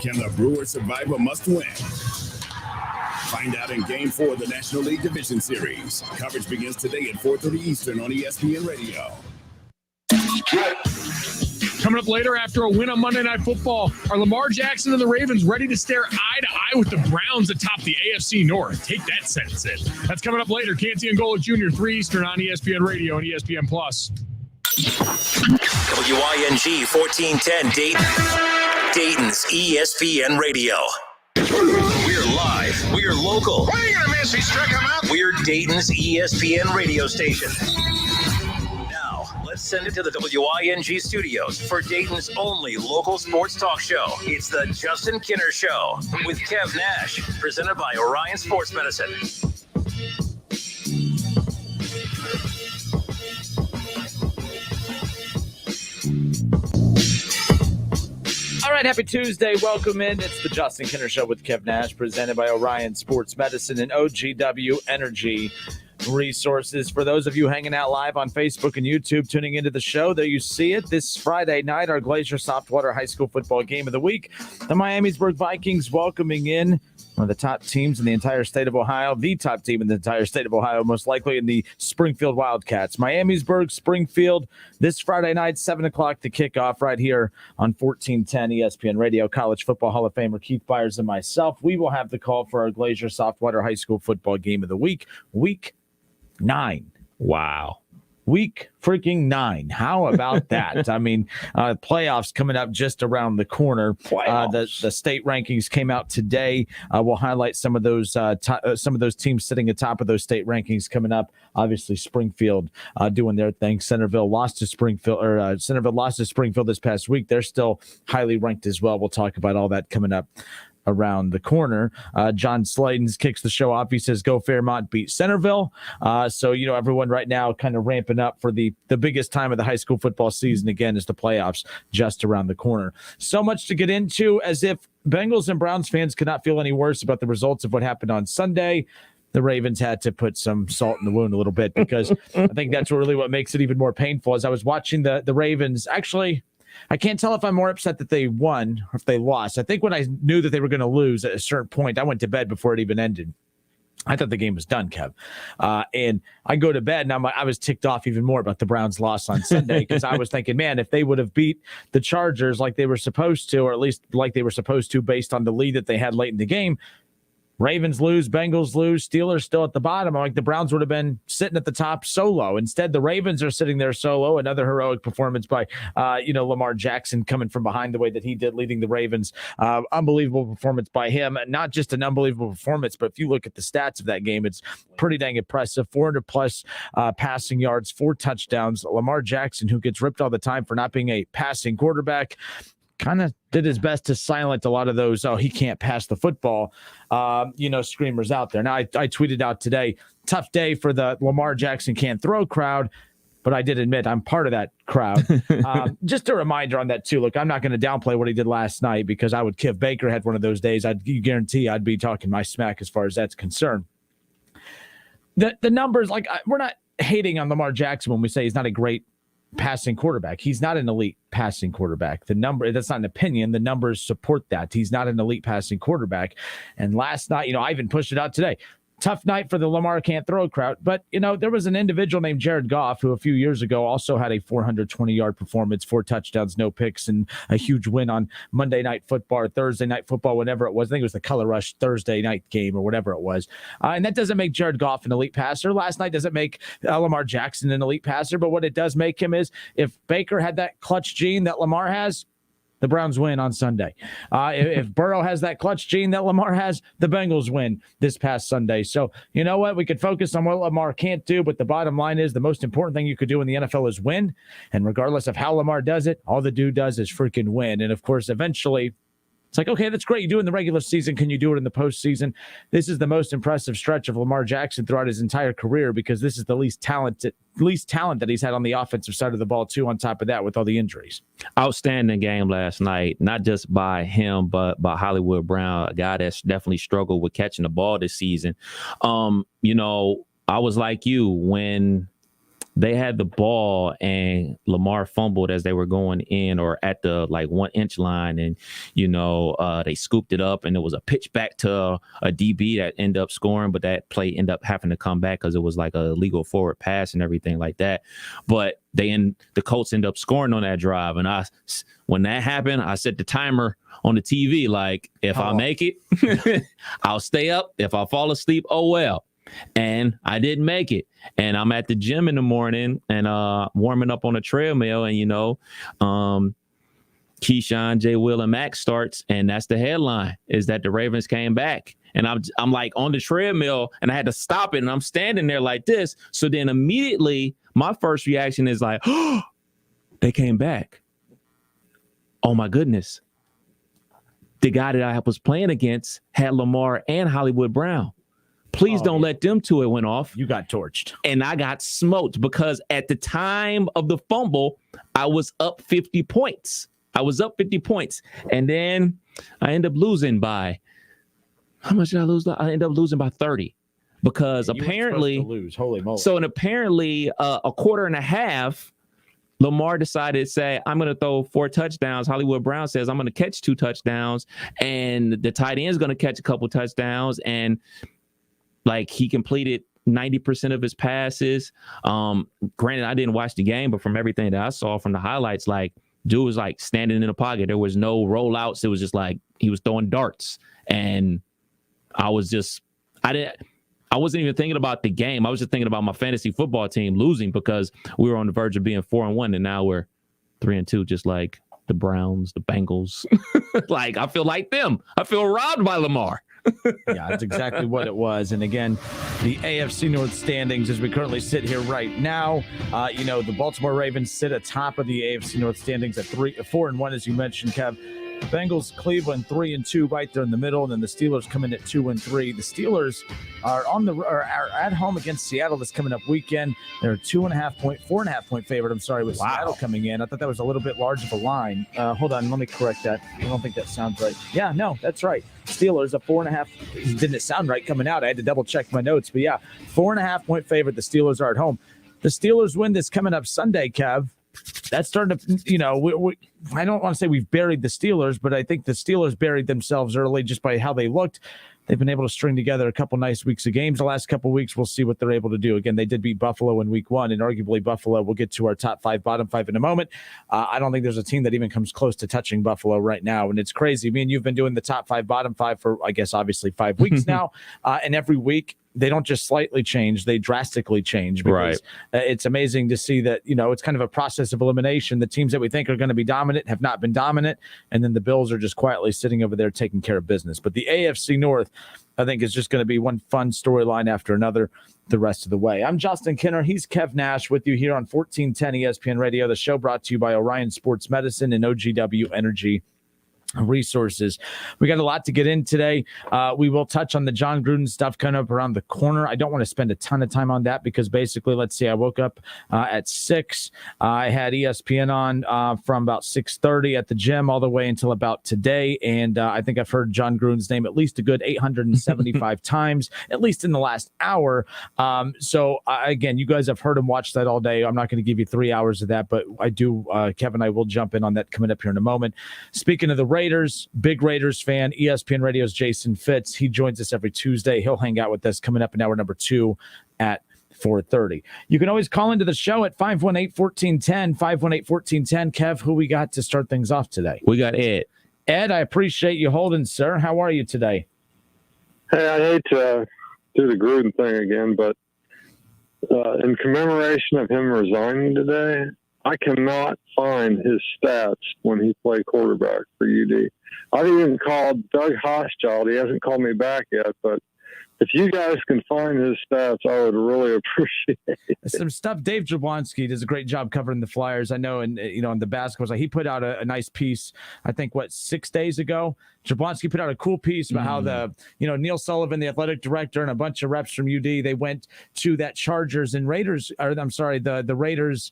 Can the Brewers survive a must-win? Find out in Game 4 of the National League Division Series. Coverage begins today at 4:30 Eastern on ESPN Radio. Coming up later after a win on Monday Night Football, are Lamar Jackson and the Ravens ready to stare eye-to-eye with the Browns atop the AFC North? Take that sentence in. That's coming up later. Canty and Gola Jr., 3 Eastern on ESPN Radio and ESPN+. WYNG 1410 Dayton. Dayton's ESPN Radio. We're live. We're local. What are you going to miss? He struck him out. We're Dayton's ESPN radio station. Let's send it to the WING studios for Dayton's only local sports talk show. It's the Justin Kinner Show with Kev Nash, presented by Orion Sports Medicine. All right, happy Tuesday. Welcome in. It's the Justin Kinner Show with Kev Nash, presented by Orion Sports Medicine and OGW Energy Resources. For those of you hanging out live on Facebook and YouTube, tuning into the show, there you see it. This Friday night, our Glacier Softwater High School football game of the week. The Miamisburg Vikings welcoming in one of the top teams in the entire state of Ohio, the top team in the entire state of Ohio, most likely in the Springfield Wildcats. Miamisburg, Springfield, this Friday night, 7 o'clock to kick off right here on 1410 ESPN Radio. College Football Hall of Famer Keith Byers and myself, we will have the call for our Glacier Softwater High School football game of the week, Week 9. Wow. Week freaking 9. How about that? I mean, playoffs coming up just around the corner. The state rankings came out today. We'll highlight some of those teams sitting atop of those state rankings coming up. Obviously, Springfield doing their thing. Centerville lost to Springfield this past week. They're still highly ranked as well. We'll talk about all that coming up around the corner. John Slayton kicks the show off. He says, go Fairmont, beat Centerville. So, everyone right now kind of ramping up for the biggest time of the high school football season. Again, is the playoffs just around the corner. So much to get into, as if Bengals and Browns fans could not feel any worse about the results of what happened on Sunday. The Ravens had to put some salt in the wound a little bit, because I think that's really what makes it even more painful. As I was watching the Ravens, actually, I can't tell if I'm more upset that they won or if they lost. I think when I knew that they were going to lose at a certain point, I went to bed before it even ended. I thought the game was done, Kev. And I go to bed, and I was ticked off even more about the Browns' loss on Sunday, because I was thinking, man, if they would have beat the Chargers like they were supposed to, or at least like they were supposed to based on the lead that they had late in the game, Ravens lose, Bengals lose, Steelers still at the bottom. I'm like, the Browns would have been sitting at the top solo. Instead, the Ravens are sitting there solo. Another heroic performance by, Lamar Jackson coming from behind the way that he did, leading the Ravens. Unbelievable performance by him. Not just an unbelievable performance, but if you look at the stats of that game, it's pretty dang impressive. 400-plus passing yards, 4 touchdowns. Lamar Jackson, who gets ripped all the time for not being a passing quarterback, kind of did his best to silence a lot of those, he can't pass the football, screamers out there. Now, I tweeted out today, tough day for the Lamar Jackson can't throw crowd, but I did admit I'm part of that crowd. Just a reminder on that, too. Look, I'm not going to downplay what he did last night, because Kev Baker had one of those days. I'd guarantee I'd be talking my smack as far as that's concerned. The numbers, we're not hating on Lamar Jackson when we say he's not a great passing quarterback. He's not an elite passing quarterback. That's not an opinion. The numbers support that. He's not an elite passing quarterback. And last night, I even pushed it out today. Tough night for the Lamar can't throw crowd. But, there was an individual named Jared Goff who a few years ago also had a 420-yard performance, 4 touchdowns, no picks, and a huge win on Monday Night Football or Thursday Night Football, whatever it was. I think it was the Color Rush Thursday night game or whatever it was. And that doesn't make Jared Goff an elite passer. Last night doesn't make Lamar Jackson an elite passer. But what it does make him is, if Baker had that clutch gene that Lamar has, the Browns win on Sunday. If Burrow has that clutch gene that Lamar has, the Bengals win this past Sunday. So, you know what? We could focus on what Lamar can't do, but the bottom line is the most important thing you could do in the NFL is win. And regardless of how Lamar does it, all the dude does is freaking win. And, of course, eventually it's like, okay, that's great. You do it in the regular season. Can you do it in the postseason? This is the most impressive stretch of Lamar Jackson throughout his entire career, because this is the least talent that he's had on the offensive side of the ball, too, on top of that with all the injuries. Outstanding game last night, not just by him, but by Hollywood Brown, a guy that's definitely struggled with catching the ball this season. I was like you when they had the ball and Lamar fumbled as they were going in or at the 1 inch line. And, they scooped it up and it was a pitch back to a DB that ended up scoring. But that play ended up having to come back because it was like a legal forward pass and everything like that. But the Colts end up scoring on that drive. And when that happened, I set the timer on the TV. Like, if I make it, I'll stay up. If I fall asleep, oh well. And I didn't make it. And I'm at the gym in the morning and warming up on a treadmill. And, Keyshawn, J. Will, and Max starts. And that's the headline, is that the Ravens came back. And I'm like on the treadmill and I had to stop it. And I'm standing there like this. So then immediately my first reaction is like, oh, they came back. Oh, my goodness. The guy that I was playing against had Lamar and Hollywood Brown. Please don't let them two. It went off. You got torched. And I got smoked because at the time of the fumble, I was up 50 points. And then I ended up losing by, how much did I lose? I ended up losing by 30 because apparently, holy moly. So, and apparently a quarter and a half, Lamar decided to say, I'm going to throw 4 touchdowns. Hollywood Brown says, I'm going to catch 2 touchdowns. And the tight end is going to catch a couple touchdowns. And he completed 90% of his passes. Granted, I didn't watch the game, but from everything that I saw from the highlights, dude was standing in the pocket. There was no rollouts. It was just he was throwing darts. And I wasn't even thinking about the game. I was just thinking about my fantasy football team losing because we were on the verge of being 4-1, and now we're 3-2, just like the Browns, the Bengals. I feel like them. I feel robbed by Lamar. Yeah, that's exactly what it was. And again, the AFC North standings as we currently sit here right now, the Baltimore Ravens sit atop of the AFC North standings at 4-1, as you mentioned, Kev. Bengals, Cleveland 3-2, right there in the middle, and then the Steelers come in at 2-3. The Steelers are are at home against Seattle this coming up weekend. They're a 4.5 point favorite. I'm sorry, with Seattle coming in. I thought that was a little bit large of a line. Hold on, let me correct that. I don't think that sounds right. Yeah, no, that's right. Steelers a 4.5. Didn't sound right coming out. I had to double check my notes, but yeah, 4.5 point favorite. The Steelers are at home. The Steelers win this coming up Sunday, Kev. That's starting to, I don't want to say we've buried the Steelers, but I think the Steelers buried themselves early just by how they looked. They've been able to string together a couple nice weeks of games the last couple of weeks. We'll see what they're able to do. Again, they did beat Buffalo in week 1, and arguably Buffalo, we'll get to our top 5, bottom 5 in a moment. I don't think there's a team that even comes close to touching Buffalo right now, and it's crazy. Me and you've been doing the top 5, bottom 5 for, I guess, obviously 5 weeks now, and every week, they don't just slightly change, they drastically change. Because it's amazing to see that, it's kind of a process of elimination. The teams that we think are going to be dominant have not been dominant, and then the Bills are just quietly sitting over there taking care of business. But the AFC North, I think, is just going to be one fun storyline after another the rest of the way. I'm Justin Kinner. He's Kev Nash with you here on 1410 ESPN Radio. The show brought to you by Orion Sports Medicine and OGW Energy Resources. We got a lot to get in today. We will touch on the John Gruden stuff coming up around the corner. I don't want to spend a ton of time on that because basically, let's see, I woke up at 6. I had ESPN on from about 6:30 at the gym all the way until about today. And I think I've heard John Gruden's name at least a good 875 times, at least in the last hour. So again, you guys have heard him watch that all day. I'm not going to give you 3 hours of that, but I do, Kevin, I will jump in on that coming up here in a moment. Speaking of the Raiders, big Raiders fan, ESPN Radio's Jason Fitz. He joins us every Tuesday. He'll hang out with us coming up in hour number 2 at 4:30. You can always call into the show at 518-1410, 518-1410. Kev, who we got to start things off today? We got Ed. Ed, I appreciate you holding, sir. How are you today? Hey, I hate to do the Gruden thing again, but in commemoration of him resigning today, I cannot find his stats when he played quarterback for UD. I've even called Doug Hochschild. He hasn't called me back yet, but if you guys can find his stats, I would really appreciate it. Some stuff. Dave Jablonski does a great job covering the Flyers. I know, and in the basketball side, he put out a nice piece. I think 6 days ago, Jablonski put out a cool piece about how the Neil Sullivan, the athletic director, and a bunch of reps from UD, they went to that Chargers and Raiders, or I'm sorry, the Raiders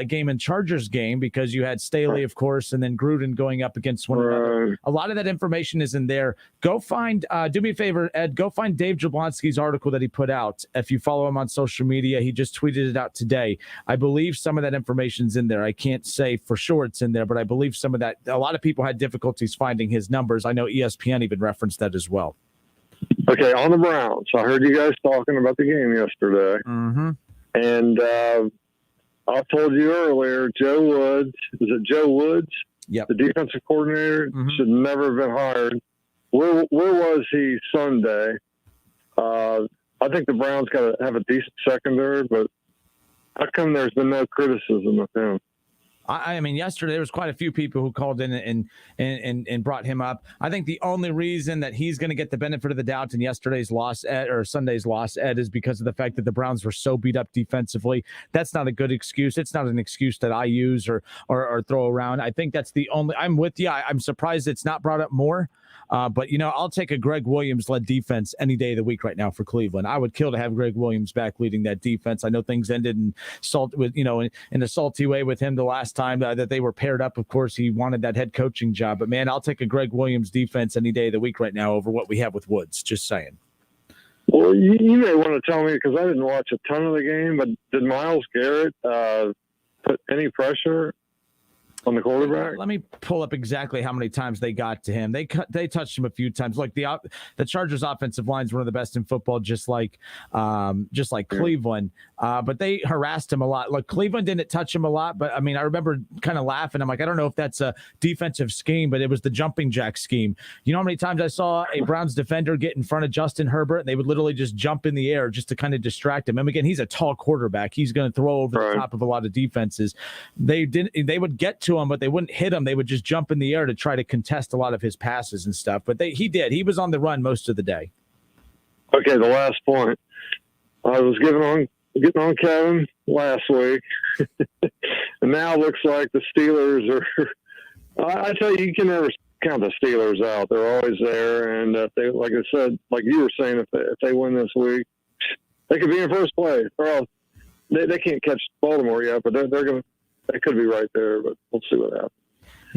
game and Chargers game, because you had Staley, of course, and then Gruden going up against one another. A lot of that information is in there. Go find. Do me a favor, Ed. Go find Dave Jablonski's article that he put out, if you follow him on social media, he just tweeted it out today. I believe some of that information's in there. I can't say for sure it's in there, but I believe some of that. A lot of people had difficulties finding his numbers. I know ESPN even referenced that as well. Okay, on the Browns, I heard you guys talking about the game yesterday. Mm-hmm. And I told you earlier, Joe Woods, is it Joe Woods? Yep. The defensive coordinator should never have been hired. Where was he Sunday? I think the Browns got to have a decent secondary, but how come there's been no criticism of him? I mean, yesterday there was quite a few people who called in and brought him up. I think the only reason that he's going to get the benefit of the doubt in yesterday's loss, or Sunday's loss, Ed, is because of the fact that the Browns were so beat up defensively. That's not a good excuse. It's not an excuse that I use or throw around. I think that's the only. I'm with you. I'm surprised it's not brought up more. But, I'll take a Greg Williams-led defense any day of the week right now for Cleveland. I would kill to have Greg Williams back leading that defense. I know things ended in a salty way with him the last time that they were paired up. Of course, he wanted that head coaching job. But, man, I'll take a Greg Williams defense any day of the week right now over what we have with Woods. Just saying. Well, you may want to tell me, because I didn't watch a ton of the game, but did Myles Garrett put any pressure on the quarterback? Let me pull up exactly how many times they got to him. They touched him a few times. Like the Chargers' offensive line is one of the best in football, just like Cleveland. But they harassed him a lot. Look, Cleveland didn't touch him a lot, but I mean, I remember kind of laughing. I'm like, I don't know if that's a defensive scheme, but it was the jumping jack scheme. You know how many times I saw a Browns defender get in front of Justin Herbert and they would literally just jump in the air just to kind of distract him. And again, he's a tall quarterback. He's going to throw over the top of a lot of defenses. They would get to him, but they wouldn't hit him. They would just jump in the air to try to contest a lot of his passes and stuff. But he did. He was on the run most of the day. Okay, the last point. I was getting on Kevin last week, and now it looks like the Steelers are. I tell you, you can never count the Steelers out. They're always there, and if they, like I said, like you were saying, if they win this week, they could be in first place. Or else they can't catch Baltimore yet, but they're going to. They could be right there, but we'll see what happens.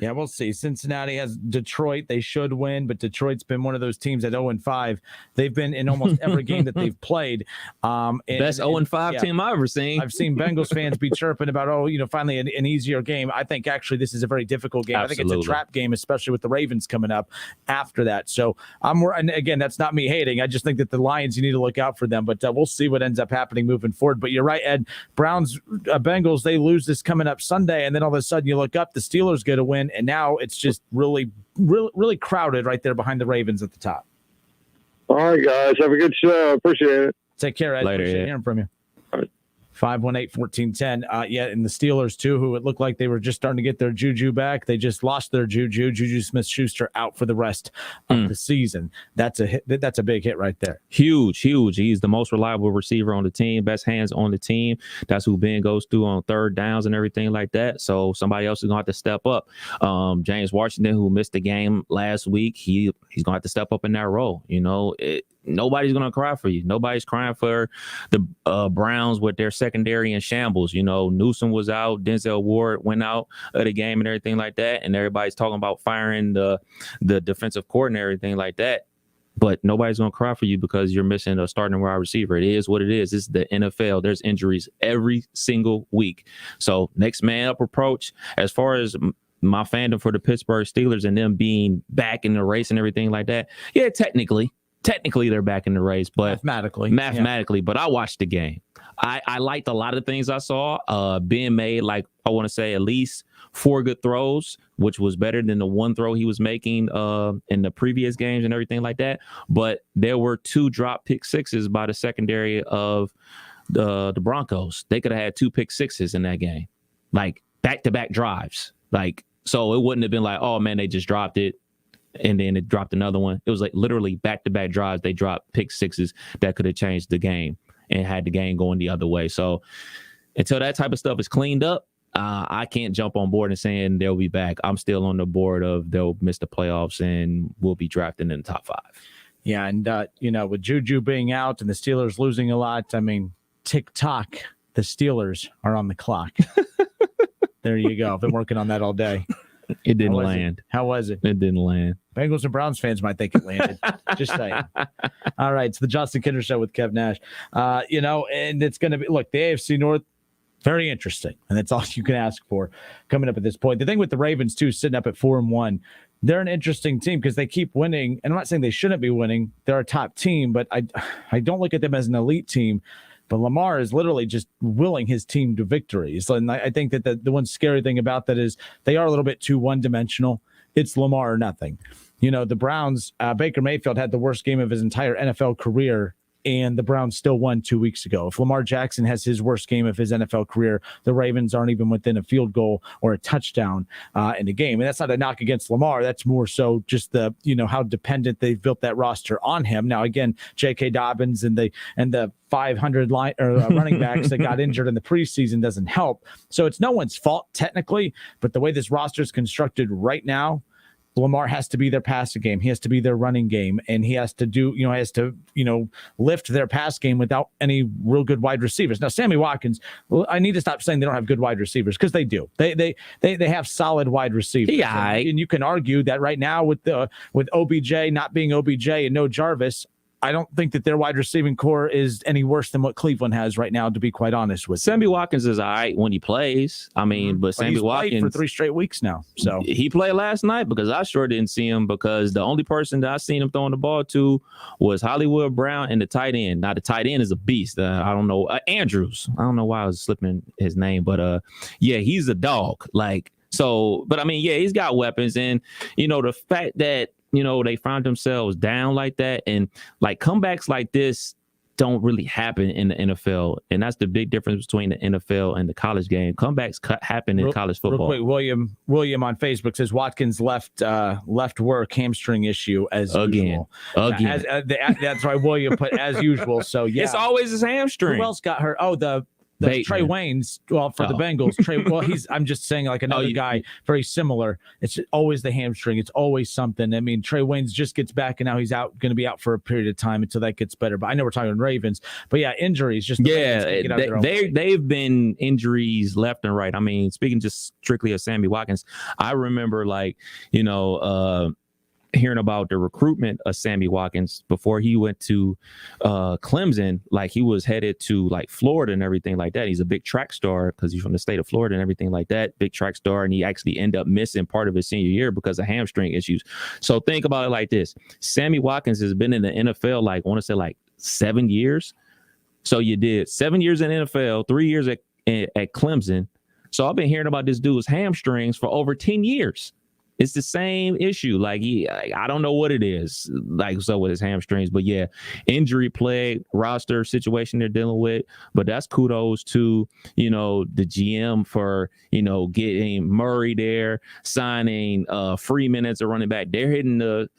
Yeah, we'll see. Cincinnati has Detroit. They should win, but Detroit's been one of those teams at 0-5. They've been in almost every game that they've played. Best 0-5 team I've ever seen. I've seen Bengals fans be chirping about, finally an easier game. I think actually this is a very difficult game. Absolutely. I think it's a trap game, especially with the Ravens coming up after that. So and again, that's not me hating. I just think that the Lions, you need to look out for them, but we'll see what ends up happening moving forward. But you're right, Ed. Browns, Bengals, they lose this coming up Sunday, and then all of a sudden you look up, the Steelers get a win. And now it's just really, really, really crowded right there behind the Ravens at the top. All right, guys. Have a good show. Appreciate it. Take care, Ed. Later, Appreciate hearing from you. 518-1410. And the Steelers, too, who it looked like they were just starting to get their juju back. They just lost their juju. Juju Smith-Schuster out for the rest of the season. That's a hit. That's a big hit right there. Huge. He's the most reliable receiver on the team, best hands on the team. That's who Ben goes through on third downs and everything like that. So somebody else is going to have to step up. James Washington, who missed the game last week, he's going to have to step up in that role. Nobody's going to cry for you. Nobody's crying for the Browns with their secondary in shambles. Newsom was out. Denzel Ward went out of the game and everything like that. And everybody's talking about firing the defensive coordinator and everything like that. But nobody's going to cry for you because you're missing a starting wide receiver. It is what it is. It's the NFL. There's injuries every single week. So next man up approach. As far as my fandom for the Pittsburgh Steelers and them being back in the race and everything like that. Yeah, technically they're back in the race, but mathematically, but I watched the game. I liked a lot of things I saw. Ben made, like, I want to say at least 4 good throws, which was better than the one throw he was making in the previous games and everything like that. But there were 2 drop pick sixes by the secondary of the Broncos. They could have had 2 pick sixes in that game, like back-to-back drives. So it wouldn't have been like, oh man, they just dropped it and then it dropped another one. It was like literally back-to-back drives. They dropped pick sixes that could have changed the game and had the game going the other way. So until that type of stuff is cleaned up, I can't jump on board and saying they'll be back. I'm still on the board of they'll miss the playoffs and we'll be drafted in the top 5. Yeah, and, with Juju being out and the Steelers losing a lot, I mean, tick-tock, the Steelers are on the clock. There you go. I've been working on that all day. It didn't land. How was it? It didn't land. Bengals and Browns fans might think it landed. Just saying. All right, it's the Justin Kinner Show with Kev Nash. And it's going to be, look, the AFC North, very interesting, and that's all you can ask for coming up at this point. The thing with the Ravens, too, sitting up at 4-1, they're an interesting team because they keep winning, and I'm not saying they shouldn't be winning. They're a top team, but I don't look at them as an elite team. But Lamar is literally just willing his team to victories. And I think that the one scary thing about that is they are a little bit too one-dimensional. It's Lamar or nothing. The Browns, Baker Mayfield had the worst game of his entire NFL career, and the Browns still won 2 weeks ago. If Lamar Jackson has his worst game of his NFL career, the Ravens aren't even within a field goal or a touchdown in the game. And that's not a knock against Lamar. That's more so just the, how dependent they've built that roster on him. Now, again, J.K. Dobbins and the 500 running backs that got injured in the preseason doesn't help. So it's no one's fault technically, but the way this roster is constructed right now, Lamar has to be their passing game. He has to be their running game, and he has to lift their pass game without any real good wide receivers. Now, Sammy Watkins, I need to stop saying they don't have good wide receivers because they do. They have solid wide receivers. Yeah, and you can argue that right now with OBJ not being OBJ and no Jarvis, I don't think that their wide receiving core is any worse than what Cleveland has right now, to be quite honest with you. Sammy Watkins is all right when he plays. I mean, but Sammy Watkins for 3 straight weeks now. So he played last night because I sure didn't see him because the only person that I seen him throwing the ball to was Hollywood Brown and the tight end. Now the tight end is a beast. I don't know Andrews. I don't know why I was slipping his name, but he's a dog. But I mean, he's got weapons, and the fact that they found themselves down like that, and comebacks like this don't really happen in the NFL, and that's the big difference between the NFL and the college game. Comebacks happen in college football. Real quick, William on Facebook says Watkins left work hamstring issue as usual. Again. That's right. William put as usual. So yeah, it's always his hamstring. Who else got hurt? Oh, the Trey Waynes, for the Bengals. I'm just saying another guy very similar. It's always the hamstring. It's always something. I mean, Trey Waynes just gets back and now he's going to be out for a period of time until that gets better. But I know we're talking Ravens, but injuries. They've been injuries left and right. I mean, speaking just strictly of Sammy Watkins, I remember hearing about the recruitment of Sammy Watkins before he went to Clemson. He was headed to Florida and everything like that. He's a big track star because he's from the state of Florida and everything like that. Big track star, and he actually ended up missing part of his senior year because of hamstring issues. So think about it like this: Sammy Watkins has been in the NFL I want to say 7 years. So you did 7 years in the NFL, 3 years at Clemson. So I've been hearing about this dude's hamstrings for over 10 years. It's the same issue. I don't know what it is. So with his hamstrings, but injury plague roster situation they're dealing with. But that's kudos to the GM for getting Murray there, signing Freeman as a running back. They're hitting the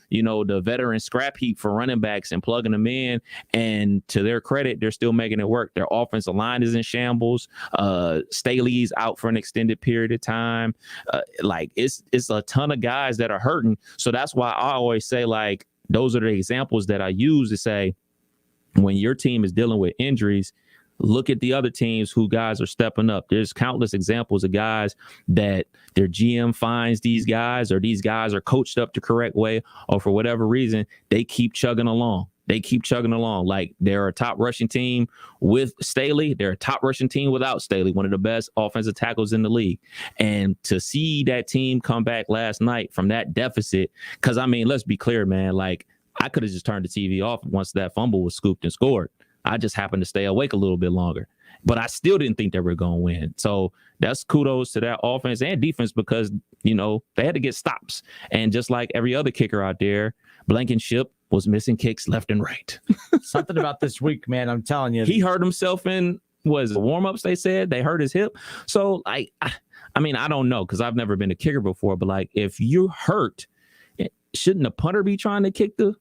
veteran scrap heap for running backs and plugging them in. And to their credit, they're still making it work. Their offensive line is in shambles. Staley's out for an extended period of time. It's a ton of guys that are hurting. So that's why I always say those are the examples that I use to say when your team is dealing with injuries, look at the other teams who guys are stepping up. There's countless examples of guys that their GM finds these guys, or these guys are coached up the correct way, or for whatever reason, they keep chugging along. They're a top rushing team with Staley. They're a top rushing team without Staley, one of the best offensive tackles in the league. And to see that team come back last night from that deficit, because, let's be clear, man, I could have just turned the TV off once that fumble was scooped and scored. I just happened to stay awake a little bit longer. But I still didn't think they were going to win. So that's kudos to that offense and defense because, they had to get stops. And just like every other kicker out there, Blankenship was missing kicks left and right. Something about this week, man, I'm telling you. He hurt himself in, warm-ups, they said. They hurt his hip. So, I don't know because I've never been a kicker before. But, if you're hurt, shouldn't a punter be trying to kick the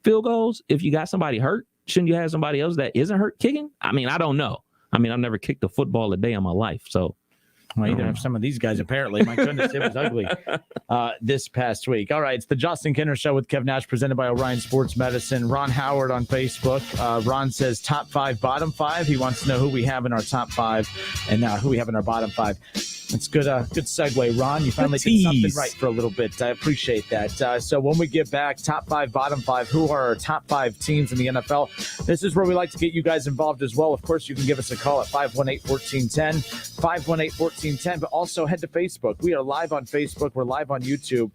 field goals? If you got somebody hurt, shouldn't you have somebody else that isn't hurt kicking? I don't know. I've never kicked a football a day in my life. So, either have some of these guys, apparently. My goodness, it was ugly this past week. All right, it's the Justin Kinner Show with Kev Nash, presented by Orion Sports Medicine. Ron Howard on Facebook. Ron says top 5, bottom 5. He wants to know who we have in our top 5 and who we have in our bottom 5. That's good. Good segue, Ron. You finally did something right for a little bit. I appreciate that. So when we get back, top 5, bottom 5, who are our top 5 teams in the NFL? This is where we like to get you guys involved as well. Of course, you can give us a call at 518-1410, 518-1410, but also head to Facebook. We are live on Facebook. We're live on YouTube.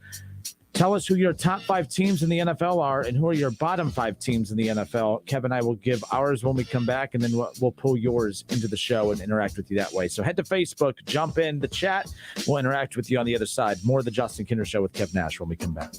Tell us who your top 5 teams in the NFL are and who are your bottom 5 teams in the NFL. Kevin and I will give ours when we come back, and then we'll pull yours into the show and interact with you that way. So head to Facebook, jump in the chat. We'll interact with you on the other side. More of the Justin Kinder Show with Kev Nash when we come back.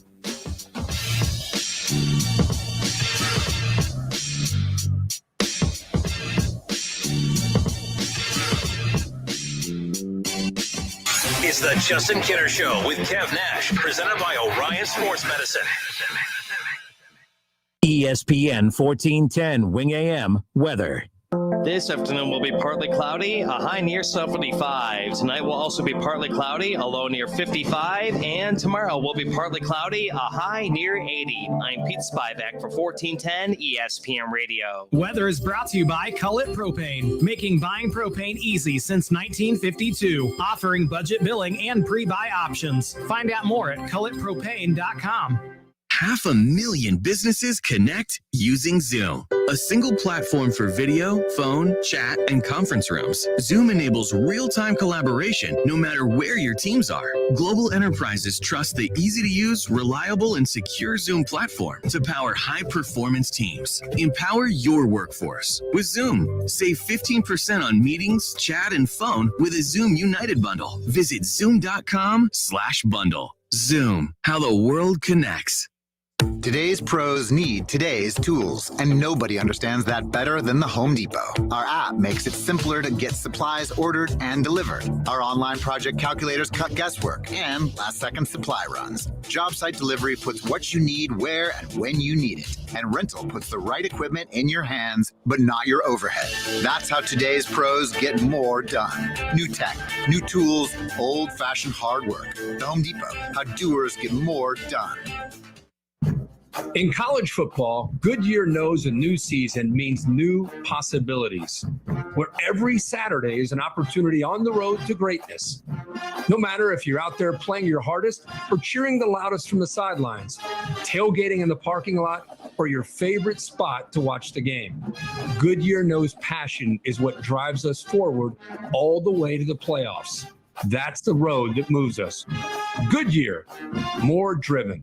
It's the Justin Kinder Show with Kev Nash, presented by Orion Sports Medicine. ESPN 1410 Wing AM weather. This afternoon will be partly cloudy, a high near 75. Tonight will also be partly cloudy, a low near 55. And tomorrow will be partly cloudy, a high near 80. I'm Pete Spivak for 1410 ESPN Radio. Weather is brought to you by Cullet Propane, making buying propane easy since 1952, offering budget billing and pre-buy options. Find out more at culletpropane.com. 500,000 businesses connect using Zoom, a single platform for video, phone, chat, and conference rooms. Zoom enables real-time collaboration no matter where your teams are. Global enterprises trust the easy-to-use, reliable, and secure Zoom platform to power high-performance teams. Empower your workforce with Zoom. Save 15% on meetings, chat, and phone with a Zoom United bundle. Visit zoom.com/bundle. Zoom, how the world connects. Today's pros need today's tools, and nobody understands that better than the Home Depot. Our app makes it simpler to get supplies ordered and delivered. Our online project calculators cut guesswork and last-second supply runs. Job site delivery puts what you need where and when you need it. And rental puts the right equipment in your hands, but not your overhead. That's how today's pros get more done. New tech, new tools, old-fashioned hard work. The Home Depot, how doers get more done. In college football, Goodyear knows a new season means new possibilities, where every Saturday is an opportunity on the road to greatness. No matter if you're out there playing your hardest or cheering the loudest from the sidelines, tailgating in the parking lot, or your favorite spot to watch the game, Goodyear knows passion is what drives us forward all the way to the playoffs. That's the road that moves us. Goodyear, more driven.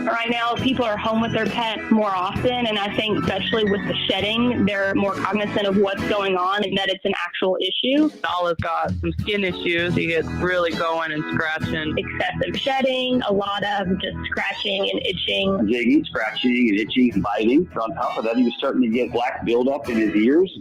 Right now, people are home with their pets more often, and I think especially with the shedding, they're more cognizant of what's going on and that it's an actual issue. Nala's got some skin issues. He gets really going and scratching. Excessive shedding, a lot of just scratching and itching. Jigging, scratching, and itching and biting. On top of that, he was starting to get black buildup in his ears.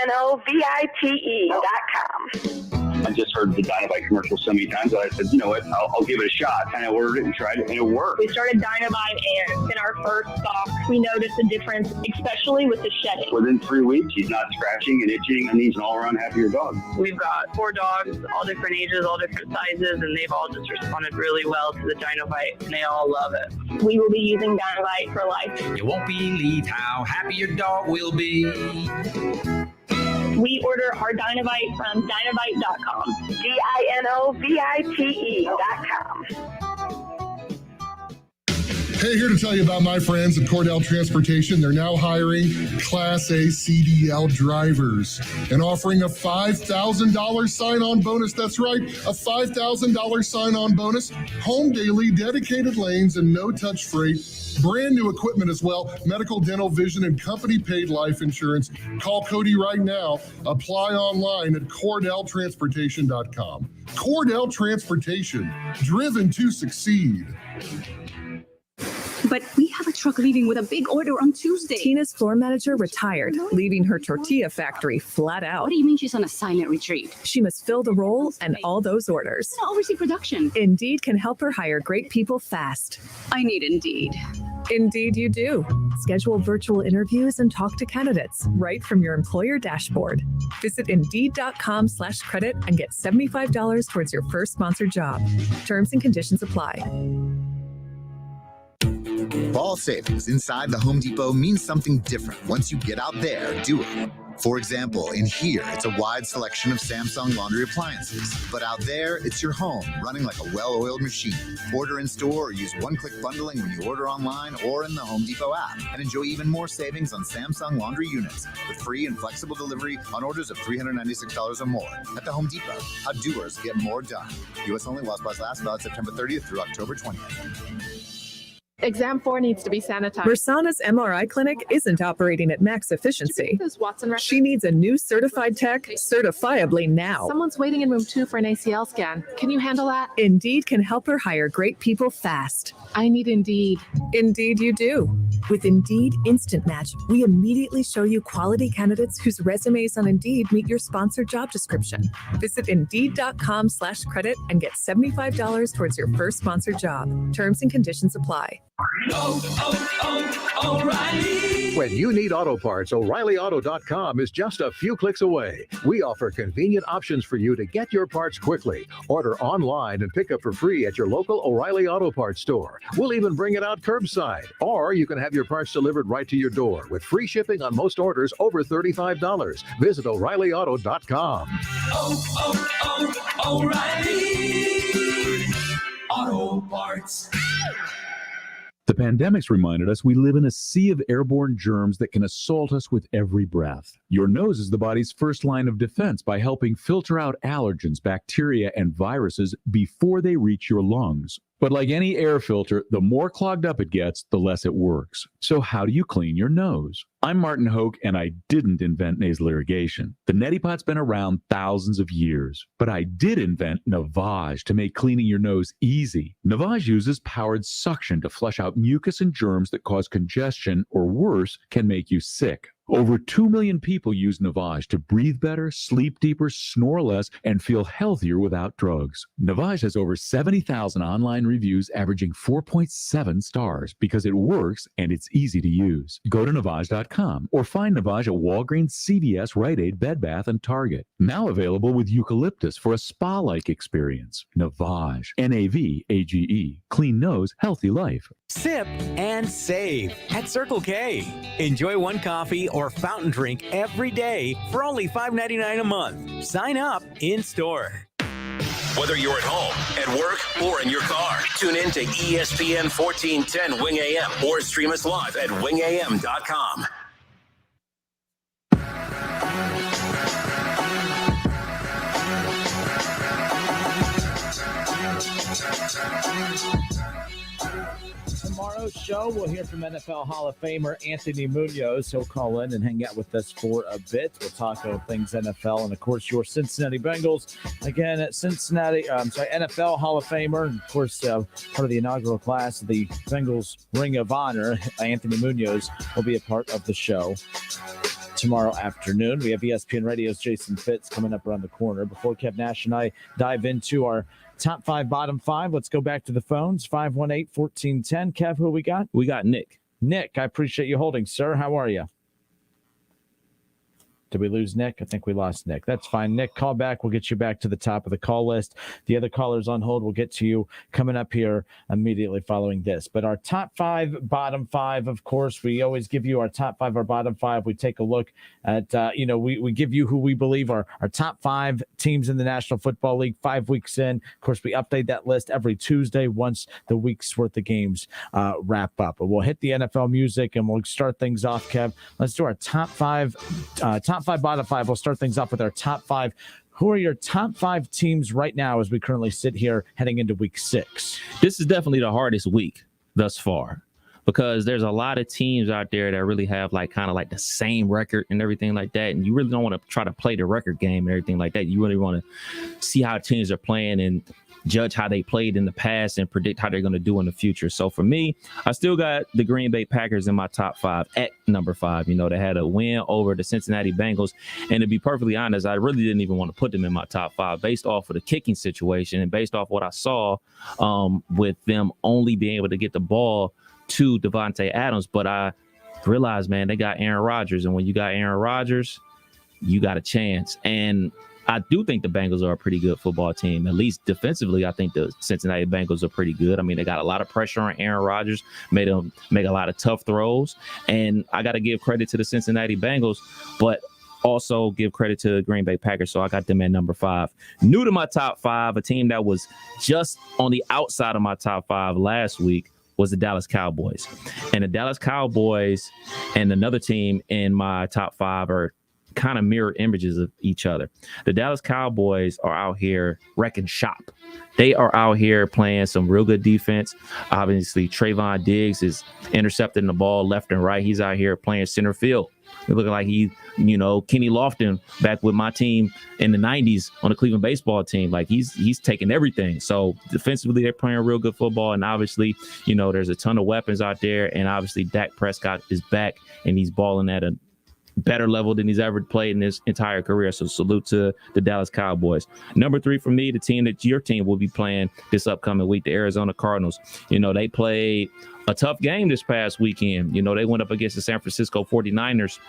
DINOVITE.com. I just heard the Dynovite commercial so many times that I said, you know what, I'll give it a shot. And I ordered it and tried it, and it worked. We started Dynovite, and in our first stock, we noticed a difference, especially with the shedding. Within 3 weeks, he's not scratching and itching, and he's an all-around happier dog. We've got 4 dogs, all different ages, all different sizes, and they've all just responded really well to the Dynovite, and they all love it. We will be using Dynovite for life. You won't believe how happy your dog will be. We order our Dynovite from Dynovite.com. DINOVITE.com. Hey, here to tell you about my friends at Cordell Transportation. They're now hiring Class A CDL drivers and offering a $5,000 sign-on bonus. That's right, a $5,000 sign-on bonus. Home daily, dedicated lanes, and no-touch freight. Brand new equipment as well. Medical, dental, vision, and company-paid life insurance. Call Cody right now. Apply online at CordellTransportation.com. Cordell Transportation, driven to succeed. But we have a truck leaving with a big order on Tuesday. Tina's floor manager retired, leaving her tortilla factory flat out. What do you mean she's on a silent retreat? She must fill the role and all those orders. I oversee production. Indeed can help her hire great people fast. I need Indeed. Indeed you do. Schedule virtual interviews and talk to candidates right from your employer dashboard. Visit Indeed.com/credit and get $75 towards your first sponsored job. Terms and conditions apply. Fall savings inside the Home Depot means something different once you get out there doing. For example, in here, it's a wide selection of Samsung laundry appliances. But out there, it's your home running like a well-oiled machine. Order in store or use one-click bundling when you order online or in the Home Depot app. And enjoy even more savings on Samsung laundry units with free and flexible delivery on orders of $396 or more. At the Home Depot, how doers get more done. U.S. only while supplies last, valid September 30th through October 20th. Exam 4 needs to be sanitized. Versana's MRI clinic isn't operating at max efficiency. She needs a new certified tech certifiably now. Someone's waiting in room 2 for an ACL scan. Can you handle that? Indeed can help her hire great people fast. I need Indeed. Indeed you do. With Indeed Instant Match, we immediately show you quality candidates whose resumes on Indeed meet your sponsored job description. Visit Indeed.com/credit and get $75 towards your first sponsored job. Terms and conditions apply. O'Reilly. When you need auto parts, O'ReillyAuto.com is just a few clicks away. We offer convenient options for you to get your parts quickly. Order online and pick up for free at your local O'Reilly Auto Parts store. We'll even bring it out curbside. Or you can have your parts delivered right to your door with free shipping on most orders over $35. Visit O'ReillyAuto.com. O'Reilly Auto Parts. The pandemic's reminded us we live in a sea of airborne germs that can assault us with every breath. Your nose is the body's first line of defense by helping filter out allergens, bacteria, and viruses before they reach your lungs. But like any air filter, the more clogged up it gets, the less it works. So how do you clean your nose? I'm Martin Hoke, and I didn't invent nasal irrigation. The neti pot's been around thousands of years, but I did invent Navage to make cleaning your nose easy. Navage uses powered suction to flush out mucus and germs that cause congestion, or worse, can make you sick. Over 2 million people use Navage to breathe better, sleep deeper, snore less, and feel healthier without drugs. Navage has over 70,000 online reviews averaging 4.7 stars because it works and it's easy to use. Go to Navage.com or find Navage at Walgreens, CVS, Rite Aid, Bed Bath, and Target. Now available with eucalyptus for a spa-like experience. Navage. N-A-V-A-G-E. Clean nose, healthy life. Sip and save at Circle K. Enjoy one coffee or fountain drink every day for only $5.99 a month. Sign up in store. Whether you're at home, at work, or in your car, tune in to ESPN 1410 Wing AM or stream us live at wingam.com. Tomorrow's show, we'll hear from NFL Hall of Famer Anthony Munoz. He'll call in and hang out with us for a bit. We'll talk about things NFL and, of course, your Cincinnati Bengals. Again, at NFL Hall of Famer, and, of course, part of the inaugural class of the Bengals Ring of Honor. Anthony Munoz will be a part of the show tomorrow afternoon. We have ESPN Radio's Jason Fitz coming up around the corner. Before Kev Nash and I dive into our top 5, bottom 5, let's go back to the phones. 518-1410. Kev, who we got? We got Nick. Nick, I appreciate you holding, sir. How are you? Did we lose Nick? I think we lost Nick. That's fine. Nick, call back. We'll get you back to the top of the call list. The other callers on hold will get to you coming up here immediately following this. But our top 5, bottom 5, of course, we always give you our top 5, our bottom 5. We take a look at, we give you who we believe are our top 5 teams in the National Football League 5 weeks in. Of course, we update that list every Tuesday once the week's worth of games wrap up. But we'll hit the NFL music and we'll start things off, Kev. Let's do our top 5, bottom 5. We'll start things off with our top 5. Who are your top 5 teams right now as we currently sit here heading into week 6? This is definitely the hardest week thus far because there's a lot of teams out there that really have kind of the same record and everything like that. And you really don't want to try to play the record game and everything like that. You really want to see how teams are playing and judge how they played in the past and predict how they're going to do in the future. So for me, I still got the Green Bay Packers in my top 5 at number 5. They had a win over the Cincinnati Bengals. And to be perfectly honest, I really didn't even want to put them in my top 5 based off of the kicking situation and based off what I saw with them only being able to get the ball to Devontae Adams. But I realized, man, they got Aaron Rodgers. And when you got Aaron Rodgers, you got a chance. And I do think the Bengals are a pretty good football team. At least defensively, I think the Cincinnati Bengals are pretty good. I mean, they got a lot of pressure on Aaron Rodgers, made him make a lot of tough throws. And I got to give credit to the Cincinnati Bengals. But also give credit to the Green Bay Packers, so I got them at number 5. New to my top 5, a team that was just on the outside of my top 5 last week was the Dallas Cowboys. And the Dallas Cowboys and another team in my top 5 are kind of mirror images of each other. The Dallas Cowboys are out here wrecking shop. They are out here playing some real good defense. Obviously, Trayvon Diggs is intercepting the ball left and right. He's out here playing center field. He's looking like Kenny Lofton back with my team in the 90s on the Cleveland baseball team. Like he's taking everything. So defensively, they're playing real good football. And obviously, there's a ton of weapons out there. And obviously, Dak Prescott is back and he's balling at a better level than he's ever played in his entire career. So salute to the Dallas Cowboys. Number 3 for me, the team that your team will be playing this upcoming week, the Arizona Cardinals. They played a tough game this past weekend. They went up against the San Francisco 49ers,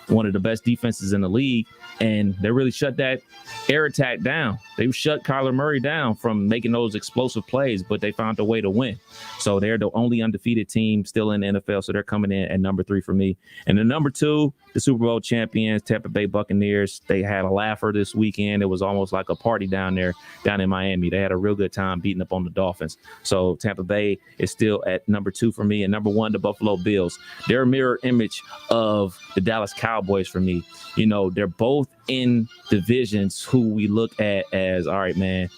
one of the best defenses in the league, and they really shut that air attack down. They shut Kyler Murray down from making those explosive plays, but they found a way to win. So they're the only undefeated team still in the NFL, so they're coming in at number 3 for me. And then number 2, the Super Bowl champions, Tampa Bay Buccaneers. They had a laugher this weekend. It was almost like a party down in Miami. They had a real good time beating up on the Dolphins. So Tampa Bay is still at number 2 for me. And number 1, the Buffalo Bills. They're a mirror image of the Dallas Cowboys for me. They're both in divisions who we look at as, all right, man,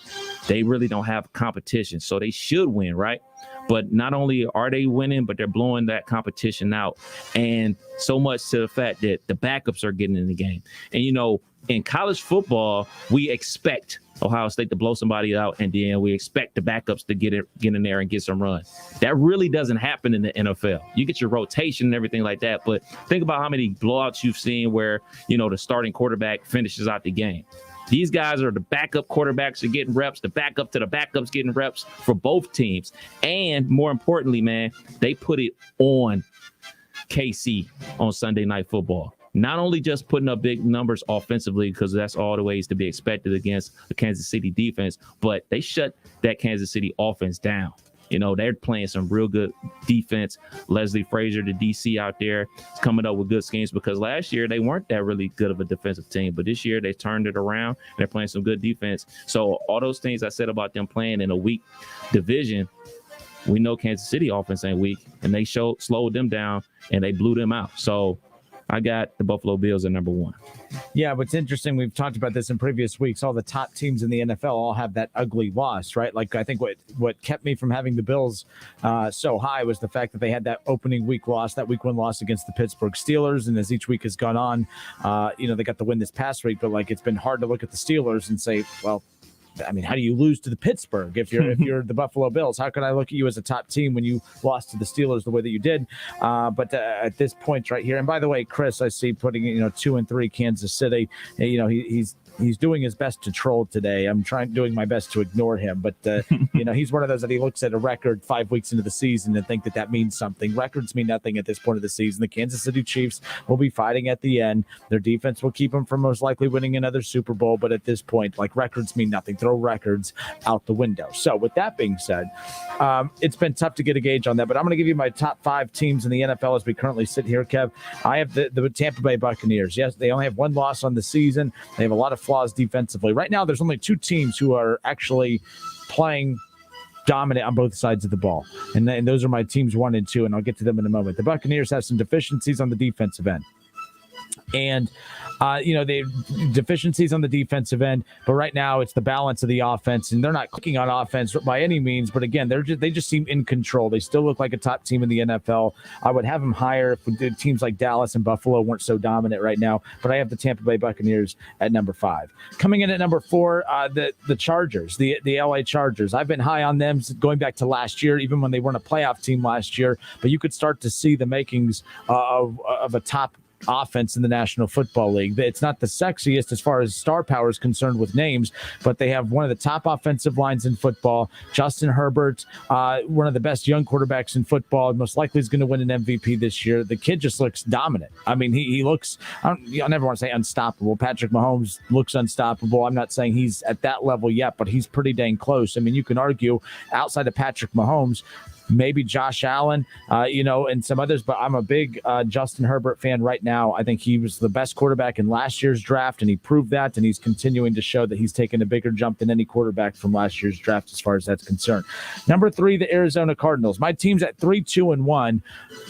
they really don't have competition. So they should win, right? But not only are they winning, but they're blowing that competition out. And so much to the fact that the backups are getting in the game. And, in college football, we expect Ohio State to blow somebody out, and then we expect the backups to get in there and get some run. That really doesn't happen in the NFL. You get your rotation and everything like that, but think about how many blowouts you've seen where, the starting quarterback finishes out the game. These guys are the backup quarterbacks are getting reps, the backup to the backups getting reps for both teams. And more importantly, man, they put it on KC on Sunday Night Football. Not only just putting up big numbers offensively, because that's all the ways to be expected against the Kansas City defense, but they shut that Kansas City offense down. They're playing some real good defense. Leslie Frazier, the DC out there, is coming up with good schemes because last year they weren't that really good of a defensive team, but this year they turned it around and they're playing some good defense. So all those things I said about them playing in a weak division, we know Kansas City offense ain't weak, and they slowed them down and they blew them out. So I got the Buffalo Bills at number 1. Yeah, what's interesting, we've talked about this in previous weeks, all the top teams in the NFL all have that ugly loss, right? Like, I think what kept me from having the Bills so high was the fact that they had that opening week loss, that week 1 loss against the Pittsburgh Steelers. And as each week has gone on, they got the win this past week, but it's been hard to look at the Steelers and say, well, I mean, how do you lose to the Pittsburgh if you're the Buffalo Bills? How can I look at you as a top team when you lost to the Steelers the way that you did? But at this point right here, and by the way, Chris, I see putting 2 and 3 Kansas City. He's doing his best to troll today. I'm doing my best to ignore him, but he's one of those that he looks at a record 5 weeks into the season and think that means something. Records mean nothing at this point of the season. The Kansas City Chiefs will be fighting at the end. Their defense will keep them from most likely winning another Super Bowl, but at this point, records mean nothing. Throw records out the window. So with that being said, it's been tough to get a gauge on that, but I'm going to give you my top 5 teams in the NFL as we currently sit here, Kev. I have the Tampa Bay Buccaneers. Yes, they only have 1 loss on the season. They have a lot of flaws defensively. Right now, there's only 2 teams who are actually playing dominant on both sides of the ball. And those are my teams 1 and 2, and I'll get to them in a moment. The Buccaneers have some deficiencies on the defensive end. And, they have deficiencies on the defensive end, but right now it's the balance of the offense, and they're not clicking on offense by any means. But again, they just seem in control. They still look like a top team in the NFL. I would have them higher if teams like Dallas and Buffalo weren't so dominant right now, but I have the Tampa Bay Buccaneers at number 5. Coming in at number 4, the Chargers, the LA Chargers. I've been high on them going back to last year, even when they weren't a playoff team last year, but you could start to see the makings of a top offense in the National Football League. It's not the sexiest as far as star power is concerned with names, but they have one of the top offensive lines in football. Justin Herbert, one of the best young quarterbacks in football, most likely is going to win an MVP this year. The kid just looks dominant. I mean, he looks, I never want to say unstoppable. Patrick Mahomes looks unstoppable. I'm not saying he's at that level yet, but he's pretty dang close. I mean, you can argue outside of Patrick Mahomes, maybe Josh Allen, and some others. But I'm a big Justin Herbert fan right now. I think he was the best quarterback in last year's draft, and he proved that, and he's continuing to show that he's taken a bigger jump than any quarterback from last year's draft as far as that's concerned. Number 3, the Arizona Cardinals. My teams at 3-2-1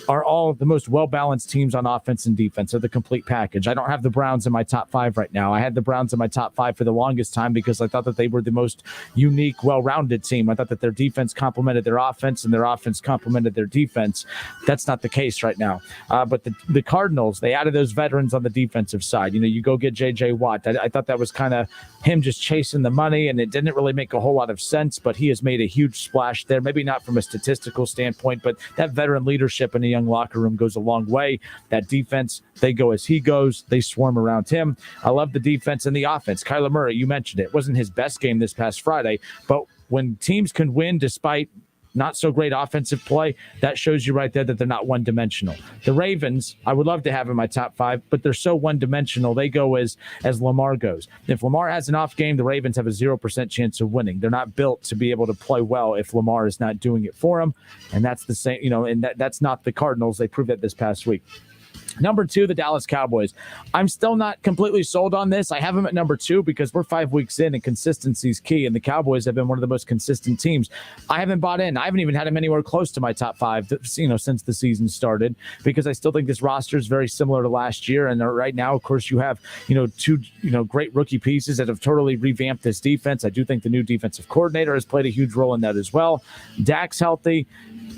are all the most well-balanced teams on offense and defense. They're the complete package. I don't have the Browns in my top 5 right now. I had the Browns in my top 5 for the longest time because I thought that they were the most unique, well-rounded team. I thought that their defense complemented their offense and their offense complemented their defense. That's not the case right now. But the Cardinals, they added those veterans on the defensive side. You go get J.J. Watt. I thought that was kind of him just chasing the money, and it didn't really make a whole lot of sense, but he has made a huge splash there. Maybe not from a statistical standpoint, but that veteran leadership in a young locker room goes a long way. That defense, they go as he goes. They swarm around him. I love the defense and the offense. Kyler Murray, you mentioned it, wasn't his best game this past Friday, but when teams can win despite not so great offensive play, that shows you right there that they're not one-dimensional. The Ravens, I would love to have in my top 5, but they're so one-dimensional. They go as Lamar goes. If Lamar has an off game, the Ravens have a 0% chance of winning. They're not built to be able to play well if Lamar is not doing it for them, and that's the same. And that's not the Cardinals. They proved that this past week. Number 2, the Dallas Cowboys. I'm still not completely sold on this. I have them at number 2 because we're 5 weeks in and consistency is key, and the Cowboys have been one of the most consistent teams. I haven't bought in. I haven't even had them anywhere close to my top 5, since the season started, because I still think this roster is very similar to last year. And right now, of course, you have, 2, great rookie pieces that have totally revamped this defense. I do think the new defensive coordinator has played a huge role in that as well. Dak's healthy.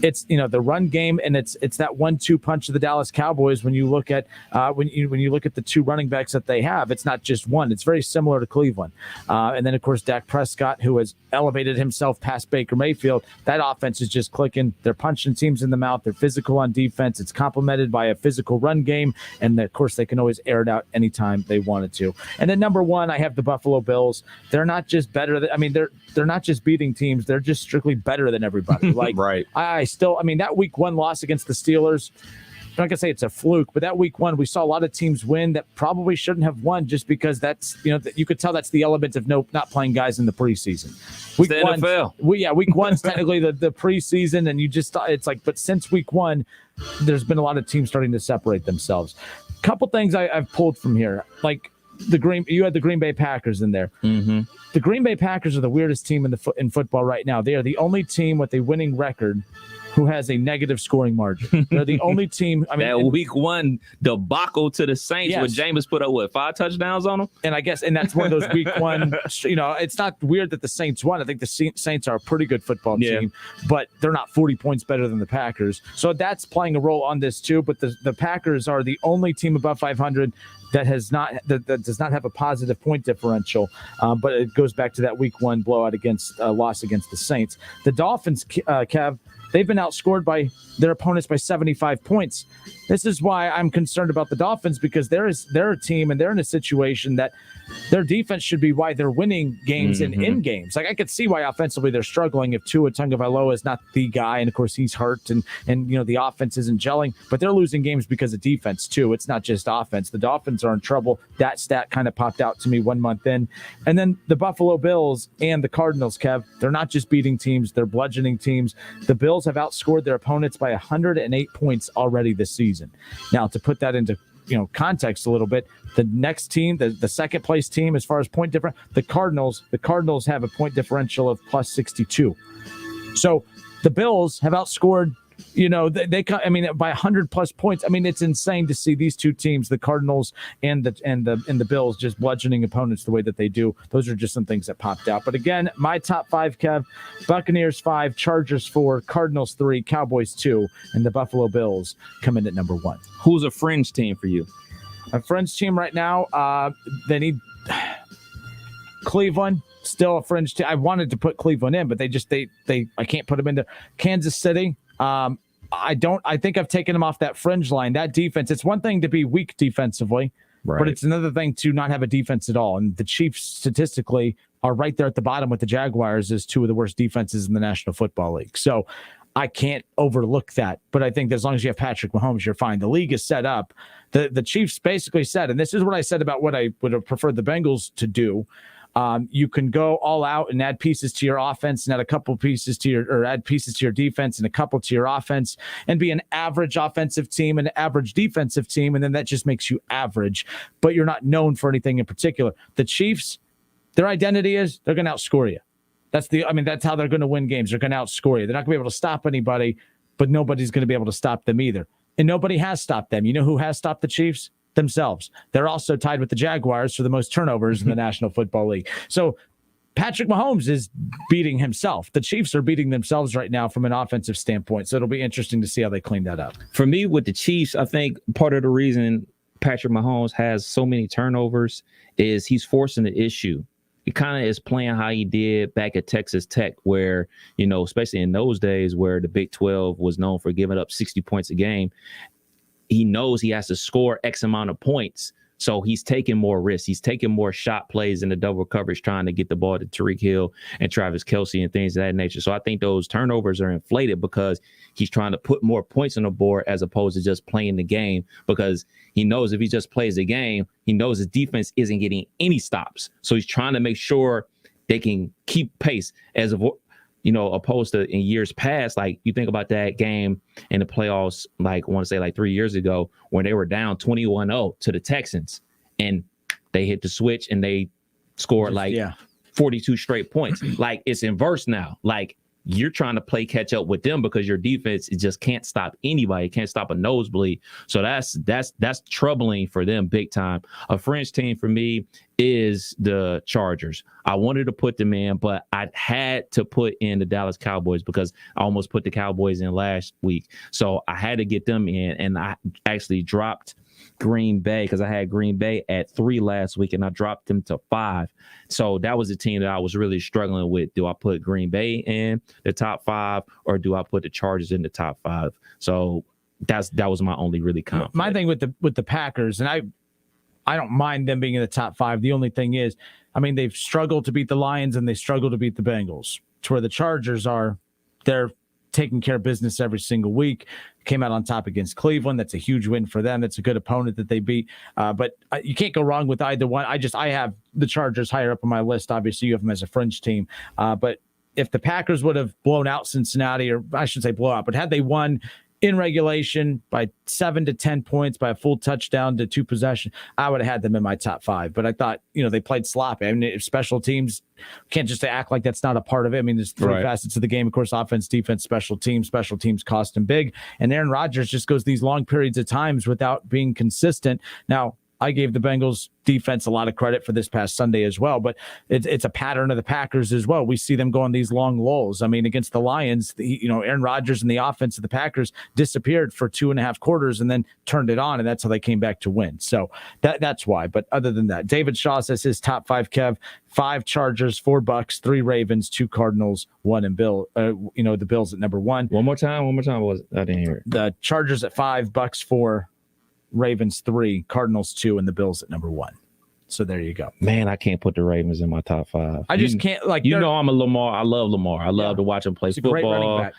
It's the run game, and it's that 1-2 punch of the Dallas Cowboys. When you look at when you look at the 2 running backs that they have, it's not just one. It's very similar to Cleveland. And then of course Dak Prescott, who has elevated himself past Baker Mayfield. That offense is just clicking. They're punching teams in the mouth. They're physical on defense. It's complemented by a physical run game, and of course they can always air it out anytime they wanted to. And then number 1, I have the Buffalo Bills. They're not just better. They're not just beating teams. They're just strictly better than everybody. Like right. That week 1 loss against the Steelers, I'm not going to say it's a fluke, but that week 1, we saw a lot of teams win that probably shouldn't have won just because that's, you could tell that's the element of not playing guys in the preseason. Week the 1, NFL. Week 1's technically the preseason, and it's like, but since week 1, there's been a lot of teams starting to separate themselves. Couple things I've pulled from here, like you had the Green Bay Packers in there. Mm-hmm. The Green Bay Packers are the weirdest team in football right now. They are the only team with a winning record who has a negative scoring margin. They're the only team. That week 1 debacle to the Saints, where Jameis put up 5 touchdowns on them? And that's one of those week 1, it's not weird that the Saints won. I think the Saints are a pretty good football team, but they're not 40 points better than the Packers. So that's playing a role on this too, but the Packers are the only team above 500 that does not have a positive point differential, but it goes back to that week 1 blowout loss against the Saints. The Dolphins, Kev, they've been outscored by their opponents by 75 points. This is why I'm concerned about the Dolphins, because they're a team and they're in a situation that their defense should be why they're winning games in games. Like, I could see why offensively they're struggling if Tua Tagovailoa is not the guy, and of course he's hurt, and the offense isn't gelling, but they're losing games because of defense too. It's not just offense. The Dolphins are in trouble. That stat kind of popped out to me 1 month in. And then the Buffalo Bills and the Cardinals, Kev, they're not just beating teams, they're bludgeoning teams. The Bills have outscored their opponents by 108 points already this season. Now, to put that into context a little bit, the next team, the second place team as far as point difference, the Cardinals have a point differential of plus 62. So the Bills have outscored, by 100 plus points. It's insane to see these two teams, the Cardinals and the Bills, just bludgeoning opponents the way that they do. Those are just some things that popped out. But again, my top 5, Kev: Buccaneers 5, Chargers 4, Cardinals 3, Cowboys 2, and the Buffalo Bills come in at number 1. Who's a fringe team for you? A fringe team right now, they need Cleveland. Still a fringe team. I wanted to put Cleveland in, but I can't put them in there. Kansas City. I think I've taken them off that fringe line. That defense, it's one thing to be weak defensively, but it's another thing to not have a defense at all. And the Chiefs statistically are right there at the bottom with the Jaguars as 2 of the worst defenses in the National Football League. So I can't overlook that. But I think that as long as you have Patrick Mahomes, you're fine. The league is set up. The Chiefs basically said, and this is what I said about what I would have preferred the Bengals to do. You can go all out and add pieces to your offense and add a couple pieces to add pieces to your defense and a couple to your offense and be an average offensive team and an average defensive team. And then that just makes you average, but you're not known for anything in particular. The Chiefs, their identity is they're going to outscore you. That's how they're going to win games. They're going to outscore you. They're not going to be able to stop anybody, but nobody's going to be able to stop them either. And nobody has stopped them. You know who has stopped the Chiefs? Themselves. They're also tied with the Jaguars for the most turnovers in the National Football League. So Patrick Mahomes is beating himself. The Chiefs are beating themselves right now from an offensive standpoint. So it'll be interesting to see how they clean that up. For me, with the Chiefs, I think part of the reason Patrick Mahomes has so many turnovers is he's forcing the issue. He kind of is playing how he did back at Texas Tech, where, especially in those days where the Big 12 was known for giving up 60 points a game. He knows he has to score X amount of points. So he's taking more risks. He's taking more shot plays in the double coverage, trying to get the ball to Tyreek Hill and Travis Kelce and things of that nature. So I think those turnovers are inflated because he's trying to put more points on the board as opposed to just playing the game, because he knows if he just plays the game, he knows his defense isn't getting any stops. So he's trying to make sure they can keep pace opposed to in years past. Like, you think about that game in the playoffs, like, I want to say like 3 years ago, when they were down 21-0 to the Texans and they hit the switch and they scored 42 straight points. Like, it's inverse now. Like, you're trying to play catch up with them because your defense just can't stop anybody. It can't stop a nosebleed. So that's troubling for them big time. A French team for me is the Chargers. I wanted to put them in, but I had to put in the Dallas Cowboys because I almost put the Cowboys in last week. So I had to get them in, and I actually dropped Green Bay because I had Green Bay at 3 last week and I dropped them to 5. So that was a team that I was really struggling with. Do I put Green Bay in the top 5 or do I put the Chargers in the top 5? So that was my only really conflict. My thing with the Packers, and I don't mind them being in the top 5. The only thing is, they've struggled to beat the Lions and they struggle to beat the Bengals. To where the Chargers are, they're taking care of business every single week. Came out on top against Cleveland. That's a huge win for them. That's a good opponent that they beat. But you can't go wrong with either one. I have the Chargers higher up on my list. Obviously, you have them as a fringe team. But if the Packers would have blown out Cincinnati, or I should say blow out, but had they won in regulation by 7 to 10 points by a full touchdown to 2 possession, I would have had them in my top 5. But I thought, they played sloppy. If special teams can't just act like that's not a part of it. There's 3 facets of the game, of course: offense, defense, special teams. Special teams cost them big. And Aaron Rodgers just goes these long periods of times without being consistent. Now, I gave the Bengals defense a lot of credit for this past Sunday as well, but it's a pattern of the Packers as well. We see them go on these long lulls. Against the Lions, Aaron Rodgers and the offense of the Packers disappeared for 2.5 quarters and then turned it on, and that's how they came back to win. So that's why. But other than that, David Shaw says his top 5, Kev: 5 Chargers, 4 Bucks, 3 Ravens, 2 Cardinals, 1 and Bill. The Bills at number 1. One more time. Was I didn't hear it. The Chargers at 5, Bucks 4, Ravens 3, Cardinals 2, and the Bills at number 1. So there you go. Man, I can't put the Ravens in my top 5. I just can't. I'm a Lamar. I love Lamar. I love to watch him play football. Great running back.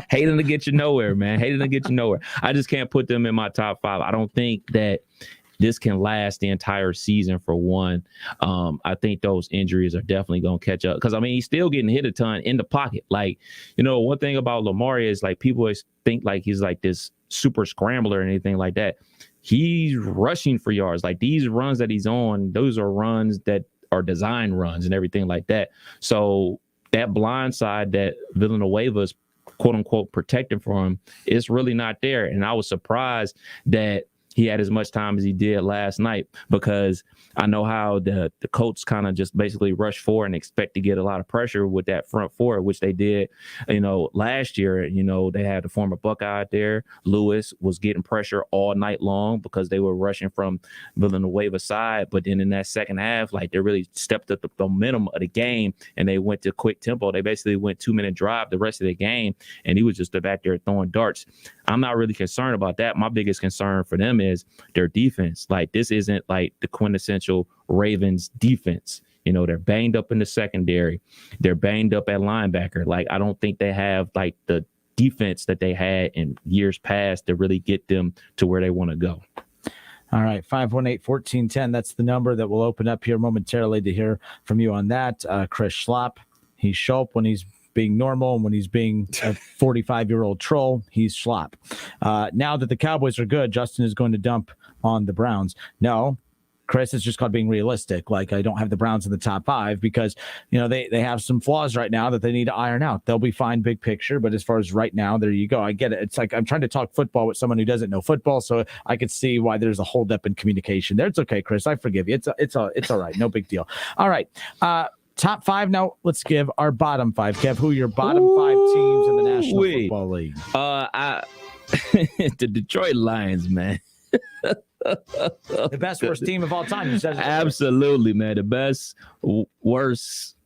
Hating to get you nowhere, man. Hating to get you nowhere. I just can't put them in my top 5. I don't think that this can last the entire season, for one. I think those injuries are definitely going to catch up because, he's still getting hit a ton in the pocket. Like, one thing about Lamar is, like, people always think like he's like this super scrambler or anything like that. He's rushing for yards. Like, these runs that he's on, those are runs that are design runs and everything like that. So that blind side that Villanueva's quote unquote protecting for him is really not there. And I was surprised that he had as much time as he did last night, because I know how the Colts kind of just basically rush forward and expect to get a lot of pressure with that front four, which they did, last year. They had the former Buckeye out there. Lewis was getting pressure all night long because they were rushing from Villanueva's side. But then in that second half, like, they really stepped up the momentum of the game and they went to quick tempo. They basically went 2-minute drive the rest of the game, and he was just back there throwing darts. I'm not really concerned about that. My biggest concern for them is their defense. Like, this isn't like the quintessential Ravens defense. They're banged up in the secondary. They're banged up at linebacker. Like, I don't think they have like the defense that they had in years past to really get them to where they want to go. All right, 518-1410. That's the number that will open up here momentarily to hear from you on that. Chris Schlapp, he's Schulp when he's being normal, and when he's being a 45-year-old troll, he's Schlapp. Now that the Cowboys are good, Justin is going to dump on the Browns. No, Chris, it's just called being realistic. Like, I don't have the Browns in the top 5 because, they have some flaws right now that they need to iron out. They'll be fine big picture, but as far as right now, there you go. I get it. It's like I'm trying to talk football with someone who doesn't know football, so I could see why there's a holdup in communication there. It's okay, Chris. I forgive you. It's all right. No big deal. All right. Top 5. Now let's give our bottom 5. Kev, who are your bottom 5 teams in the National Football League? The Detroit Lions, man. The best worst team of all time. Absolutely, man. The best worst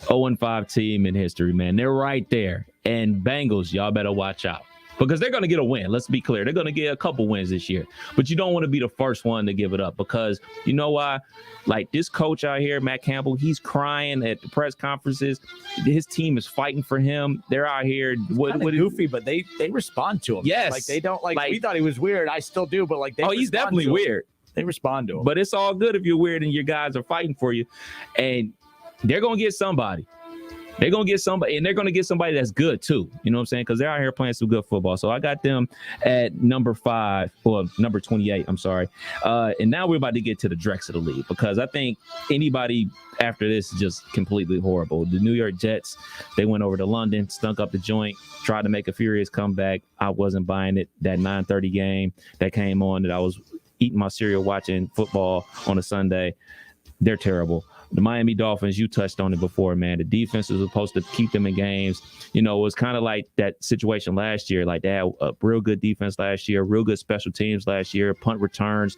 0-5 team in history, man. They're right there. And Bengals, y'all better watch out. Because they're going to get a win. Let's be clear. They're going to get a couple wins this year. But you don't want to be the first one to give it up. Because you know why? Like, this coach out here, Matt Campbell, he's crying at the press conferences. His team is fighting for him. They're out here. What goofy, but they respond to him. Yes. Like, they don't, like we thought he was weird. I still do, but like, he's definitely weird. They respond to him. But it's all good if you're weird and your guys are fighting for you. And they're going to get somebody. They're going to get somebody, and they're going to get somebody that's good too. You know what I'm saying? Because they're out here playing some good football. So I got them at number 5, or number 28, I'm sorry. And now we're about to get to the dregs of the league, because I think anybody after this is just completely horrible. The New York Jets, they went over to London, stunk up the joint, tried to make a furious comeback. I wasn't buying it. That 9:30 game that came on, that I was eating my cereal watching football on a Sunday, they're terrible. The Miami Dolphins, you touched on it before, man. The defense was supposed to keep them in games. It was kind of like that situation last year. Like, they had a real good defense last year, real good special teams last year, punt returns,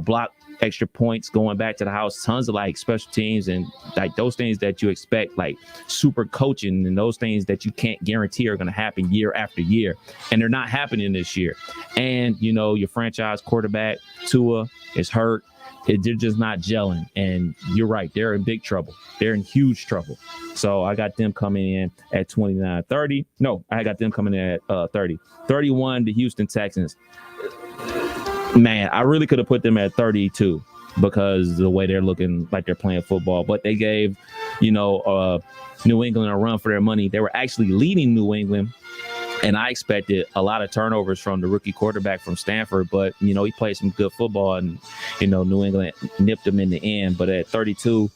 block extra points going back to the house, tons of like special teams and like those things that you expect, like super coaching, and those things that you can't guarantee are going to happen year after year. And they're not happening this year. And, your franchise quarterback, Tua, is hurt. They're just not gelling. And you're right. They're in big trouble. They're in huge trouble. So I got them coming in at 29-30. No, I got them coming in at 30. 31, the Houston Texans. Man, I really could have put them at 32 because the way they're looking like they're playing football. But they gave, New England a run for their money. They were actually leading New England. And I expected a lot of turnovers from the rookie quarterback from Stanford, but, he played some good football and, New England nipped him in the end. But at 32,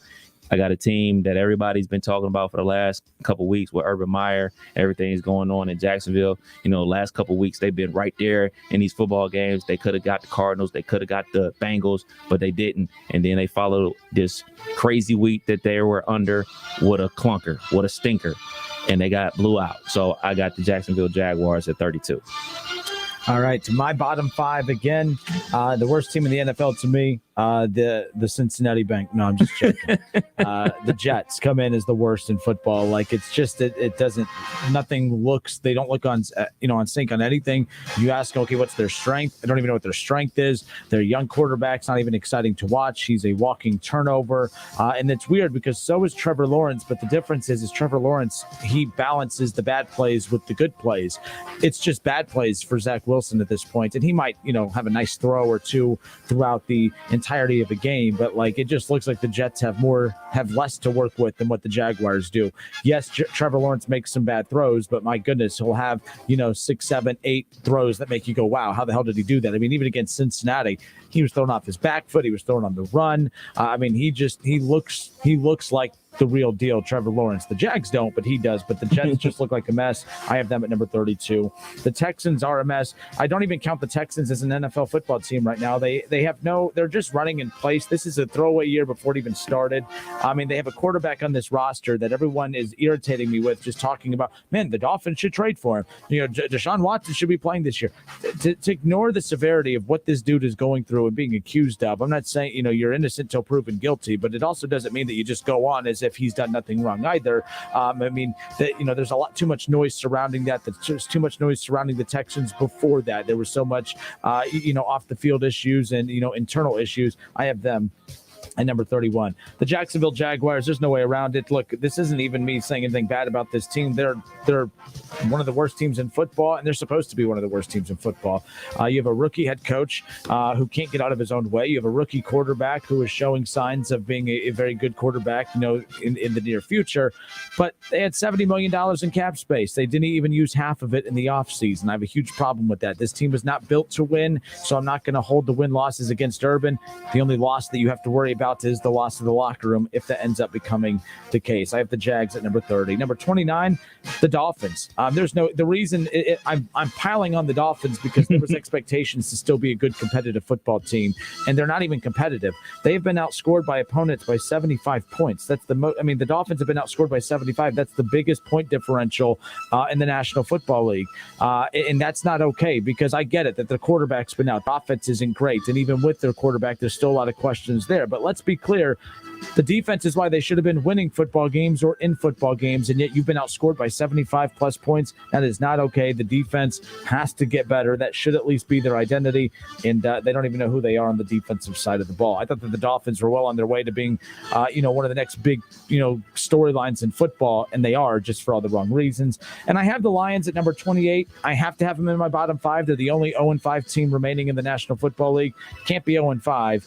I got a team that everybody's been talking about for the last couple of weeks with Urban Meyer. Everything's going on in Jacksonville. Last couple of weeks, they've been right there in these football games. They could have got the Cardinals. They could have got the Bengals, but they didn't. And then they followed this crazy week that they were under with a clunker, with a stinker. And they got blew out. So I got the Jacksonville Jaguars at 32. All right, to my bottom 5 again. The worst team in the NFL to me, the Cincinnati Bank. No, I'm just joking. The Jets come in as the worst in football. Like, it's just it doesn't. Nothing looks. They don't look on sync on anything. You ask, okay, what's their strength? I don't even know what their strength is. Their young quarterback's not even exciting to watch. He's a walking turnover, and it's weird because so is Trevor Lawrence. But the difference is Trevor Lawrence, he balances the bad plays with the good plays. It's just bad plays for Zach Wilson at this point, and he might have a nice throw or two throughout the entirety of a game, but like, it just looks like the Jets have less to work with than what the Jaguars do. Yes, Trevor Lawrence makes some bad throws, but my goodness, he'll have 6, 7, 8 throws that make you go, wow, how the hell did he do that? I mean, even against Cincinnati, he was throwing off his back foot, he was throwing on the run. He looks like the real deal, Trevor Lawrence. The Jags don't, but he does. But the Jets just look like a mess. I have them at number 32. The Texans are a mess. I don't even count the Texans as an NFL football team right now. They're just running in place. This is a throwaway year before it even started. I mean, they have a quarterback on this roster that everyone is irritating me with, just talking about, man, the Dolphins should trade for him. Deshaun Watson should be playing this year. To ignore the severity of what this dude is going through and being accused of. I'm not saying, you're innocent till proven guilty, but it also doesn't mean that you just go on as if he's done nothing wrong either. There's a lot too much noise surrounding that. There's too much noise surrounding the Texans before that. There was so much, off the field issues and, internal issues. I have them And number 31, the Jacksonville Jaguars. There's no way around it. Look, this isn't even me saying anything bad about this team. They're one of the worst teams in football, and they're supposed to be one of the worst teams in football. You have a rookie head coach who can't get out of his own way. You have a rookie quarterback who is showing signs of being a very good quarterback, in the near future. But they had $70 million in cap space. They didn't even use half of it in the offseason. I have a huge problem with that. This team was not built to win, so I'm not going to hold the win-losses against Urban. The only loss that you have to worry about is the loss of the locker room if that ends up becoming the case. I have the Jags at number 30. Number 29, the Dolphins. The reason I'm piling on the Dolphins because there was expectations to still be a good competitive football team, and they're not even competitive. They've been outscored by opponents by 75 points. That's the most. I mean, the Dolphins have been outscored by 75. That's the biggest point differential in the National Football League, and that's not okay because I get it that the quarterback's been out. The offense isn't great, and even with their quarterback, there's still a lot of questions there. But let's be clear, the defense is why they should have been winning football games or in football games, and yet you've been outscored by 75 plus points. That is not okay. The defense has to get better. That should at least be their identity, and they don't even know who they are on the defensive side of the ball. I thought that the Dolphins were well on their way to being, one of the next big, storylines in football, and they are, just for all the wrong reasons. And I have the Lions at number 28. I have to have them in my bottom five. They're the only 0-5 team remaining in the National Football League. Can't be 0-5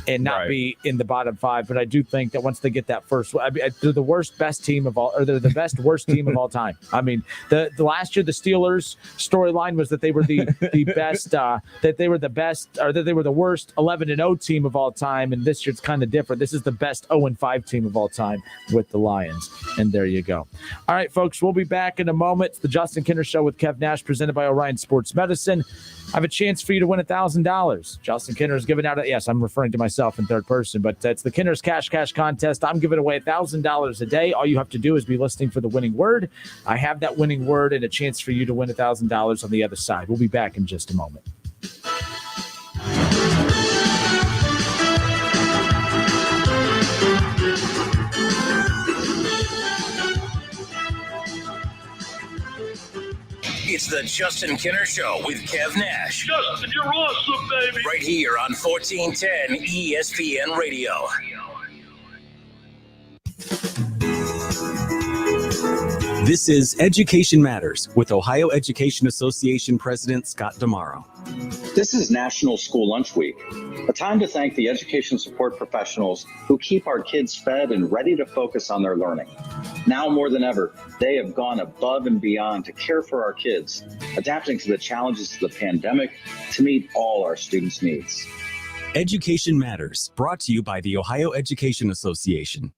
and not be in the bottom five. But I do think that once they get that first, they're the best team of all, or they're the best worst team of all time. I mean, the last year the Steelers storyline was that they were the best, that they were the best, or that they were the worst 11-0 team of all time. And this year it's kind of different. This is the best 0-5 team of all time with the Lions. And there you go. All right, folks, we'll be back in a moment. It's the Justin Kinner Show with Kev Nash, presented by Orion Sports Medicine. I have a chance for you to win $1,000. Justin Kinner is giving out yes, I'm referring to myself in third person, but it's the Kinner's Cash contest. I'm giving away $1,000 a day. All you have to do is be listening for the winning word. I have that winning word and a chance for you to win $1,000 on the other side. We'll be back in just a moment. It's the Justin Kinner Show with Kev Nash. Justin, you're awesome, baby. Right here on 1410 ESPN Radio. This is Education Matters with Ohio Education Association President Scott Damaro. This is National School Lunch Week, a time to thank the education support professionals who keep our kids fed and ready to focus on their learning. Now more than ever, they have gone above and beyond to care for our kids, adapting to the challenges of the pandemic to meet all our students' needs. Education Matters, brought to you by the Ohio Education Association.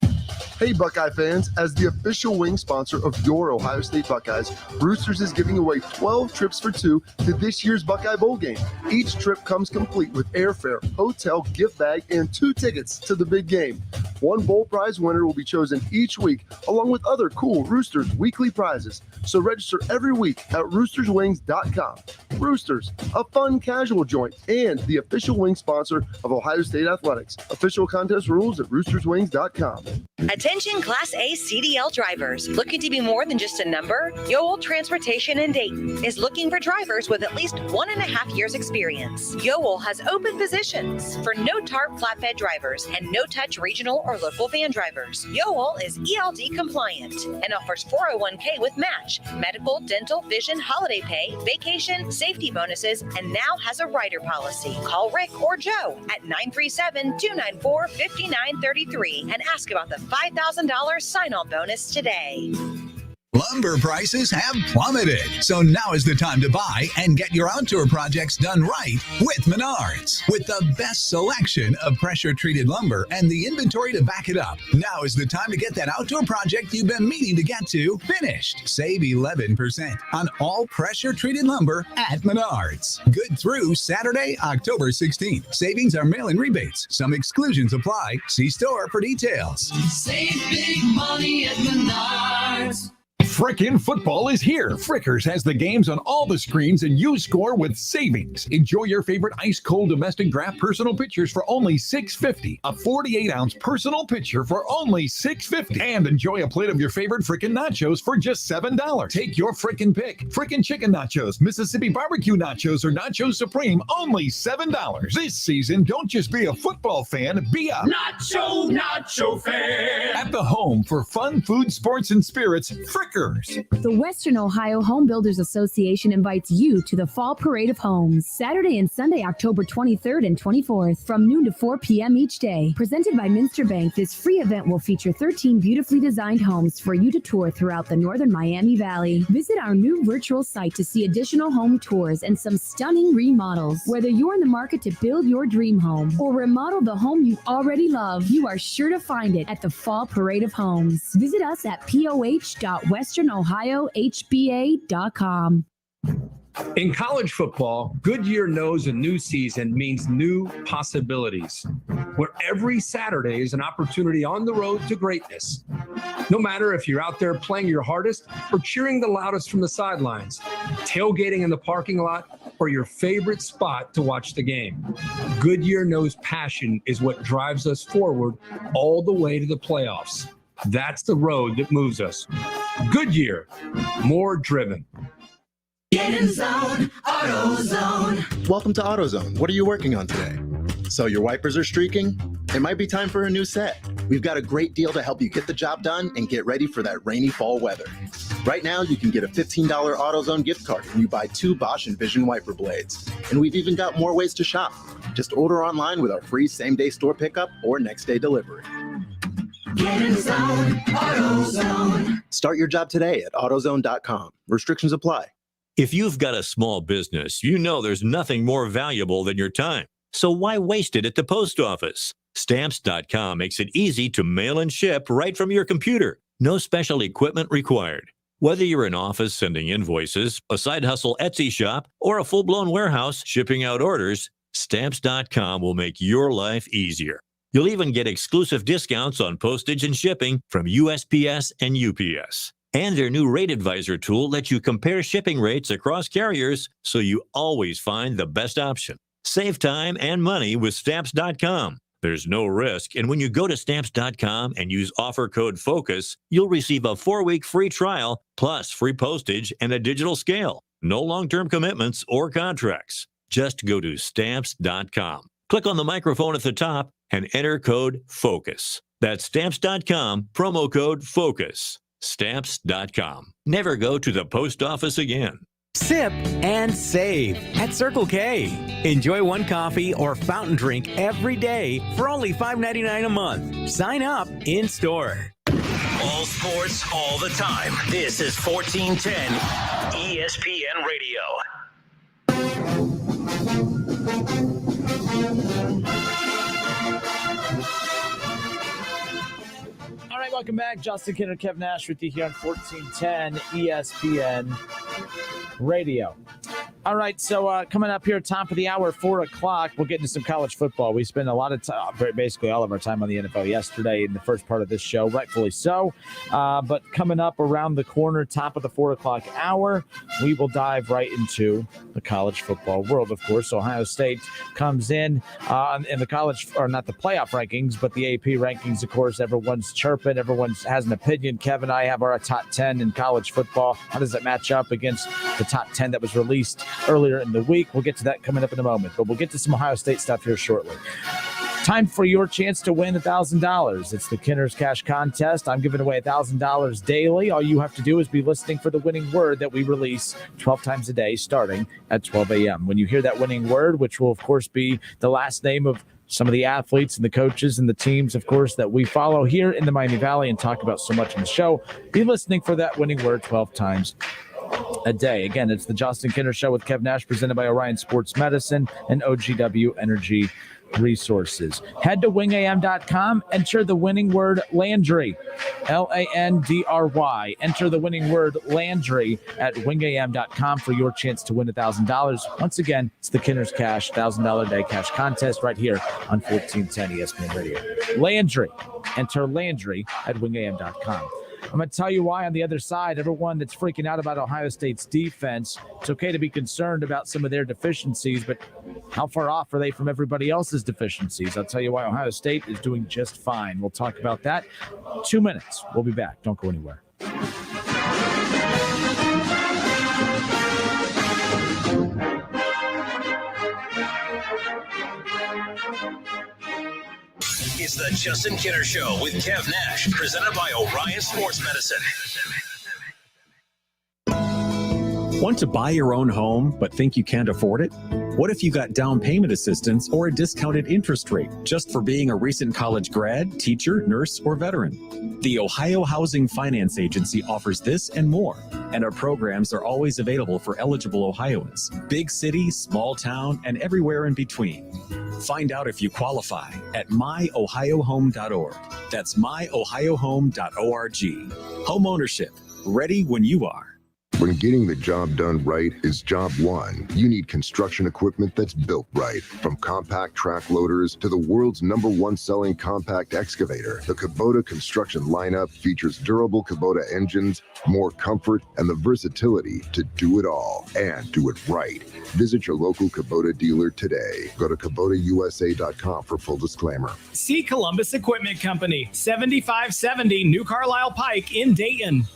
Hey, Buckeye fans, as the official wing sponsor of your Ohio State Buckeyes, Roosters is giving away 12 trips for two to this year's Buckeye Bowl game. Each trip comes complete with airfare, hotel, gift bag, and 2 tickets to the big game. One bowl prize winner will be chosen each week, along with other cool Roosters weekly prizes. So register every week at roosterswings.com. Roosters, a fun casual joint, and the official wing sponsor of Ohio State Athletics. Official contest rules at roosterswings.com. Attention Class A CDL drivers. Looking to be more than just a number? Yoel Transportation in Dayton is looking for drivers with at least 1.5 years experience. Yoel has open positions for no-tarp flatbed drivers and no-touch regional or local van drivers. Yoel is ELD compliant and offers 401k with match, medical, dental, vision, holiday pay, vacation, safety bonuses, and now has a rider policy. Call Rick or Joe at 937-294-5933 and ask about the $5,000 sign-on bonus today. Lumber prices have plummeted, so now is the time to buy and get your outdoor projects done right with Menards. With the best selection of pressure-treated lumber and the inventory to back it up, now is the time to get that outdoor project you've been meaning to get to finished. Save 11% on all pressure-treated lumber at Menards. Good through Saturday, October 16th. Savings are mail-in rebates. Some exclusions apply. See store for details. Save big money at Menards. Frickin' football is here. Frickers has the games on all the screens and you score with savings. Enjoy your favorite ice cold domestic draft personal pictures for only $6.50. A 48-ounce personal picture for only $6.50. And enjoy a plate of your favorite frickin' nachos for just $7. Take your frickin' pick. Frickin' chicken nachos, Mississippi barbecue nachos, or Nachos Supreme, only $7. This season, don't just be a football fan, be a nacho fan. At the home for fun, food, sports, and spirits, Frickers. The Western Ohio Home Builders Association invites you to the Fall Parade of Homes, Saturday and Sunday, October 23rd and 24th, from noon to 4 p.m. each day. Presented by Minster Bank, this free event will feature 13 beautifully designed homes for you to tour throughout the northern Miami Valley. Visit our new virtual site to see additional home tours and some stunning remodels. Whether you're in the market to build your dream home or remodel the home you already love, you are sure to find it at the Fall Parade of Homes. Visit us at poh.westernohiohba.com. In college football, Goodyear knows a new season means new possibilities, where every Saturday is an opportunity on the road to greatness. No matter if you're out there playing your hardest or cheering the loudest from the sidelines, tailgating in the parking lot, or your favorite spot to watch the game, Goodyear knows passion is what drives us forward all the way to the playoffs. That's the road that moves us. Goodyear, more driven. Get in zone, AutoZone. Welcome to AutoZone. What are you working on today? So your wipers are streaking? It might be time for a new set. We've got a great deal to help you get the job done and get ready for that rainy fall weather. Right now, you can get a $15 AutoZone gift card when you buy 2 Bosch Envision wiper blades. And we've even got more ways to shop. Just order online with our free same-day store pickup or next-day delivery. Get in zone, AutoZone. Start your job today at AutoZone.com. Restrictions apply. If you've got a small business, you know there's nothing more valuable than your time. So why waste it at the post office? Stamps.com makes it easy to mail and ship right from your computer. No special equipment required. Whether you're an office sending invoices, a side hustle Etsy shop, or a full-blown warehouse shipping out orders, Stamps.com will make your life easier. You'll even get exclusive discounts on postage and shipping from USPS and UPS. And their new Rate Advisor tool lets you compare shipping rates across carriers so you always find the best option. Save time and money with Stamps.com. There's no risk, and when you go to Stamps.com and use offer code FOCUS, you'll receive a 4-week free trial plus free postage and a digital scale. No long-term commitments or contracts. Just go to Stamps.com. Click on the microphone at the top and enter code FOCUS. That's Stamps.com, promo code FOCUS. Stamps.com. Never go to the post office again. Sip and save at Circle K. Enjoy one coffee or fountain drink every day for only $5.99 a month. Sign up in store. All sports, all the time. This is 1410 ESPN Radio. All right, welcome back. Justin Kinner, Kev Nash with you here on 1410 ESPN Radio. All right, so coming up here, top of the hour, 4 o'clock, we'll get into some college football. We spent a lot of time, basically all of our time on the NFL yesterday in the first part of this show, rightfully so. But coming up around the corner, top of the 4 o'clock hour, we will dive right into the college football world, of course. Ohio State comes in the college, or not the playoff rankings, but the AP rankings, of course. Everyone's chirping. Everyone has an opinion. Kev and I have our top 10 in college football. How does it match up against the top 10 that was released earlier in the week? We'll get to that coming up in a moment, but we'll get to some Ohio State stuff here shortly. Time for your chance to win $1,000. It's the Kinner's Cash Contest. I'm giving away $1,000 daily. All you have to do is be listening for the winning word that we release 12 times a day starting at 12 a.m. When you hear that winning word, which will, of course, be the last name of some of the athletes and the coaches and the teams, of course, that we follow here in the Miami Valley and talk about so much in the show, be listening for that winning word 12 times a day. Again, it's the Justin Kinner Show with Kev Nash, presented by Orion Sports Medicine and OGW Energy Resources. Head to wingam.com, enter the winning word Landry, Landry. Enter the winning word Landry at wingam.com for your chance to win $1,000. Once again, it's the Kinner's Cash $1,000 day cash contest right here on 1410 ESPN Radio. Landry. Enter Landry at wingam.com. I'm going to tell you why on the other side. Everyone that's freaking out about Ohio State's defense, it's okay to be concerned about some of their deficiencies, but how far off are they from everybody else's deficiencies? I'll tell you why Ohio State is doing just fine. We'll talk about that. 2 minutes. We'll be back. Don't go anywhere. It's the Justin Kinner Show with Kev Nash, presented by Orion Sports Medicine. Want to buy your own home but think you can't afford it? What if you got down payment assistance or a discounted interest rate just for being a recent college grad, teacher, nurse, or veteran? The Ohio Housing Finance Agency offers this and more, and our programs are always available for eligible Ohioans, big city, small town, and everywhere in between. Find out if you qualify at myohiohome.org. That's myohiohome.org. Home ownership, ready when you are. When getting the job done right is job one, you need construction equipment that's built right. From compact track loaders to the world's #1 selling compact excavator, the Kubota construction lineup features durable Kubota engines, more comfort, and the versatility to do it all and do it right. Visit your local Kubota dealer today. Go to KubotaUSA.com for full disclaimer. See Columbus Equipment Company, 7570 New Carlisle Pike in Dayton.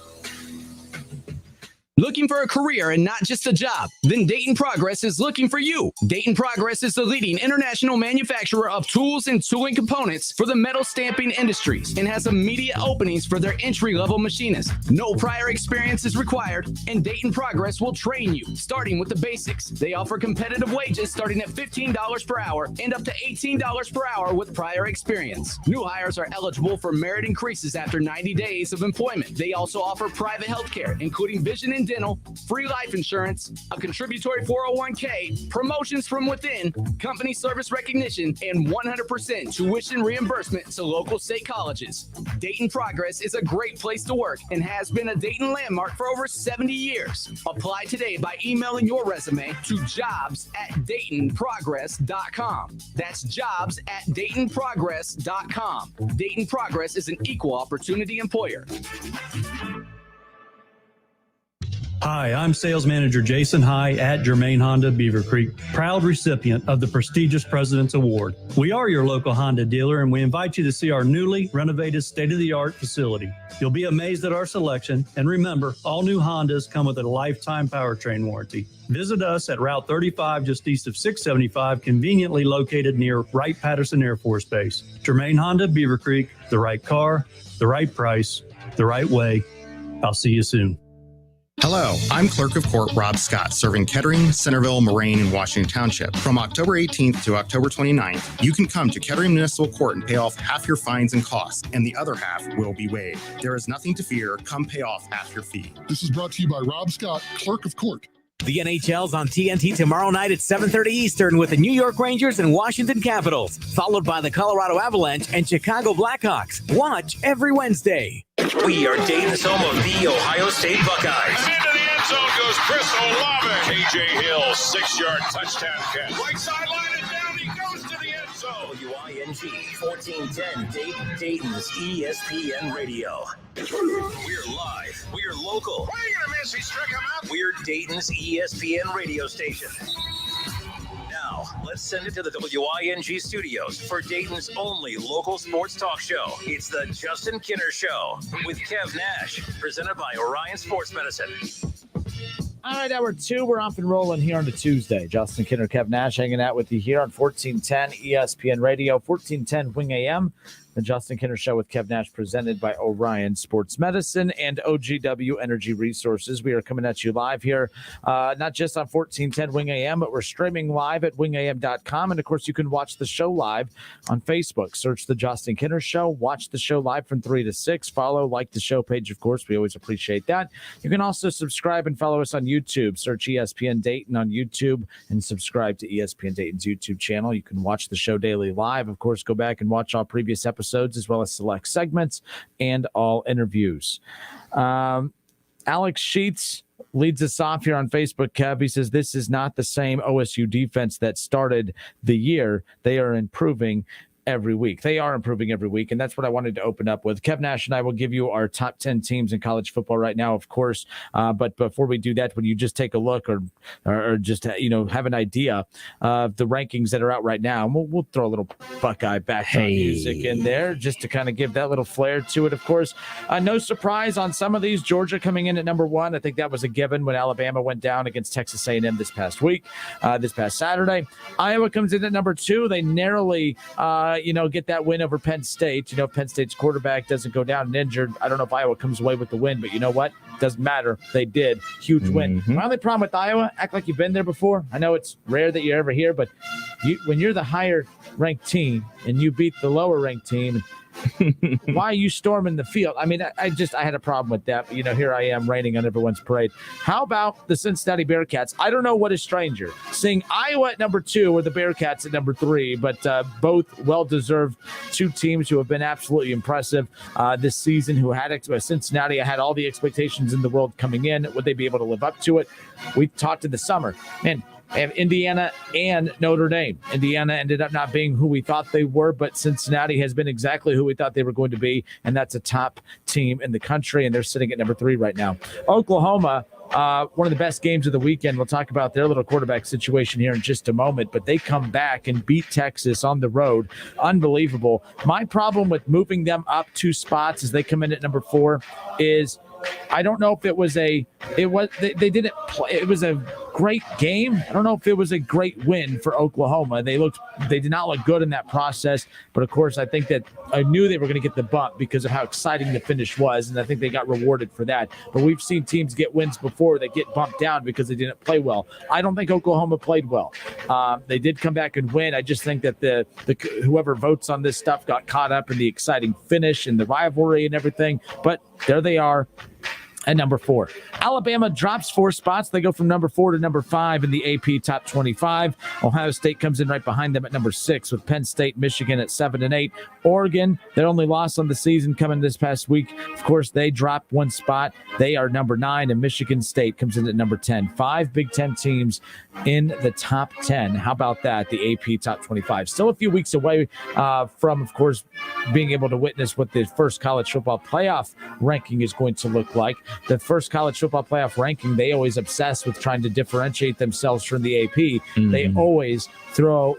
Looking for a career and not just a job? Then Dayton Progress is looking for you. Dayton Progress is the leading international manufacturer of tools and tooling components for the metal stamping industries and has immediate openings for their entry-level machinists. No prior experience is required, and Dayton Progress will train you, starting with the basics. They offer competitive wages starting at $15 per hour and up to $18 per hour with prior experience. New hires are eligible for merit increases after 90 days of employment. They also offer private health care, including vision and dental, free life insurance, a contributory 401k, promotions from within, company service recognition, and 100% tuition reimbursement to local state colleges. Dayton Progress is a great place to work and has been a Dayton landmark for over 70 years. Apply today by emailing your resume to jobs@DaytonProgress.com. That's jobs@DaytonProgress.com. Dayton Progress is an equal opportunity employer. Hi, I'm Sales Manager Jason High at Germain Honda Beaver Creek, proud recipient of the prestigious President's Award. We are your local Honda dealer, and we invite you to see our newly renovated state-of-the-art facility. You'll be amazed at our selection, and remember, all new Hondas come with a lifetime powertrain warranty. Visit us at Route 35, just east of 675, conveniently located near Wright-Patterson Air Force Base. Germain Honda Beaver Creek, the right car, the right price, the right way. I'll see you soon. Hello, I'm Clerk of Court Rob Scott, serving Kettering, Centerville, Moraine, and Washington Township. From October 18th to October 29th, you can come to Kettering Municipal Court and pay off half your fines and costs, and the other half will be waived. There is nothing to fear. Come pay off half your fee. This is brought to you by Rob Scott, Clerk of Court. The NHL's on TNT tomorrow night at 7:30 Eastern with the New York Rangers and Washington Capitals, followed by the Colorado Avalanche and Chicago Blackhawks. Watch every Wednesday. We are Dayton's home of the Ohio State Buckeyes. And into the end zone goes Chris Olave. KJ Hill, 6-yard touchdown catch. Right sideline and down he goes to the end zone. WING 1410 Dayton, Dayton's ESPN Radio. We're live. We're local. What are you gonna miss? He struck him out. We're Dayton's ESPN radio station. Now, let's send it to the WING studios for Dayton's only local sports talk show. It's the Justin Kinner Show with Kev Nash, presented by Orion Sports Medicine. All right, hour two, we're off and rolling here on a Tuesday. Justin Kinner, Kev Nash hanging out with you here on 1410 ESPN Radio, 1410 Wing AM. The Justin Kinner Show with Kev Nash, presented by Orion Sports Medicine and OGW Energy Resources. We are coming at you live here, not just on 1410 Wing AM, but we're streaming live at wingam.com. And, of course, you can watch the show live on Facebook. Search The Justin Kinner Show. Watch the show live from 3 to 6. Follow, like the show page, of course. We always appreciate that. You can also subscribe and follow us on YouTube. Search ESPN Dayton on YouTube and subscribe to ESPN Dayton's YouTube channel. You can watch the show daily live. Of course, go back and watch all previous episodes, as well as select segments and all interviews. Alex Sheets leads us off here on Facebook, Kev. He says, this is not the same OSU defense that started the year. They are improving every week. They are improving every week, and that's what I wanted to open up with. Kev Nash and I will give you our top 10 teams in college football right now, of course. But before we do that, when you just take a look or just have an idea of the rankings that are out right now, and we'll throw a little Buckeye background music in there just to kind of give that little flair to it. Of course, no surprise on some of these. Georgia coming in at number 1. I think that was a given when Alabama went down against Texas A&M this past Saturday. Iowa comes in at number 2. They narrowly, get that win over Penn State. Penn State's quarterback doesn't go down and injured. I don't know if Iowa comes away with the win, but you know what? Doesn't matter. They did. Huge win. My only problem with Iowa, act like you've been there before. I know it's rare that you're ever here, but when you're the higher-ranked team and you beat the lower-ranked team, why are you storming the field? I mean, I had a problem with that. But, here I am raining on everyone's parade. How about the Cincinnati Bearcats? I don't know what is stranger, seeing Iowa at number 2 or the Bearcats at number 3, but both well-deserved 2 teams who have been absolutely impressive this season, who had Cincinnati had all the expectations in the world coming in. Would they be able to live up to it? We talked in the summer, and Indiana and Notre Dame. Indiana ended up not being who we thought they were, but Cincinnati has been exactly who we thought they were going to be, and that's a top team in the country, and they're sitting at number 3 right now. Oklahoma, one of the best games of the weekend. We'll talk about their little quarterback situation here in just a moment, but they come back and beat Texas on the road. Unbelievable. My problem with moving them up 2 spots as they come in at number 4 is I don't know if they didn't play. It was a great game. I don't know if it was a great win for Oklahoma. They did not look good in that process, but of course I think that I knew they were going to get the bump because of how exciting the finish was, and I think they got rewarded for that. But we've seen teams get wins before that get bumped down because they didn't play well. I don't think Oklahoma played well. They did come back and win. I just think that the whoever votes on this stuff got caught up in the exciting finish and the rivalry and everything. But there they are at number 4. Alabama drops 4 spots. They go from number 4 to number 5 in the AP Top 25. Ohio State comes in right behind them at number 6 with Penn State, Michigan at 7 and 8. Oregon, their only loss on the season coming this past week. Of course, they dropped 1 spot. They are number 9, and Michigan State comes in at number 10. 5 Big Ten teams in the top 10. How about that? The AP Top 25. Still a few weeks away from, of course, being able to witness what the first college football playoff ranking is going to look like. The first college football playoff ranking, they always obsess with trying to differentiate themselves from the AP. Mm-hmm. They always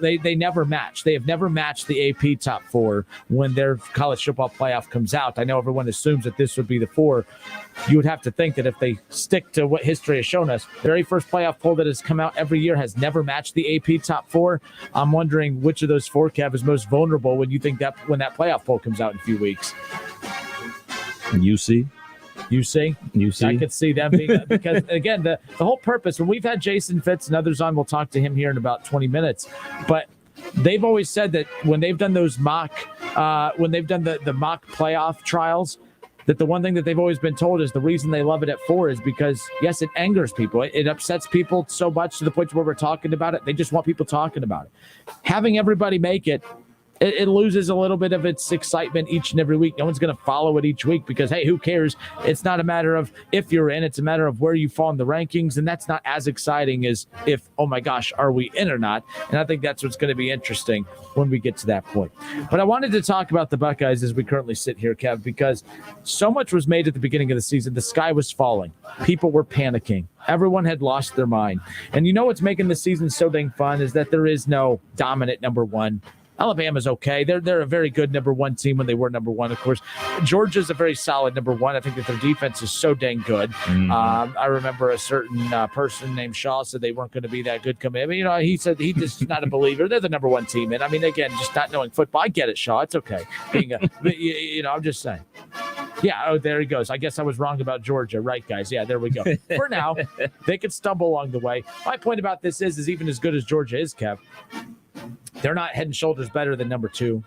they never match. They have never matched the AP top 4 when their college football playoff comes out. I know everyone assumes that this would be the 4. You would have to think that if they stick to what history has shown us, the very first playoff poll that has come out every year has never matched the AP top 4. I'm wondering which of those 4, Kev, is most vulnerable when you think that when that playoff poll comes out in a few weeks. UC. I could see them being, because again, the whole purpose, when we've had Jason Fitz and others on, we'll talk to him here in about 20 minutes, but they've always said that when they've done those the mock playoff trials, that the one thing that they've always been told is the reason they love it at 4 is because, yes, it angers people. It upsets people so much to the point where we're talking about it. They just want people talking about it. Having everybody make it loses a little bit of its excitement each and every week. No one's going to follow it each week because, hey, who cares? It's not a matter of if you're in. It's a matter of where you fall in the rankings, and that's not as exciting as if, oh, my gosh, are we in or not? And I think that's what's going to be interesting when we get to that point. But I wanted to talk about the Buckeyes as we currently sit here, Kev, because so much was made at the beginning of the season. The sky was falling. People were panicking. Everyone had lost their mind. And you know what's making the season so dang fun is that there is no dominant number 1. Alabama's okay. They're a very good number 1 team when they were number 1, of course. Georgia's a very solid number 1. I think that their defense is so dang good. Mm-hmm. I remember a certain person named Shaw said they weren't going to be that good coming in. I mean, he said he's just not a believer. They're the number 1 team. And I mean, again, just not knowing football. I get it, Shaw. It's okay. I'm just saying. Yeah, oh, there he goes. I guess I was wrong about Georgia. Right, guys? Yeah, there we go. For now, they could stumble along the way. My point about this is even as good as Georgia is, Kev, they're not head and shoulders better than number 2.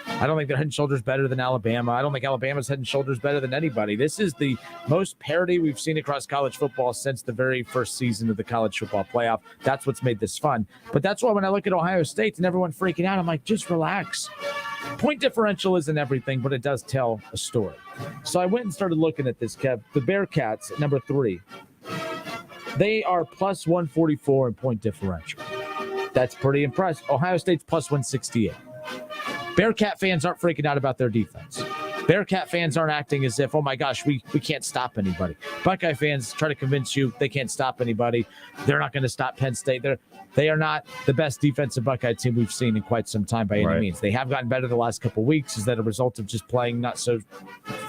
I don't think they're head and shoulders better than Alabama. I don't think Alabama's head and shoulders better than anybody. This is the most parity we've seen across college football since the very first season of the college football playoff. That's what's made this fun. But that's why when I look at Ohio State and everyone freaking out, I'm like, just relax. Point differential isn't everything, but it does tell a story. So I went and started looking at this, Kev. The Bearcats at number 3. They are plus 144 in point differential. That's pretty impressive. Ohio State's plus 168. Bearcat fans aren't freaking out about their defense. Bearcat fans aren't acting as if, oh my gosh, we can't stop anybody. Buckeye fans try to convince you they can't stop anybody. They're not going to stop Penn State. They are not the best defensive Buckeye team we've seen in quite some time by any means. They have gotten better the last couple of weeks. Is that a result of just playing not so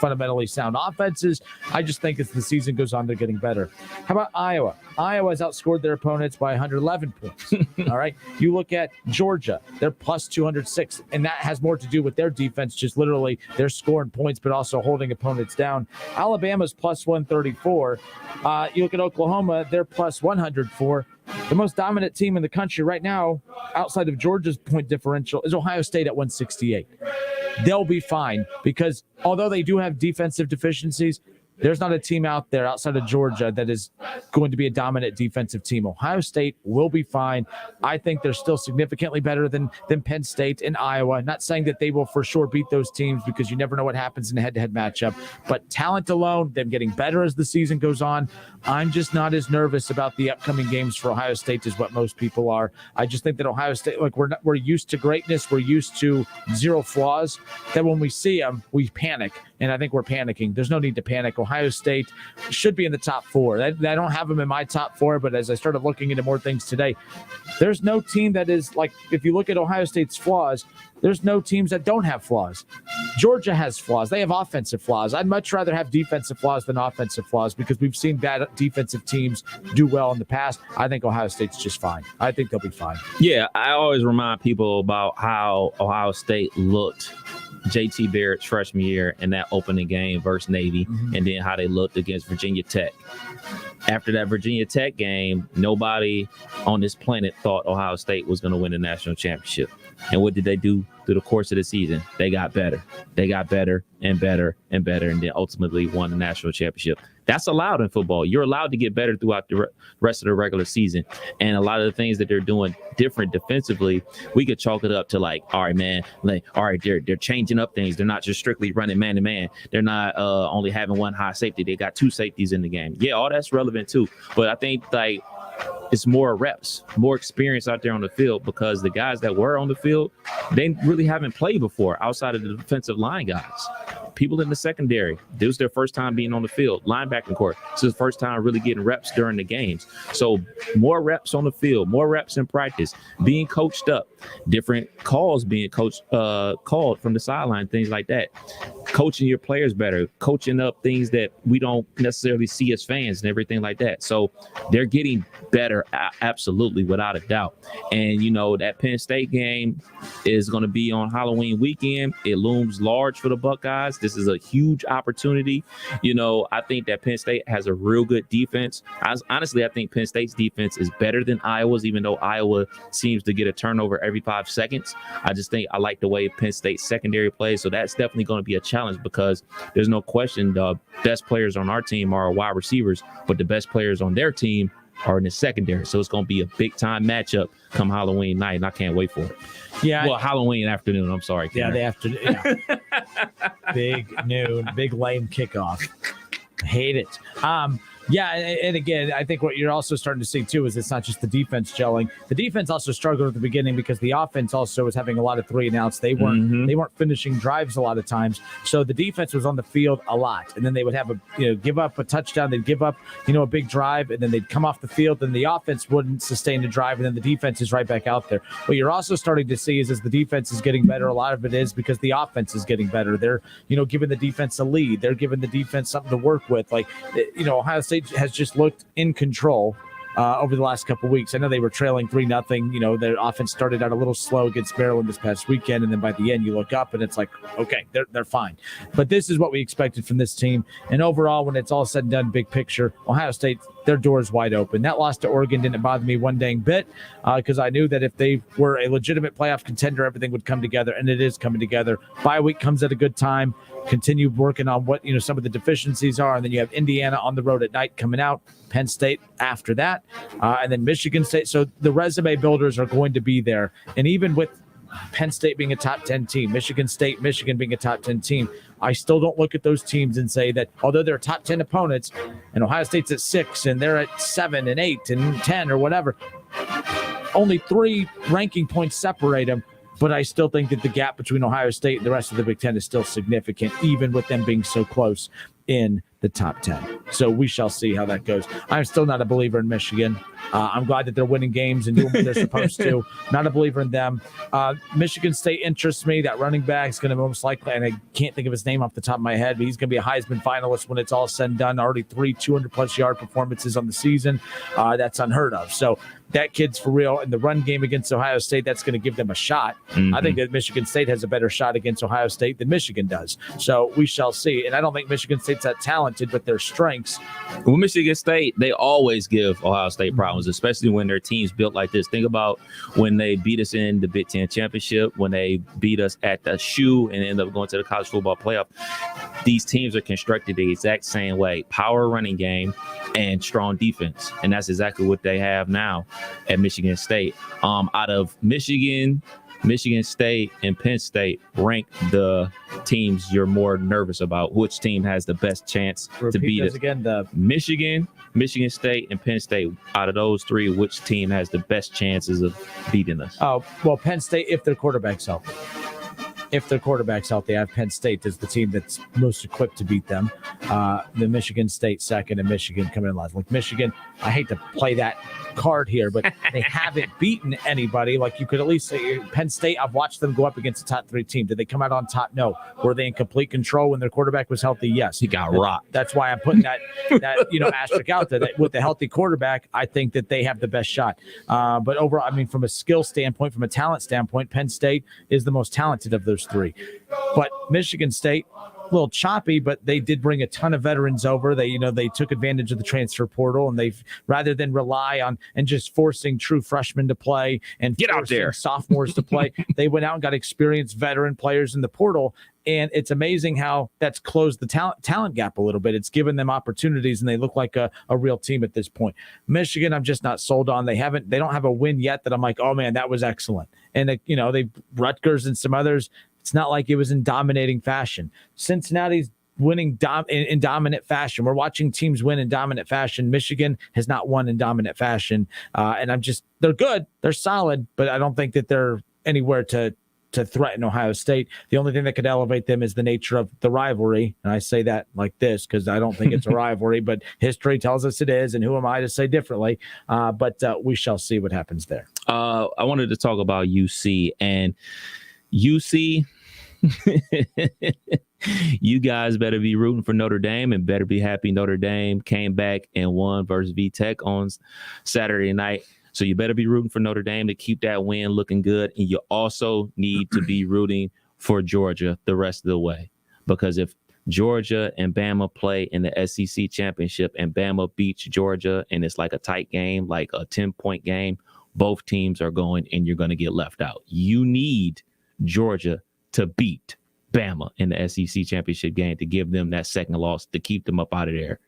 fundamentally sound offenses? I just think as the season goes on, they're getting better. How about Iowa? Iowa has outscored their opponents by 111 points. All right. You look at Georgia, they're plus 206, and that has more to do with their defense, just literally they're scoring points, but also holding opponents down. Alabama's plus 134. You look at Oklahoma, they're plus 104. The most dominant team in the country right now, outside of Georgia's point differential, is Ohio State at 168. They'll be fine because although they do have defensive deficiencies, there's not a team out there outside of Georgia that is going to be a dominant defensive team. Ohio State will be fine. I think they're still significantly better than Penn State and Iowa. Not saying that they will for sure beat those teams because you never know what happens in a head-to-head matchup. But talent alone, them getting better as the season goes on, I'm just not as nervous about the upcoming games for Ohio State as what most people are. I just think that Ohio State, like we're used to greatness. We're used to zero flaws. That when we see them, we panic. And I think we're panicking. There's no need to panic. Ohio State should be in the top four. I don't have them in my top four, but as I started looking into more things today, there's no team that is like, if you look at Ohio State's flaws, there's no teams that don't have flaws. Georgia has flaws. They have offensive flaws. I'd much rather have defensive flaws than offensive flaws because we've seen bad defensive teams do well in the past. I think Ohio State's just fine. I think they'll be fine. Yeah, I always remind people about how Ohio State looked JT Barrett's freshman year in that opening game versus Navy, and then how they looked against Virginia Tech. After that Virginia Tech game, nobody on this planet thought Ohio State was going to win the national championship. And what did they do through the course of the season? They got better. They got better and better and better, and then ultimately won the national championship. That's allowed in football. You're allowed to get better throughout the rest of the regular season. And a lot of the things that they're doing different defensively, we could chalk it up to like, all right, man, like, all right, they're changing up things. They're not just strictly running man-to-man. They're not only having one high safety. They got two safeties in the game. Yeah, all that's relevant too. But I think like it's more reps, more experience out there on the field because the guys that were on the field, they really haven't played before outside of the defensive line guys. People in the secondary, this was their first time being on the field, linebacking court. This is the first time really getting reps during the games. So more reps on the field, more reps in practice, being coached up, different calls being called from the sideline, things like that. Coaching your players better, coaching up things that we don't necessarily see as fans and everything like that. So they're getting better, absolutely, without a doubt. And, you know, that Penn State game is going to be on Halloween weekend. It looms large for the Buckeyes. This is a huge opportunity. You know, I think that Penn State has a real good defense. Honestly, I think Penn State's defense is better than Iowa's, even though Iowa seems to get a turnover every 5 seconds. I just think I like the way Penn State's secondary plays. So that's definitely going to be a challenge because there's no question the best players on our team are wide receivers, but the best players on their team are in the secondary. So it's going to be a big time matchup come Halloween night, and I can't wait for it. Yeah. Well, Halloween afternoon. I'm sorry. Yeah, the afternoon. Yeah. Big noon, big lame kickoff. I hate it. Yeah, and again, I think what you're also starting to see, too, is it's not just the defense gelling. The defense also struggled at the beginning because the offense also was having a lot of 3-and-outs. They weren't finishing drives a lot of times. So the defense was on the field a lot. And then they would have give up a touchdown. They'd give up, a big drive, and then they'd come off the field, and the offense wouldn't sustain the drive, and then the defense is right back out there. What you're also starting to see is as the defense is getting better, a lot of it is because the offense is getting better. They're, giving the defense a lead. They're giving the defense something to work with. Like, Ohio State has just looked in control over the last couple of weeks. I know they were trailing 3-0. Their offense started out a little slow against Maryland this past weekend, and then by the end you look up and it's like, okay, they're fine. But this is what we expected from this team. And overall, when it's all said and done, big picture, Ohio State, their door is wide open. That loss to Oregon didn't bother me one dang bit because I knew that if they were a legitimate playoff contender, everything would come together, and it is coming together. Bye week comes at a good time. Continue working on what some of the deficiencies are, and then you have Indiana on the road at night coming out, Penn State after that, and then Michigan State. So the resume builders are going to be there, and even with Penn State being a top 10 team, Michigan being a top 10 team, I still don't look at those teams and say that although they're top 10 opponents, and Ohio State's at 6 and they're at 7 and 8 and 10 or whatever, only 3 ranking points separate them. but I still think that the gap between Ohio State and the rest of the Big Ten is still significant, even with them being so close in the top 10. So we shall see how that goes. I'm still not a believer in Michigan. I'm glad that they're winning games and doing what they're supposed to. Not a believer in them. Michigan State interests me. That running back is going to most likely, and I can't think of his name off the top of my head, but he's going to be a Heisman finalist when it's all said and done. Already 3 200-plus yard performances on the season. That's unheard of. So that kid's for real. In the run game against Ohio State, that's going to give them a shot. I think that Michigan State has a better shot against Ohio State than Michigan does. So we shall see. And I don't think Michigan State's that talented, but their strengths. Well, Michigan State, they always give Ohio State problems, especially when their team's built like this. Think about when they beat us in the Big Ten Championship, when they beat us at the shoe and end up going to the college football playoff. These teams are constructed the exact same way. Power running game and strong defense. And that's exactly what they have now at Michigan State. Out of Michigan State and Penn State, rank the teams you're more nervous about. Which team has the best chance to beat us? Again, the Michigan State, and Penn State. Out of those three, which team has the best chances of beating us? Oh, well, Penn State, if their quarterback's healthy. If their quarterback's healthy, I have Penn State as the team that's most equipped to beat them. The Michigan State second and Michigan coming in last. Like Michigan, I hate to play that card here, but they haven't beaten anybody. Like you could at least say Penn State, I've watched them go up against a top 3 team. Did they come out on top? No. Were they in complete control when their quarterback was healthy? Yes. He got rocked. That's why I'm putting that asterisk out there. That with the healthy quarterback, I think that they have the best shot. But overall, I mean, from a skill standpoint, from a talent standpoint, Penn State is the most talented of those 3. But Michigan State, a little choppy, but they did bring a ton of veterans over. They took advantage of the transfer portal, and they've, rather than rely on and just forcing true freshmen to play and get out there sophomores to play, they went out and got experienced veteran players in the portal. And it's amazing how that's closed the talent gap a little bit. It's given them opportunities, and they look like a real team at this point. Michigan, I'm just not sold on. They don't have a win yet that I'm like, oh man, that was excellent. And they Rutgers and some others. It's not like it was in dominating fashion. Cincinnati's winning in dominant fashion. We're watching teams win in dominant fashion. Michigan has not won in dominant fashion. And they're good. They're solid, but I don't think that they're anywhere to threaten Ohio State. The only thing that could elevate them is the nature of the rivalry. And I say that like this because I don't think it's a rivalry, but history tells us it is. And who am I to say differently? But we shall see what happens there. I wanted to talk about UC and UC. You guys better be rooting for Notre Dame and better be happy Notre Dame came back and won versus VTech on Saturday night. So you better be rooting for Notre Dame to keep that win looking good. And you also need to be rooting for Georgia the rest of the way, because if Georgia and Bama play in the SEC championship and Bama beats Georgia and it's like a tight game, like a 10-point game, both teams are going and you're going to get left out. You need Georgia to beat Bama in the SEC championship game to give them that second loss, to keep them up out of there.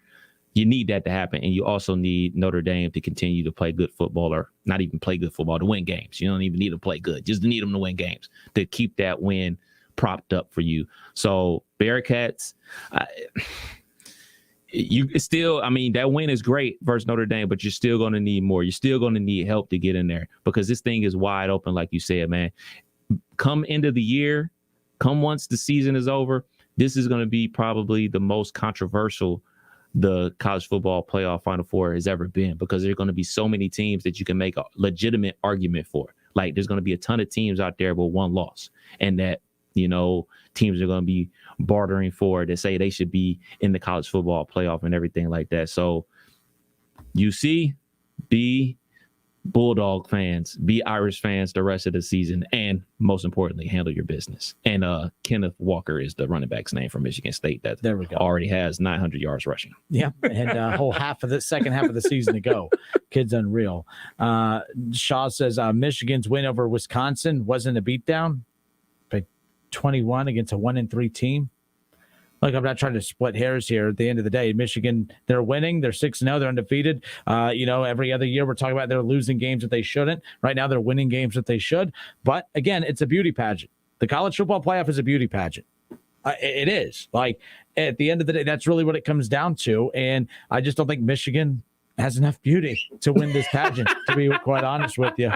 You need that to happen. And you also need Notre Dame to continue to play good football, or not even play good football, to win games. You don't even need to play good. Just need them to win games, to keep that win propped up for you. So Bearcats, that win is great versus Notre Dame, but you're still going to need more. You're still going to need help to get in there, because this thing is wide open, like you said, man. Come end of the year, come once the season is over, this is going to be probably the most controversial the college football playoff Final Four has ever been, because there are going to be so many teams that you can make a legitimate argument for. Like there's going to be a ton of teams out there with one loss, and that, teams are going to be bartering for to say they should be in the college football playoff and everything like that. So UC, be Bulldog fans, be Irish fans the rest of the season, and most importantly, handle your business. And Kenneth Walker is the running back's name from Michigan State that there we go. Already has 900 yards rushing. Yeah, and a whole second half of the season to go. Kid's unreal. Shaw says Michigan's win over Wisconsin wasn't a beatdown by 21 against a 1-3 team. Look, I'm not trying to split hairs here. At the end of the day, Michigan, they're winning. They're 6-0. They're undefeated. Every other year we're talking about they're losing games that they shouldn't. Right now they're winning games that they should. But again, it's a beauty pageant. The college football playoff is a beauty pageant. It is. Like at the end of the day, that's really what it comes down to. And I just don't think Michigan has enough beauty to win this pageant, to be quite honest with you.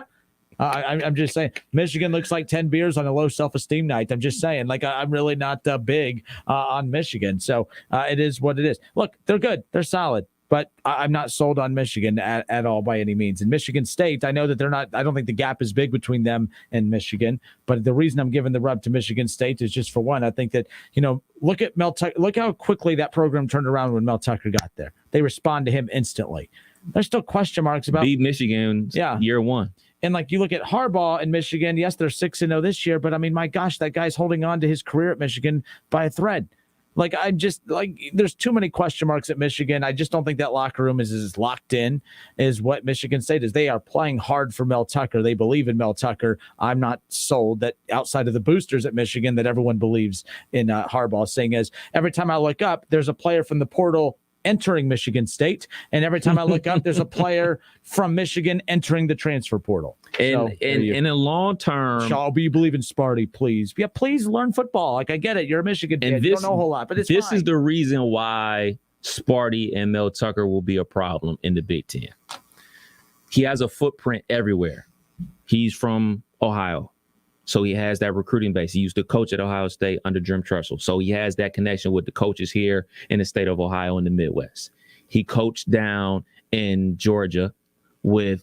I'm just saying, Michigan looks like 10 beers on a low self-esteem night. I'm just saying, like, I'm really not big on Michigan. So it is what it is. Look, they're good. They're solid. But I'm not sold on Michigan at all by any means. And Michigan State, I know that they're not, I don't think the gap is big between them and Michigan. But the reason I'm giving the rub to Michigan State is just for one, I think that, look at Mel Tucker, look how quickly that program turned around when Mel Tucker got there. They respond to him instantly. There's still question marks about beat Michigan year one. And like you look at Harbaugh in Michigan, yes, they're 6-0 this year, but I mean, my gosh, that guy's holding on to his career at Michigan by a thread. Like, there's too many question marks at Michigan. I just don't think that locker room is as locked in as what Michigan State is. They are playing hard for Mel Tucker. They believe in Mel Tucker. I'm not sold that outside of the boosters at Michigan that everyone believes in Harbaugh, saying as every time I look up, there's a player from the portal entering Michigan State, and every time I look up, there's a player from Michigan entering the transfer portal. And in a long term, Shaw, you believe in Sparty, please. Yeah, please learn football. Like, I get it. You're a Michigan kid. You don't know a whole lot, but it's this fine. is the reason why Sparty and Mel Tucker will be a problem in the Big Ten. He has a footprint everywhere. He's from Ohio. So he has that recruiting base. He used to coach at Ohio State under Jim Tressel. So he has that connection with the coaches here in the state of Ohio in the Midwest. He coached down in Georgia with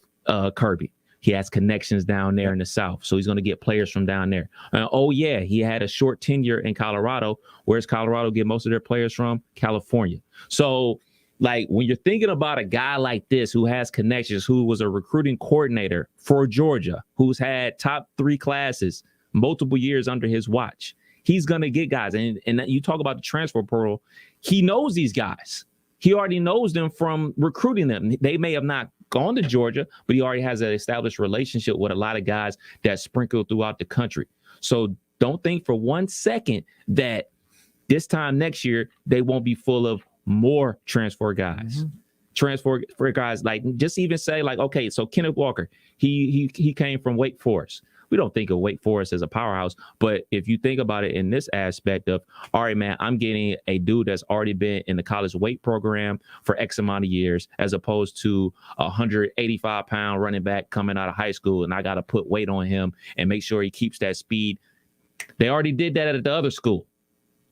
Kirby. He has connections down there in the South. So he's going to get players from down there. He had a short tenure in Colorado. Where's Colorado get most of their players from? California. So, like, when you're thinking about a guy like this who has connections, who was a recruiting coordinator for Georgia, who's had top 3 classes multiple years under his watch, he's going to get guys. And you talk about the transfer portal. He knows these guys. He already knows them from recruiting them. They may have not gone to Georgia, but he already has an established relationship with a lot of guys that sprinkle throughout the country. So don't think for 1 second that this time next year, they won't be full of more transfer guys. Transfer guys, like, just even say, like, okay, so Kenneth Walker, he came from Wake Forest. We don't think of Wake Forest as a powerhouse, but if you think about it in this aspect of, all right, man, I'm getting a dude that's already been in the college weight program for X amount of years, as opposed to a 185-pound running back coming out of high school, and I got to put weight on him and make sure he keeps that speed. They already did that at the other school.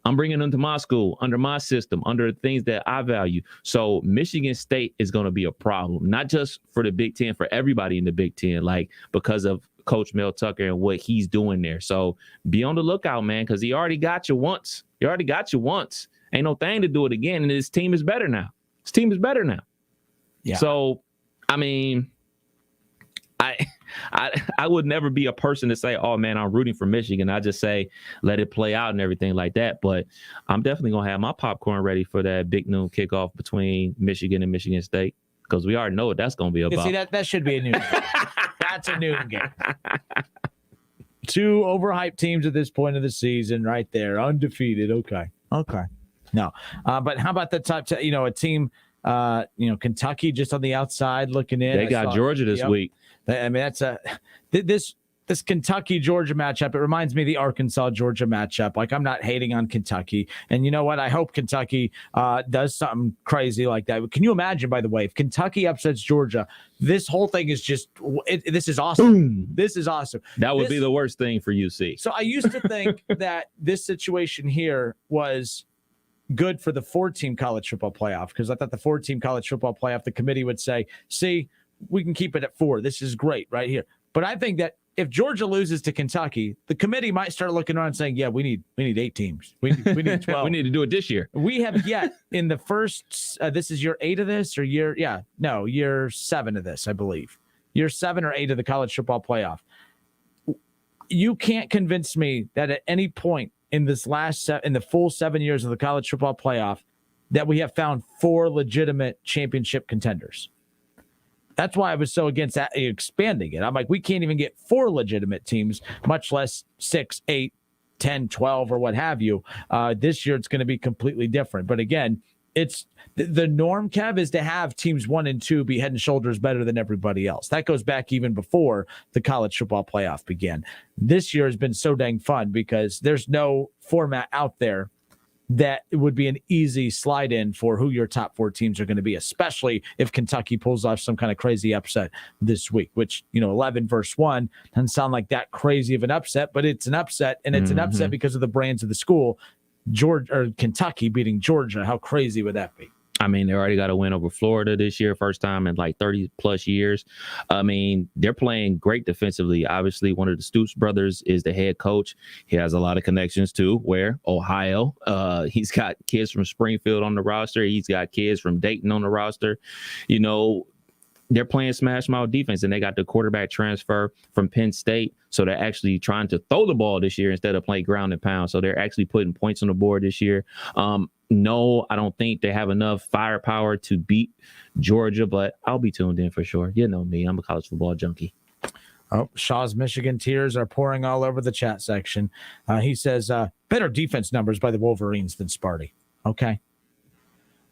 I'm bringing them to my school, under my system, under the things that I value. So Michigan State is going to be a problem, not just for the Big Ten, for everybody in the Big Ten, like, because of Coach Mel Tucker and what he's doing there. So be on the lookout, man, because he already got you once. Ain't no thing to do it again. And his team is better now. Yeah. So, I mean, I would never be a person to say, oh, man, I'm rooting for Michigan. I just say, let it play out and everything like that. But I'm definitely going to have my popcorn ready for that big noon kickoff between Michigan and Michigan State, because we already know what that's going to be about. See, that should be a noon game. That's a noon game. 2 overhyped teams at this point of the season right there, undefeated. Okay. No. But how about the top, a team, Kentucky just on the outside looking in. They got Georgia this week. I mean, that's this Kentucky-Georgia matchup. It reminds me of the Arkansas-Georgia matchup. Like, I'm not hating on Kentucky. And you know what? I hope Kentucky does something crazy like that. Can you imagine, by the way, if Kentucky upsets Georgia, this whole thing is just this is awesome. Boom. This is awesome. That would be the worst thing for UC. So I used to think that this situation here was good for the 4-team college football playoff, because I thought the 4-team college football playoff, the committee would say, see, we can keep it at 4. This is great right here. But I think that if Georgia loses to Kentucky, the committee might start looking around and saying, yeah, we need 8 teams. We need 12. We need to do it this year. We have yet in the first, this is year 8 of this, or year 7 of this, I believe. Year 7 or 8 of the college football playoff. You can't convince me that at any point in this in the full 7 years of the college football playoff that we have found 4 legitimate championship contenders. That's why I was so against expanding it. I'm like, we can't even get 4 legitimate teams, much less 6, 8, 10, 12, or what have you. This year, it's going to be completely different. But again, it's the norm, Kev, is to have teams 1 and 2 be head and shoulders better than everybody else. That goes back even before the college football playoff began. This year has been so dang fun because there's no format out there that it would be an easy slide in for who your top 4 teams are going to be, especially if Kentucky pulls off some kind of crazy upset this week, which, 11 versus 1 doesn't sound like that crazy of an upset, but it's an upset, and it's an upset because of the brands of the school. Kentucky beating Georgia. How crazy would that be? I mean, they already got a win over Florida this year, first time in like 30 plus years. I mean, they're playing great defensively. Obviously, one of the Stoops brothers is the head coach. He has a lot of connections to Ohio. He's got kids from Springfield on the roster. He's got kids from Dayton on the roster. They're playing smash mouth defense, and they got the quarterback transfer from Penn State. So they're actually trying to throw the ball this year instead of play ground and pound. So they're actually putting points on the board this year. No, I don't think they have enough firepower to beat Georgia, but I'll be tuned in for sure. You know me, I'm a college football junkie. Oh, Shaw's Michigan tears are pouring all over the chat section. He says, better defense numbers by the Wolverines than Sparty. Okay.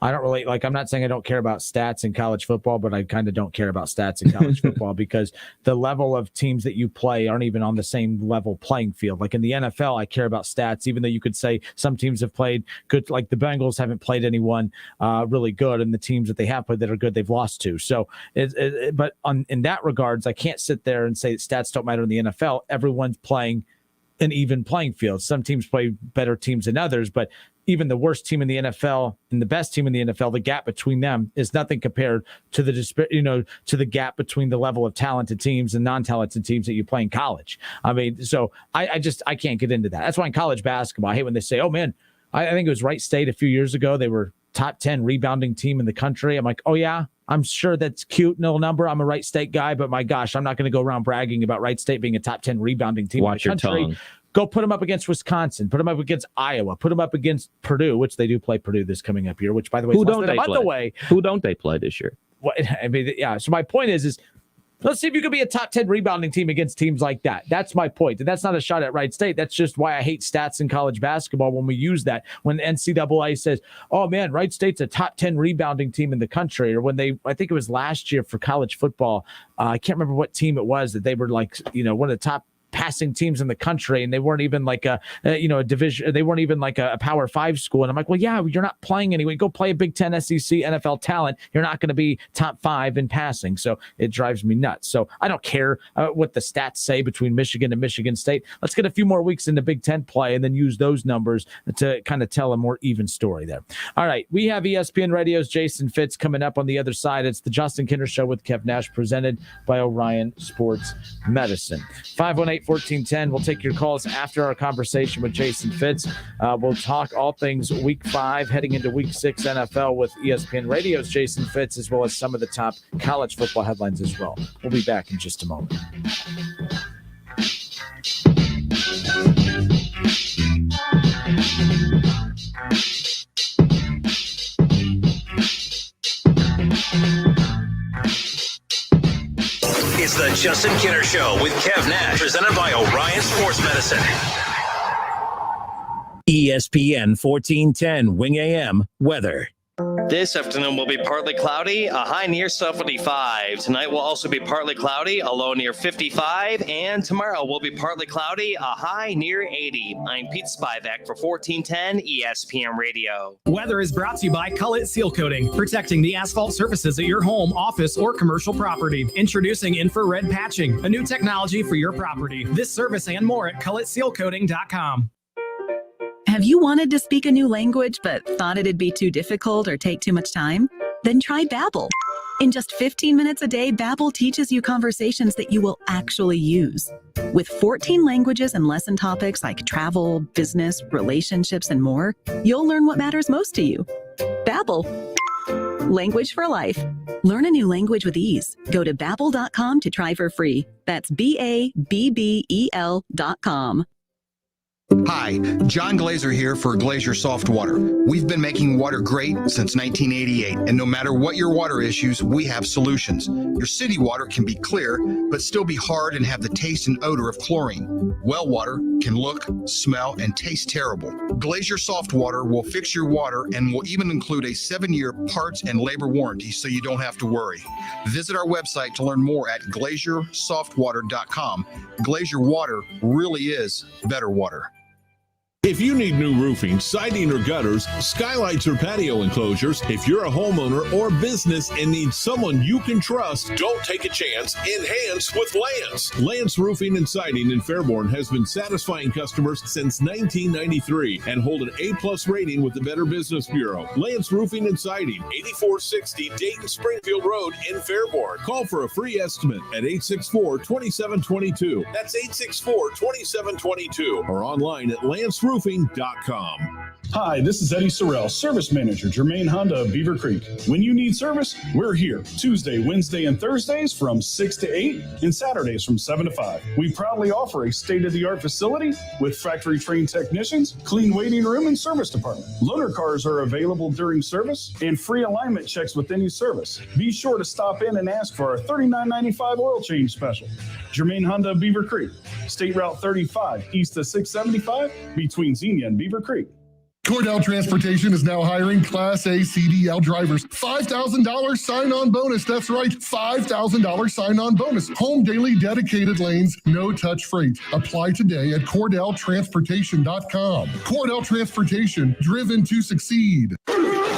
I don't really I'm not saying I don't care about stats in college football, but I kind of don't care about stats in college football because the level of teams that you play aren't even on the same level playing field. Like in the NFL, I care about stats, even though you could say some teams have played good, like the Bengals haven't played anyone really good, and the teams that they have played that are good, they've lost to. So, but in that regards, I can't sit there and say that stats don't matter in the NFL. Everyone's playing an even playing field. Some teams play better teams than others, but even the worst team in the NFL and the best team in the NFL, the gap between them is nothing compared to to the gap between the level of talented teams and non-talented teams that you play in college. I mean, so I can't get into that. That's why in college basketball, I hate when they say, oh man, I think it was Wright State a few years ago. They were top 10 rebounding team in the country. I'm like, oh yeah, I'm sure that's cute, no number. I'm a Wright State guy, but my gosh, I'm not going to go around bragging about Wright State being a top 10 rebounding team Watch in the country. your tongue. Go put them up against Wisconsin. Put them up against Iowa. Put them up against Purdue, which they do play Purdue this coming up year, which, by the way, Who is less don't than a they month play? away. Who don't they play this year? I mean, yeah. So my point is let's see if you can be a top 10 rebounding team against teams like that. That's my point. And that's not a shot at Wright State. That's just why I hate stats in college basketball when we use that. When NCAA says, oh man, Wright State's a top 10 rebounding team in the country. Or when I think it was last year for college football. I can't remember what team it was that they were one of the top passing teams in the country, and they weren't even like a division. They weren't even like a Power 5 school. And I'm like, well, yeah, you're not playing anyway. Go play a Big Ten, SEC, NFL talent. You're not going to be top 5 in passing. So it drives me nuts. So I don't care what the stats say between Michigan and Michigan State. Let's get a few more weeks into Big Ten play and then use those numbers to kind of tell a more even story there. All right, we have ESPN Radio's Jason Fitz coming up on the other side. It's the Justin Kinder Show with Kev Nash, presented by Orion Sports Medicine. 518-1410. We'll take your calls after our conversation with Jason Fitz. We'll talk all things Week 5 heading into Week 6 NFL with ESPN Radio's Jason Fitz, as well as some of the top college football headlines as well. We'll be back in just a moment. It's the Justin Kinner Show with Kev Nash, presented by Orion Sports Medicine. ESPN 1410 Wing AM weather. This afternoon will be partly cloudy, a high near 75. Tonight will also be partly cloudy, a low near 55. And tomorrow will be partly cloudy, a high near 80. I'm Pete Spivak for 1410 ESPN Radio. Weather is brought to you by Cullet Seal Coating, protecting the asphalt surfaces at your home, office, or commercial property. Introducing infrared patching, a new technology for your property. This service and more at culletsealcoating.com. Have you wanted to speak a new language but thought it'd be too difficult or take too much time? Then try Babbel. In just 15 minutes a day, Babbel teaches you conversations that you will actually use. With 14 languages and lesson topics like travel, business, relationships, and more, you'll learn what matters most to you. Babbel. Language for life. Learn a new language with ease. Go to Babbel.com to try for free. That's BABBEL.com. Hi, John Glazer here for Glazier Soft Water. We've been making water great since 1988, and no matter what your water issues, we have solutions. Your city water can be clear, but still be hard and have the taste and odor of chlorine. Well water can look, smell, and taste terrible. Glazier Soft Water will fix your water and will even include a 7-year parts and labor warranty, so you don't have to worry. Visit our website to learn more at glaziersoftwater.com. Glazier Water really is better water. If you need new roofing, siding, or gutters, skylights, or patio enclosures, if you're a homeowner or business and need someone you can trust, don't take a chance. Enhance with Lance. Lance Roofing and Siding in Fairborn has been satisfying customers since 1993 and hold an A+ rating with the Better Business Bureau. Lance Roofing and Siding, 8460 Dayton Springfield Road in Fairborn. Call for a free estimate at 864-2722. That's 864-2722 or online at lanceroofing.com. Hi, this is Eddie Sorrell, Service Manager, Germain Honda of Beaver Creek. When you need service, we're here. Tuesday, Wednesday, and Thursdays from 6 to 8 and Saturdays from 7 to 5. We proudly offer a state-of-the-art facility with factory-trained technicians, clean waiting room, and service department. Loaner cars are available during service and free alignment checks with any service. Be sure to stop in and ask for our $39.95 oil change special. Germain Honda of Beaver Creek, State Route 35, east of 675, between Xenia and Beaver Creek. Cordell Transportation is now hiring Class A CDL drivers. $5,000 sign-on bonus. That's right, $5,000 sign-on bonus. Home daily dedicated lanes, no-touch freight. Apply today at CordellTransportation.com. Cordell Transportation, driven to succeed.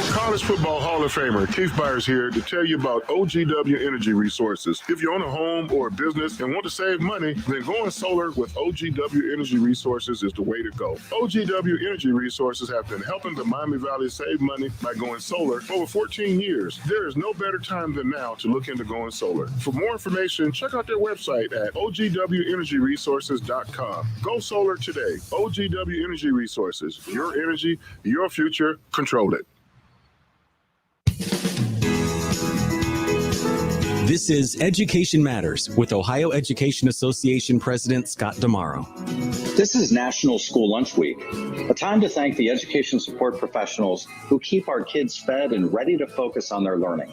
College Football Hall of Famer Keith Byers here to tell you about OGW Energy Resources. If you own a home or a business and want to save money, then going solar with OGW Energy Resources is the way to go. OGW Energy Resources have been helping the Miami Valley save money by going solar for over 14 years. There is no better time than now to look into going solar. For more information, check out their website at OGWEnergyResources.com. Go solar today. OGW Energy Resources. Your energy, your future. Control it. This is Education Matters with Ohio Education Association President Scott Damaro. This is National School Lunch Week, a time to thank the education support professionals who keep our kids fed and ready to focus on their learning.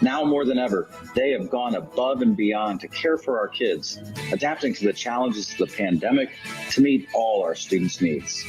Now more than ever, they have gone above and beyond to care for our kids, adapting to the challenges of the pandemic to meet all our students' needs.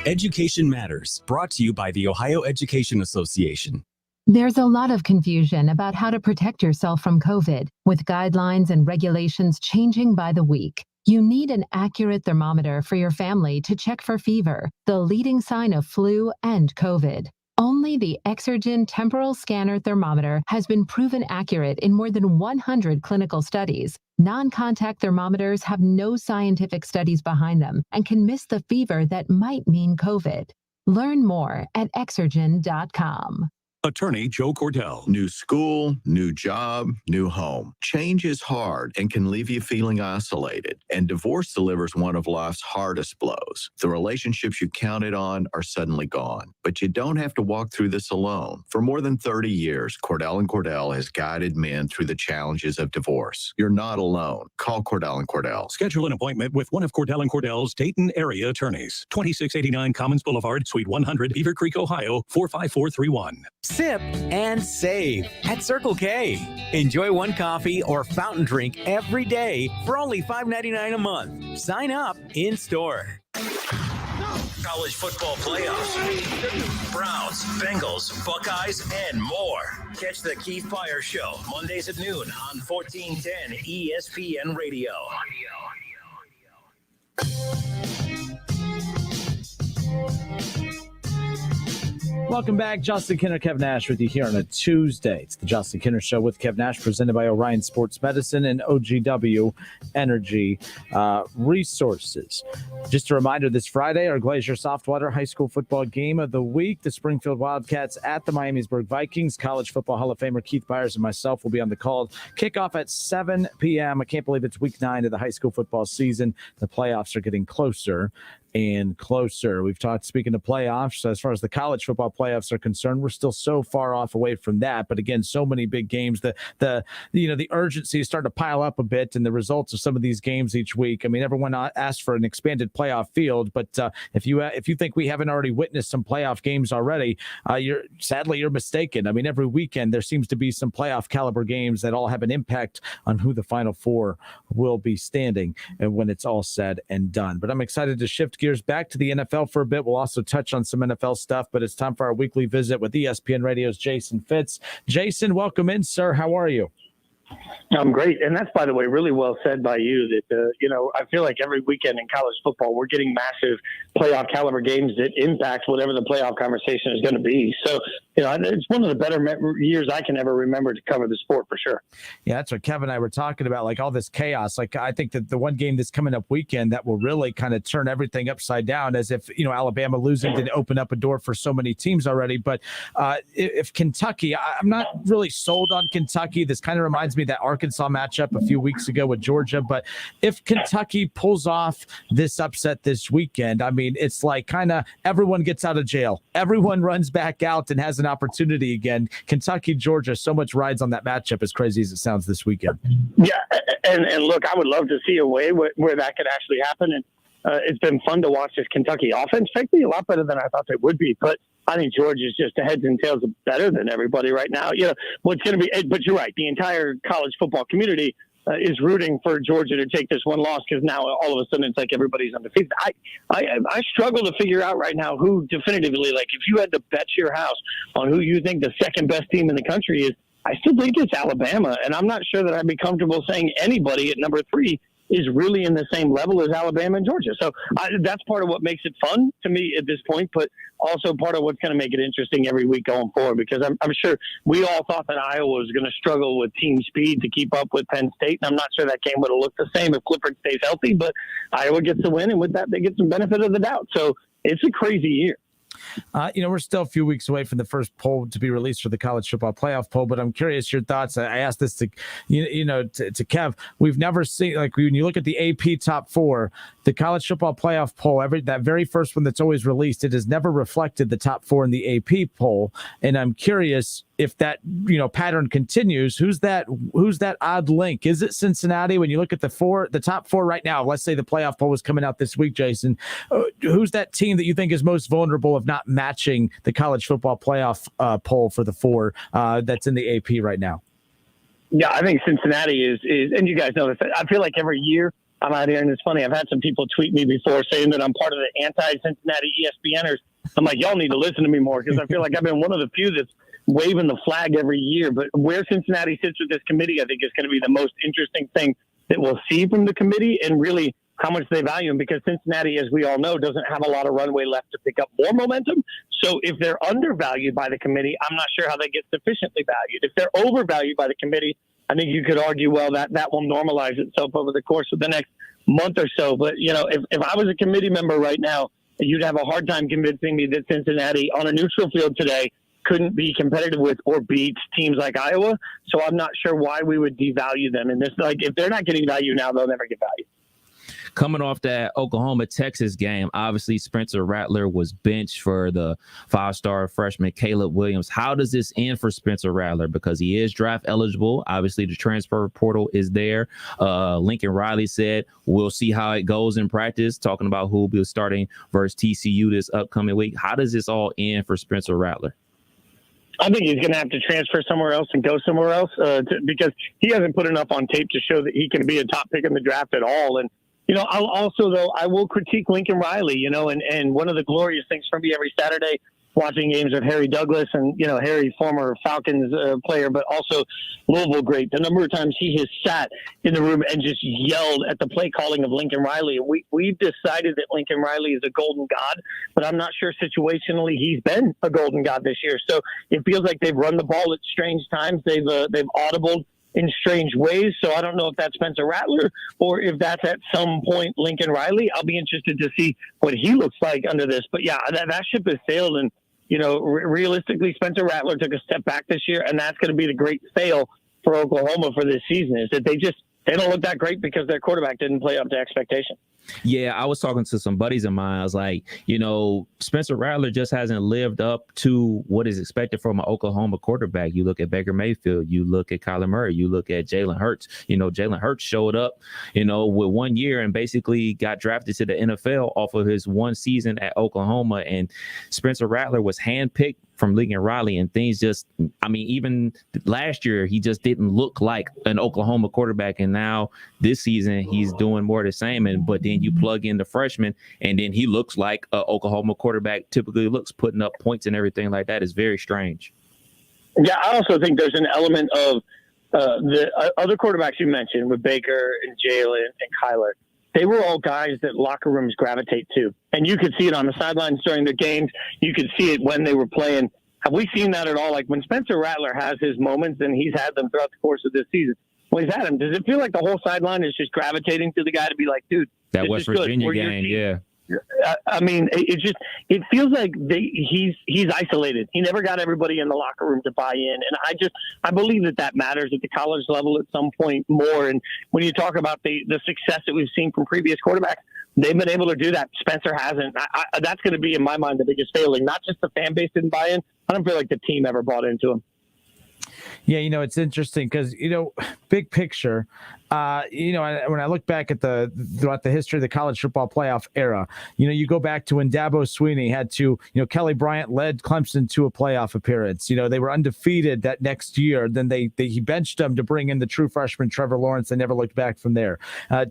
Education Matters, brought to you by the Ohio Education Association. There's a lot of confusion about how to protect yourself from COVID, with guidelines and regulations changing by the week. You need an accurate thermometer for your family to check for fever, the leading sign of flu and COVID. Only the Exergen temporal scanner thermometer has been proven accurate in more than 100 clinical studies. Non-contact thermometers have no scientific studies behind them and can miss the fever that might mean COVID. Learn more at Exergen.com. Attorney Joe Cordell. New school, new job, new home. Change is hard and can leave you feeling isolated. And divorce delivers one of life's hardest blows. The relationships you counted on are suddenly gone. But you don't have to walk through this alone. For more than 30 years, Cordell & Cordell has guided men through the challenges of divorce. You're not alone. Call Cordell & Cordell. Schedule an appointment with one of Cordell & Cordell's Dayton area attorneys. 2689 Commons Boulevard, Suite 100, Beaver Creek, Ohio, 45431. Sip and save at Circle K. Enjoy one coffee or fountain drink every day for only $5.99 a month. Sign up in store. College football playoffs, Browns, Bengals, Buckeyes, and more. Catch the Keith Byers Show Mondays at noon on 1410 ESPN Radio. Welcome back. Justin Kinner, Kev Nash with you here on a Tuesday. It's the Justin Kinner Show with Kev Nash, presented by Orion Sports Medicine and OGW Energy Resources. Just a reminder, this Friday, our Glacier Softwater High School football game of the week. The Springfield Wildcats at the Miamisburg Vikings. College Football Hall of Famer Keith Byers and myself will be on the call. Kickoff at 7 p.m. I can't believe it's week 9 of the high school football season. The playoffs are getting closer and closer. We've talked, speaking of playoffs, as far as the college football playoffs are concerned, we're still so far off away from that. But again, so many big games. The urgency is starting to pile up a bit, and the results of some of these games each week. I mean, everyone asked for an expanded playoff field, but if you think we haven't already witnessed some playoff games already, you're mistaken. I mean, every weekend there seems to be some playoff caliber games that all have an impact on who the Final Four will be standing and when it's all said and done. But I'm excited to shift gears back to the NFL for a bit. We'll also touch on some NFL stuff, but it's time for our weekly visit with ESPN Radio's Jason Fitz. Jason, welcome in, sir. How are you? I'm great. And that's, by the way, really well said by you that, I feel like every weekend in college football, we're getting massive playoff caliber games that impact whatever the playoff conversation is going to be. So, it's one of the better years I can ever remember to cover the sport for sure. Yeah, that's what Kevin and I were talking about, like all this chaos. Like, I think that the one game that's coming up weekend that will really kind of turn everything upside down, as if, Alabama losing didn't open up a door for so many teams already. But if Kentucky, I'm not really sold on Kentucky. This kind of reminds me of that Arkansas matchup a few weeks ago with Georgia. But if Kentucky pulls off this upset this weekend, I mean, it's like kind of everyone gets out of jail. Everyone runs back out and has an opportunity again. Kentucky, Georgia, so much rides on that matchup, as crazy as it sounds this weekend. Yeah, and look, I would love to see a way where that could actually happen. And it's been fun to watch this Kentucky offense. Frankly, a lot better than I thought they would be. But I think Georgia's just a heads and tails better than everybody right now. What's going to be, but you're right. The entire college football community is rooting for Georgia to take this one loss, because now all of a sudden it's like everybody's undefeated. I struggle to figure out right now who definitively, like if you had to bet your house on who you think the second best team in the country is, I still think it's Alabama. And I'm not sure that I'd be comfortable saying anybody at number 3 is really in the same level as Alabama and Georgia. So that's part of what makes it fun to me at this point, but also part of what's going to make it interesting every week going forward, because I'm sure we all thought that Iowa was going to struggle with team speed to keep up with Penn State. And I'm not sure that game would have looked the same if Clifford stays healthy, but Iowa gets the win, and with that, they get some benefit of the doubt. So it's a crazy year. We're still a few weeks away from the first poll to be released for the college football playoff poll, but I'm curious your thoughts. I asked this to Kev. We've never seen, like, when you look at the AP top 4, the college football playoff poll, that very first one that's always released, it has never reflected the top 4 in the AP poll. And I'm curious if that, pattern continues, who's that odd link? Is it Cincinnati? When you look at the top 4 right now, let's say the playoff poll was coming out this week, Jason, who's that team that you think is most vulnerable of not matching the college football playoff poll for the 4 that's in the AP right now? Yeah, I think Cincinnati is, and you guys know this, I feel like every year I'm out here, and it's funny, I've had some people tweet me before saying that I'm part of the anti-Cincinnati ESPNers. I'm like, y'all need to listen to me more, because I feel like I've been one of the few that's waving the flag every year. But where Cincinnati sits with this committee, I think is going to be the most interesting thing that we'll see from the committee, and really how much they value him, because Cincinnati, as we all know, doesn't have a lot of runway left to pick up more momentum. So if they're undervalued by the committee, I'm not sure how they get sufficiently valued. If they're overvalued by the committee, I think you could argue, well, that will normalize itself over the course of the next month or so. But, if I was a committee member right now, you'd have a hard time convincing me that Cincinnati on a neutral field today couldn't be competitive with or beat teams like Iowa. So I'm not sure why we would devalue them. And this, like, if they're not getting value now, they'll never get value. Coming off that Oklahoma-Texas game, obviously Spencer Rattler was benched for the 5-star freshman Caleb Williams. How does this end for Spencer Rattler? Because he is draft eligible. Obviously, the transfer portal is there. Lincoln Riley said, we'll see how it goes in practice, talking about who will be starting versus TCU this upcoming week. How does this all end for Spencer Rattler? I think he's going to have to transfer somewhere else and go somewhere else because he hasn't put enough on tape to show that he can be a top pick in the draft at all. And I'll also, though, I will critique Lincoln Riley, and one of the glorious things for me every Saturday watching games with Harry Douglas and, Harry, former Falcons player, but also Louisville great. The number of times he has sat in the room and just yelled at the play calling of Lincoln Riley. We've decided that Lincoln Riley is a golden god, but I'm not sure situationally he's been a golden god this year. So it feels like they've run the ball at strange times. They've audibled in strange ways. So I don't know if that's Spencer Rattler or if that's at some point Lincoln Riley. I'll be interested to see what he looks like under this. But yeah, that ship has sailed. And, realistically, Spencer Rattler took a step back this year, and that's going to be the great fail for Oklahoma for this season, is that they don't look that great because their quarterback didn't play up to expectation. Yeah, I was talking to some buddies of mine. I was like, Spencer Rattler just hasn't lived up to what is expected from an Oklahoma quarterback. You look at Baker Mayfield, you look at Kyler Murray, you look at Jalen Hurts. Jalen Hurts showed up, with 1 year and basically got drafted to the NFL off of his one season at Oklahoma. And Spencer Rattler was handpicked from Lincoln Riley, and things even last year, he just didn't look like an Oklahoma quarterback. And now this season, he's doing more of the same. But then you plug in the freshman, and then he looks like an Oklahoma quarterback typically looks, putting up points and everything like that. Is very strange. Yeah, I also think there's an element of the other quarterbacks you mentioned with Baker and Jalen and Kyler, they were all guys that locker rooms gravitate to. And you could see it on the sidelines during the games. You could see it when they were playing. Have we seen that at all? Like when Spencer Rattler has his moments, and he's had them throughout the course of this season, when he's had them, does it feel like the whole sideline is just gravitating to the guy to be like, dude, that West Virginia game, yeah. I mean, it feels like he's isolated. He never got everybody in the locker room to buy in. And I believe that matters at the college level at some point more. And when you talk about the success that we've seen from previous quarterbacks, they've been able to do that. Spencer hasn't. That's going to be, in my mind, the biggest failing. Not just the fan base didn't buy in. I don't feel like the team ever bought into him. Yeah, it's interesting because, big picture, when I look back at throughout the history of the college football playoff era, you go back to when Dabo Swinney had to, Kelly Bryant led Clemson to a playoff appearance. They were undefeated that next year. Then he benched them to bring in the true freshman Trevor Lawrence. They never looked back from there.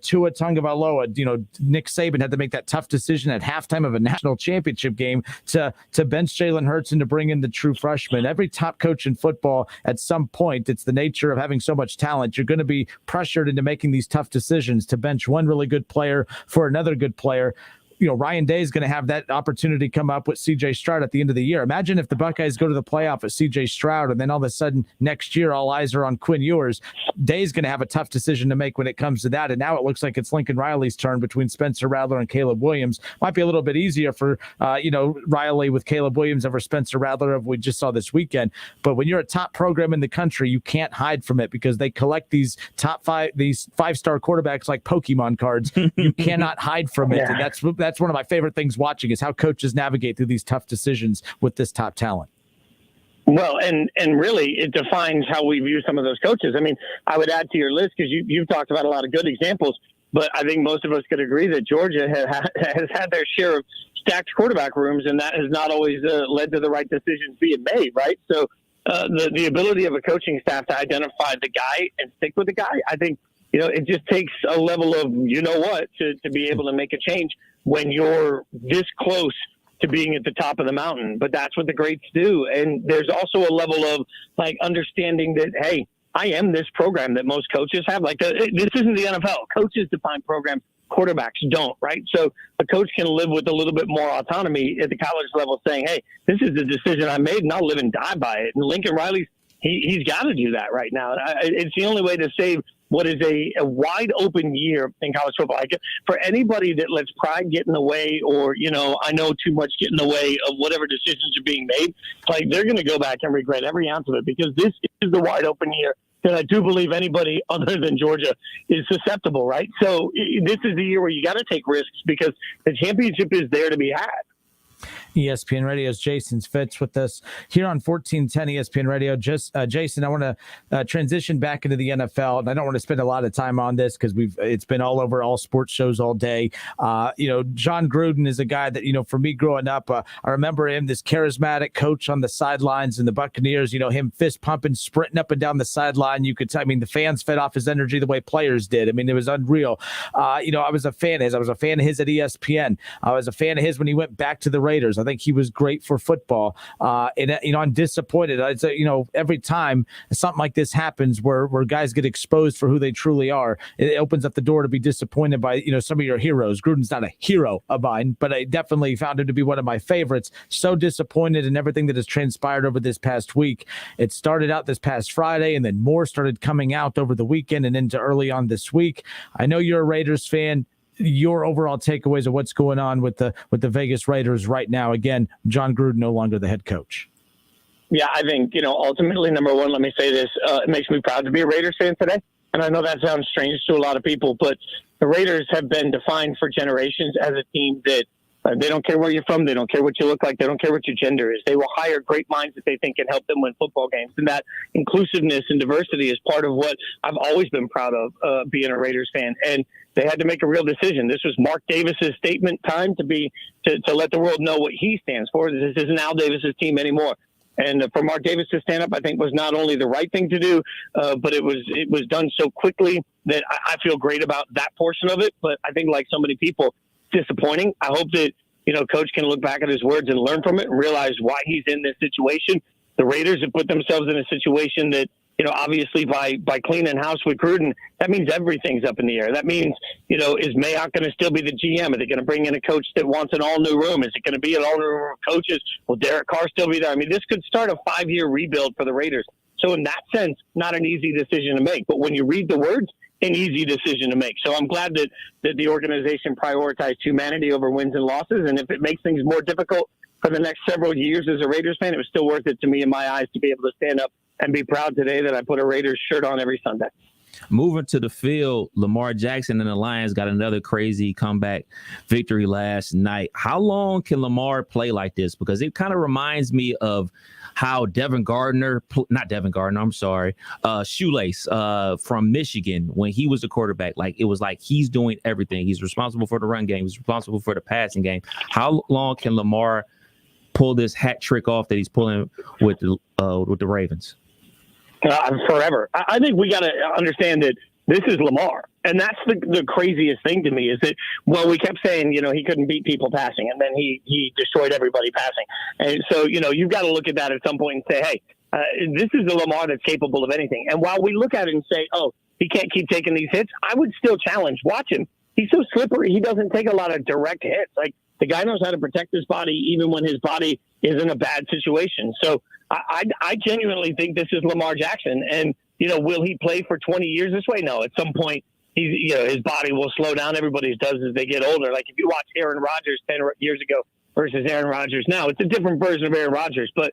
Tua Tagovailoa, Nick Saban had to make that tough decision at halftime of a national championship game to bench Jalen Hurts and to bring in the true freshman. Every top coach in football, at some point, it's the nature of having so much talent. You're going to be pressured into making these tough decisions to bench one really good player for another good player. Ryan Day is going to have that opportunity come up with C.J. Stroud at the end of the year. Imagine if the Buckeyes go to the playoff with C.J. Stroud, and then all of a sudden next year all eyes are on Quinn Ewers. Day's going to have a tough decision to make when it comes to that. And now it looks like it's Lincoln Riley's turn between Spencer Rattler and Caleb Williams. Might be a little bit easier for Riley with Caleb Williams over Spencer Rattler, we just saw this weekend. But when you're a top program in the country, you can't hide from it because they collect these five-star quarterbacks like Pokemon cards. You cannot hide from it. Yeah. And that's one of my favorite things watching is how coaches navigate through these tough decisions with this top talent. Well, and really it defines how we view some of those coaches. I mean, I would add to your list because you've talked about a lot of good examples, but I think most of us could agree that Georgia has had their share of stacked quarterback rooms, and that has not always led to the right decisions being made, right? So the ability of a coaching staff to identify the guy and stick with the guy, I think, it just takes a level of, to be able to make a change when you're this close to being at the top of the mountain. But that's what the greats do. And there's also a level of understanding that, hey, I am this program that most coaches have. This isn't the NFL. Coaches define programs. Quarterbacks don't, right? So a coach can live with a little bit more autonomy at the college level saying, hey, this is the decision I made and I'll live and die by it. And Lincoln Riley's, he's got to do that right now. It's the only way to save what is a wide open year in college football. For anybody that lets pride get in the way or, I know too much get in the way of whatever decisions are being made, they're going to go back and regret every ounce of it because this is the wide open year that I do believe anybody other than Georgia is susceptible, right? So this is the year where you got to take risks because the championship is there to be had. ESPN Radio's Jason Fitz with us here on 1410 ESPN Radio. Jason, I want to transition back into the NFL, and I don't want to spend a lot of time on this because it's been all over all sports shows all day. John Gruden is a guy that, for me growing up, I remember him, this charismatic coach on the sidelines and the Buccaneers, him fist pumping, sprinting up and down the sideline. The fans fed off his energy the way players did. It was unreal. I was a fan of his. I was a fan of his at ESPN. I was a fan of his when he went back to the Raiders. I think he was great for football. I'm disappointed. I'd say, every time something like this happens where guys get exposed for who they truly are, it opens up the door to be disappointed by, some of your heroes. Gruden's not a hero of mine, but I definitely found him to be one of my favorites. So disappointed in everything that has transpired over this past week. It started out this past Friday, and then more started coming out over the weekend and into early on this week. I know you're a Raiders fan. Your overall takeaways of what's going on with the Vegas Raiders right now. Again, John Gruden no longer the head coach. Yeah, I think, ultimately, number one, let me say this. It makes me proud to be a Raiders fan today. And I know that sounds strange to a lot of people, but the Raiders have been defined for generations as a team that they don't care where you're from. They don't care what you look like. They don't care what your gender is. They will hire great minds that they think can help them win football games. And that inclusiveness and diversity is part of what I've always been proud of being a Raiders fan. And they had to make a real decision. This was Mark Davis's statement time to let the world know what he stands for. This isn't Al Davis's team anymore. And for Mark Davis to stand up, I think was not only the right thing to do, but it was done so quickly that I feel great about that portion of it. But I think, like so many people, disappointing. I hope that Coach can look back at his words and learn from it and realize why he's in this situation. The Raiders have put themselves in a situation that obviously by cleaning house with Gruden, that means everything's up in the air. That means, is Mayock going to still be the GM? Are they going to bring in a coach that wants an all-new room? Is it going to be an all-new room of coaches? Will Derek Carr still be there? I mean, this could start a 5-year rebuild for the Raiders. So in that sense, not an easy decision to make. But when you read the words, an easy decision to make. So I'm glad that the organization prioritized humanity over wins and losses. And if it makes things more difficult for the next several years as a Raiders fan, it was still worth it to me in my eyes to be able to stand up and be proud today that I put a Raiders shirt on every Sunday. Moving to the field, Lamar Jackson and the Lions got another crazy comeback victory last night. How long can Lamar play like this? Because it kind of reminds me of how Shoelace from Michigan, when he was a quarterback, like it was like he's doing everything. He's responsible for the run game. He's responsible for the passing game. How long can Lamar pull this hat trick off that he's pulling with the Ravens? Forever. I think we got to understand that this is Lamar. And that's the craziest thing to me is that, we kept saying, he couldn't beat people passing, and then he destroyed everybody passing. And so, you've got to look at that at some point and say, hey, this is the Lamar that's capable of anything. And while we look at it and say, oh, he can't keep taking these hits, I would still challenge. Watch him. He's so slippery. He doesn't take a lot of direct hits. Like, the guy knows how to protect his body even when his body is in a bad situation. So I genuinely think this is Lamar Jackson. And, will he play for 20 years this way? No, at some point, his body will slow down. Everybody's does as they get older. Like if you watch Aaron Rodgers 10 years ago versus Aaron Rodgers now, it's a different version of Aaron Rodgers. But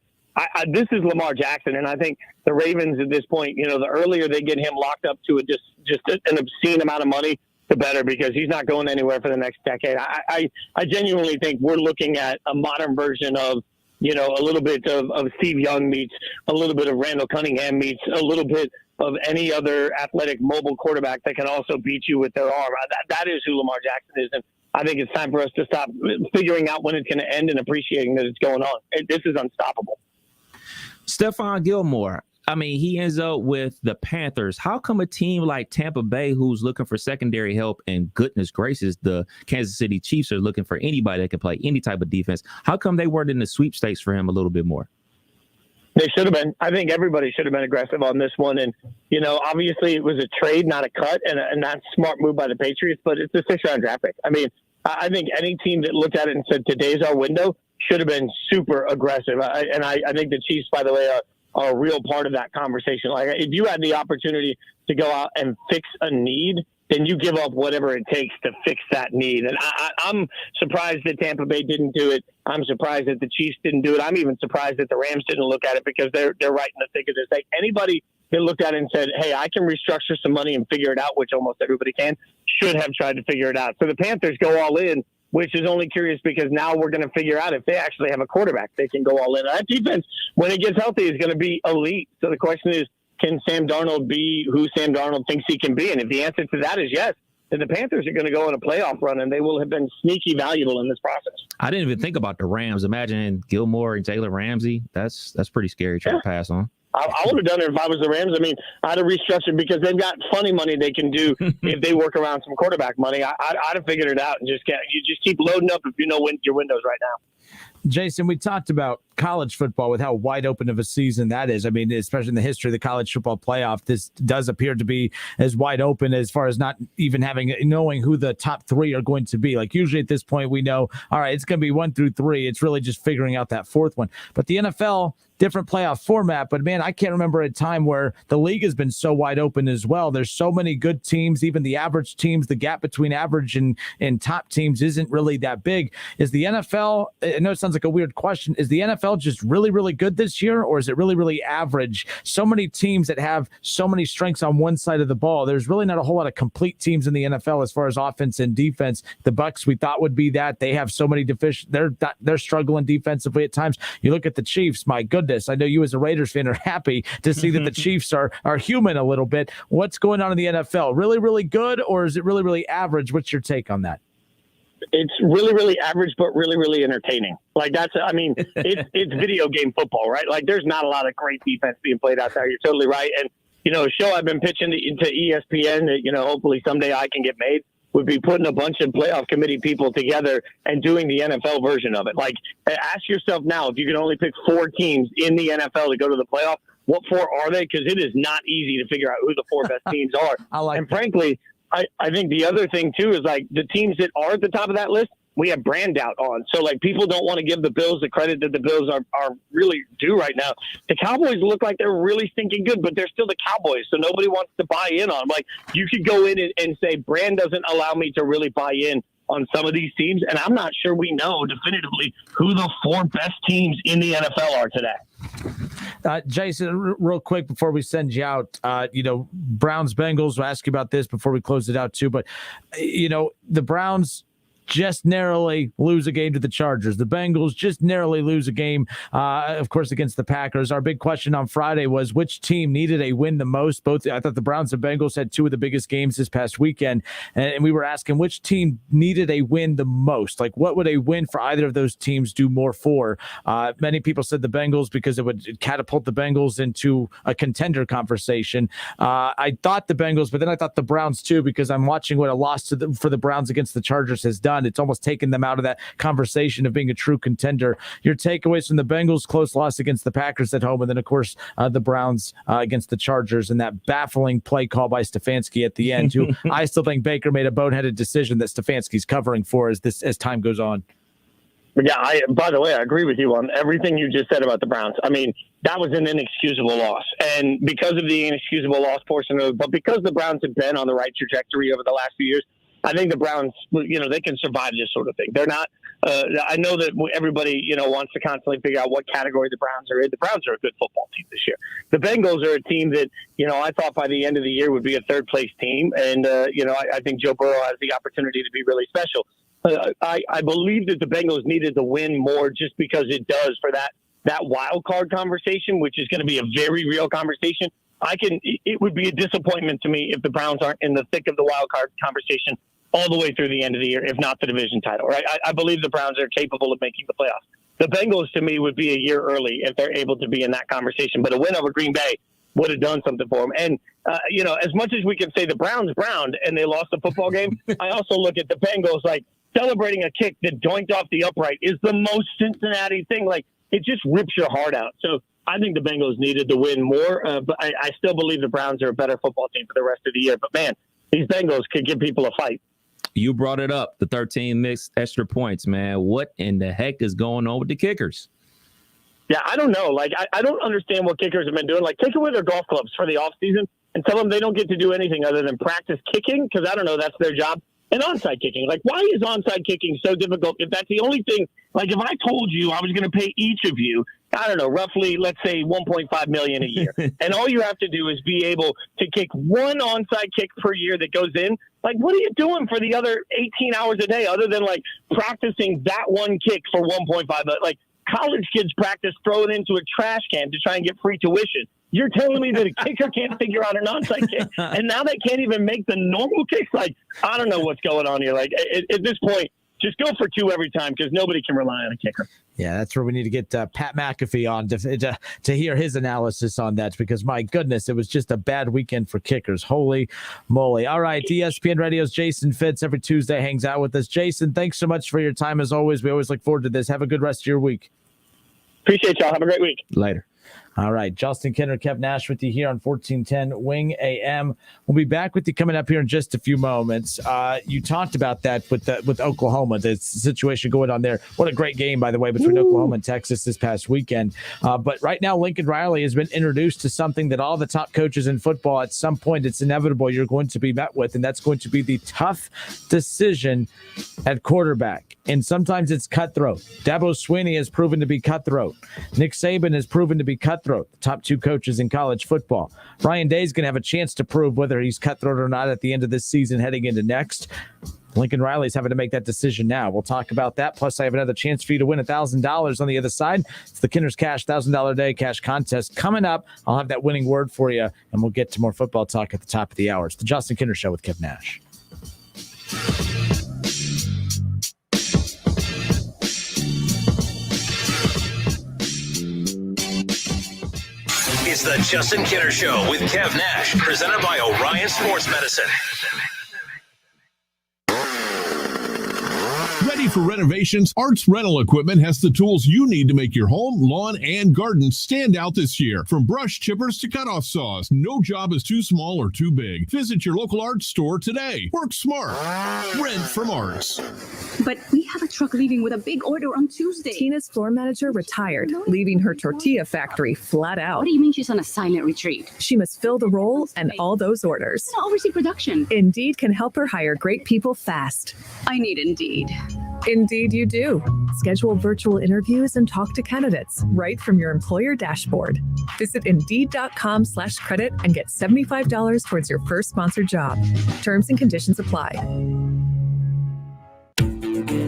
this is Lamar Jackson. And I think the Ravens at this point, the earlier they get him locked up to just an obscene amount of money, the better, because he's not going anywhere for the next decade. I genuinely think we're looking at a modern version of, a little bit of Steve Young meets a little bit of Randall Cunningham meets a little bit of any other athletic mobile quarterback that can also beat you with their arm. That is who Lamar Jackson is. And I think it's time for us to stop figuring out when it's going to end and appreciating that it's going on. This is unstoppable. Stephon Gilmore. I mean, he ends up with the Panthers. How come a team like Tampa Bay, who's looking for secondary help, and goodness gracious, the Kansas City Chiefs are looking for anybody that can play any type of defense? How come they weren't in the sweepstakes for him a little bit more? They should have been. I think everybody should have been aggressive on this one. And, obviously it was a trade, not a cut, and that's a smart move by the Patriots, but it's a 6th-round draft pick. I mean, I think any team that looked at it and said, today's our window, should have been super aggressive. I think the Chiefs, by the way, are a real part of that conversation. Like if you had the opportunity to go out and fix a need, then you give up whatever it takes to fix that need. And I'm surprised that Tampa Bay didn't do it. I'm surprised that the Chiefs didn't do it. I'm even surprised that the Rams didn't look at it, because they're right in the thick of this. Like anybody that looked at it and said, hey, I can restructure some money and figure it out, which almost everybody can, should have tried to figure it out. So the Panthers go all in, which is only curious because now we're going to figure out if they actually have a quarterback they can go all in. That defense, when it gets healthy, is going to be elite. So the question is, can Sam Darnold be who Sam Darnold thinks he can be? And if the answer to that is yes, then the Panthers are going to go on a playoff run, and they will have been sneaky valuable in this process. I didn't even think about the Rams. Imagine Gilmore and Jalen Ramsey. That's pretty scary to pass on. I would have done it if I was the Rams. I mean, I'd have restructured because they've got funny money they can do if they work around some quarterback money. I'd have figured it out and just keep loading up if you know your windows right now. Jason, we talked about college football with how wide open of a season that is. I mean, especially in the history of the college football playoff, this does appear to be as wide open as far as not even knowing who the top 3 are going to be. Like usually at this point, we know, all right, it's going to be 1 through 3. It's really just figuring out that 4th one. But the NFL, different playoff format. But man, I can't remember a time where the league has been so wide open as well. There's so many good teams, even the average teams, the gap between average and top teams isn't really that big. Is the NFL, I know it sounds like a weird question, is the NFL just really, really good this year, or is it really, really average? So many teams that have so many strengths on one side of the ball. There's really not a whole lot of complete teams in the NFL as far as offense and defense. The Bucs, we thought would be that. They have so many they're struggling defensively at times. You look at the Chiefs, my goodness. I know you as a Raiders fan are happy to see that the Chiefs are human a little bit. What's going on in the NFL? Really, really good, or is it really, really average? What's your take on that? It's really, really average, but really, really entertaining. Like it's video game football, right? Like there's not a lot of great defense being played out there. You're totally right. And, a show I've been pitching to ESPN that, hopefully someday I can get made would be putting a bunch of playoff committee people together and doing the NFL version of it. Like ask yourself now, if you can only pick 4 teams in the NFL to go to the playoff, what four are they? Because it is not easy to figure out who the four best teams are. And frankly, I think the other thing too is like the teams that are at the top of that list, we have brand doubt on. So like people don't want to give the Bills the credit that the Bills are really due right now. The Cowboys look like they're really stinking good, but they're still the Cowboys. So nobody wants to buy in on them. Like you could go in and say brand doesn't allow me to really buy in on some of these teams. And I'm not sure we know definitively who the four best teams in the NFL are today. Jason, real quick before we send you out, Browns Bengals, we'll ask you about this before we close it out too. But, the Browns just narrowly lose a game to the Chargers. The Bengals just narrowly lose a game, of course, against the Packers. Our big question on Friday was which team needed a win the most. I thought the Browns and Bengals had two of the biggest games this past weekend, and we were asking which team needed a win the most. Like, what would a win for either of those teams do more for? Many people said the Bengals because it would catapult the Bengals into a contender conversation. I thought the Bengals, but then I thought the Browns too, because I'm watching what a loss for the Browns against the Chargers has done. It's almost taken them out of that conversation of being a true contender. Your takeaways from the Bengals' close loss against the Packers at home, and then, of course, the Browns against the Chargers, and that baffling play call by Stefanski at the end, who I still think Baker made a boneheaded decision that Stefanski's covering for as time goes on. Yeah, by the way, I agree with you on everything you just said about the Browns. I mean, that was an inexcusable loss. And because of the inexcusable loss portion of it, but because the Browns have been on the right trajectory over the last few years, I think the Browns, they can survive this sort of thing. They're not, I know that everybody, wants to constantly figure out what category the Browns are in. The Browns are a good football team this year. The Bengals are a team that, I thought by the end of the year would be a third place team. And, I think Joe Burrow has the opportunity to be really special. I believe that the Bengals needed to win more just because it does for that wild card conversation, which is going to be a very real conversation. It would be a disappointment to me if the Browns aren't in the thick of the wild card conversation all the way through the end of the year, if not the division title, right? I believe the Browns are capable of making the playoffs. The Bengals, to me, would be a year early if they're able to be in that conversation. But a win over Green Bay would have done something for them. And, as much as we can say the Browns browned and they lost the football game, I also look at the Bengals like celebrating a kick that doinked off the upright is the most Cincinnati thing. Like, it just rips your heart out. So I think the Bengals needed to win more, but I still believe the Browns are a better football team for the rest of the year. But, man, these Bengals could give people a fight. You brought it up, the 13 missed extra points, man. What in the heck is going on with the kickers? Yeah, I don't know. Like, I don't understand what kickers have been doing. Like, take away their golf clubs for the offseason and tell them they don't get to do anything other than practice kicking, because I don't know, that's their job. And onside kicking. Like, why is onside kicking so difficult if that's the only thing? Like, if I told you I was going to pay each of you, I don't know, roughly, let's say $1.5 million a year. And all you have to do is be able to kick one onside kick per year that goes in. Like, what are you doing for the other 18 hours a day other than, like, practicing that one kick for 1.5? Like, college kids practice throwing into a trash can to try and get free tuition. You're telling me that a kicker can't figure out an onside kick, and now they can't even make the normal kicks? Like, I don't know what's going on here. Like, at this point, just go for two every time, because nobody can rely on a kicker. Yeah, that's where we need to get Pat McAfee on to hear his analysis on that, because, my goodness, it was just a bad weekend for kickers. Holy moly. All right, ESPN Radio's Jason Fitz every Tuesday hangs out with us. Jason, thanks so much for your time as always. We always look forward to this. Have a good rest of your week. Appreciate y'all. Have a great week. Later. All right, Justin Kinner, Kev Nash with you here on 1410 Wing AM. We'll be back with you coming up here in just a few moments. You talked about that with Oklahoma, the situation going on there. What a great game, by the way, between Oklahoma and Texas this past weekend. But right now, Lincoln Riley has been introduced to something that all the top coaches in football, at some point, it's inevitable you're going to be met with, and that's going to be the tough decision at quarterback. And sometimes it's cutthroat. Dabo Swinney has proven to be cutthroat. Nick Saban has proven to be cutthroat, the top two coaches in college football. Ryan Day's going to have a chance to prove whether he's cutthroat or not at the end of this season heading into next. Lincoln Riley's having to make that decision now. We'll talk about that. Plus, I have another chance for you to win $1,000 on the other side. It's the Kinder's Cash $1,000 Day Cash Contest coming up. I'll have that winning word for you, and we'll get to more football talk at the top of the hour. It's the Justin Kinner Show with Kev Nash. It's the Justin Kinner Show with Kev Nash, presented by Orion Sports Medicine. Ready Ready for renovations? Arts Rental Equipment has the tools you need to make your home, lawn, and garden stand out this year. From brush chippers to cutoff saws, no job is too small or too big. Visit your local Arts store today. Work smart. Rent from Arts. But we have a truck leaving with a big order on Tuesday. Tina's floor manager retired, leaving her tortilla factory flat out. What do you mean she's on a silent retreat? She must fill the role and all those orders. I oversee production. Indeed can help her hire great people fast. I need Indeed. Indeed you do. Schedule virtual interviews and talk to candidates right from your employer dashboard. Visit Indeed.com/credit and get $75 towards your first sponsored job. Terms and conditions apply.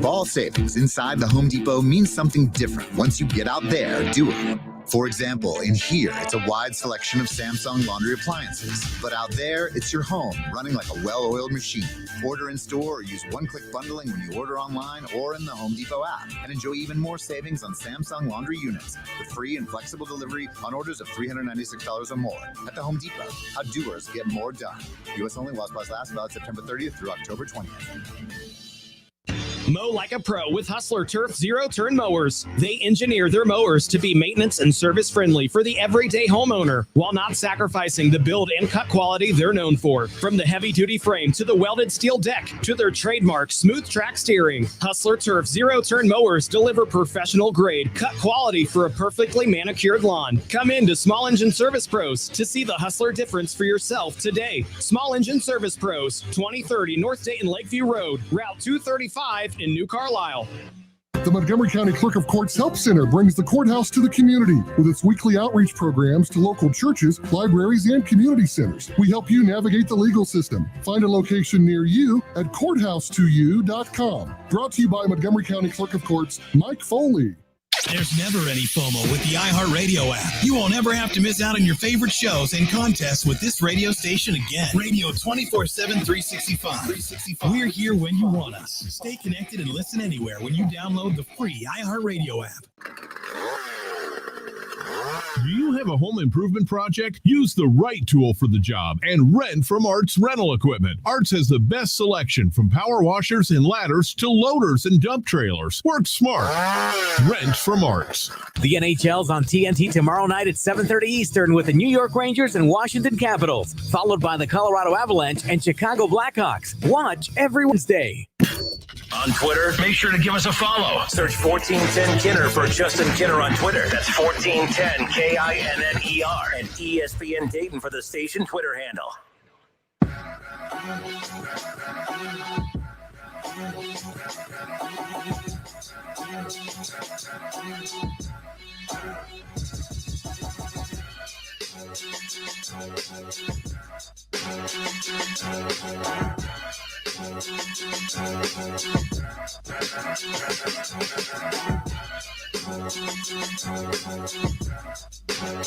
Fall savings inside the Home Depot means something different once you get out there doing. For example, in here, it's a wide selection of Samsung laundry appliances. But out there, it's your home running like a well-oiled machine. Order in store or use one-click bundling when you order online or in the Home Depot app. And enjoy even more savings on Samsung laundry units with free and flexible delivery on orders of $396 or more. At the Home Depot, how doers get more done. U.S. only while supplies last, valid September 30th through October 20th. Mow like a pro with Hustler Turf zero-turn mowers. They engineer their mowers to be maintenance and service friendly for the everyday homeowner while not sacrificing the build and cut quality they're known for. From the heavy-duty frame to the welded steel deck to their trademark smooth track steering, Hustler Turf zero-turn mowers deliver professional grade cut quality for a perfectly manicured lawn. Come in to Small Engine Service Pros to see the Hustler difference for yourself today. Small Engine Service Pros, 2030 North Dayton Lakeview Road, Route 235 in New Carlisle. The Montgomery County Clerk of Courts Help Center brings the courthouse to the community with its weekly outreach programs to local churches, libraries, and community centers. We help you navigate the legal system. Find a location near you at courthouse2u.com. Brought to you by Montgomery County Clerk of Courts Mike Foley. There's never any FOMO with the iHeartRadio app. You won't ever have to miss out on your favorite shows and contests with this radio station again. Radio 24/7, 365. We're here when you want us. Stay connected and listen anywhere when you download the free iHeartRadio app. Do you have a home improvement project? Use the right tool for the job and rent from Arts Rental Equipment. Arts has the best selection from power washers and ladders to loaders and dump trailers. Work smart. Rent from Arts. The NHL's on TNT tomorrow night at 7:30 Eastern with the New York Rangers and Washington Capitals, followed by the Colorado Avalanche and Chicago Blackhawks. Watch every Wednesday. On Twitter, make sure to give us a follow. Search 1410 Kinner for Justin Kinner on Twitter. That's 1410 KINNER. And ESPN Dayton for the station Twitter handle.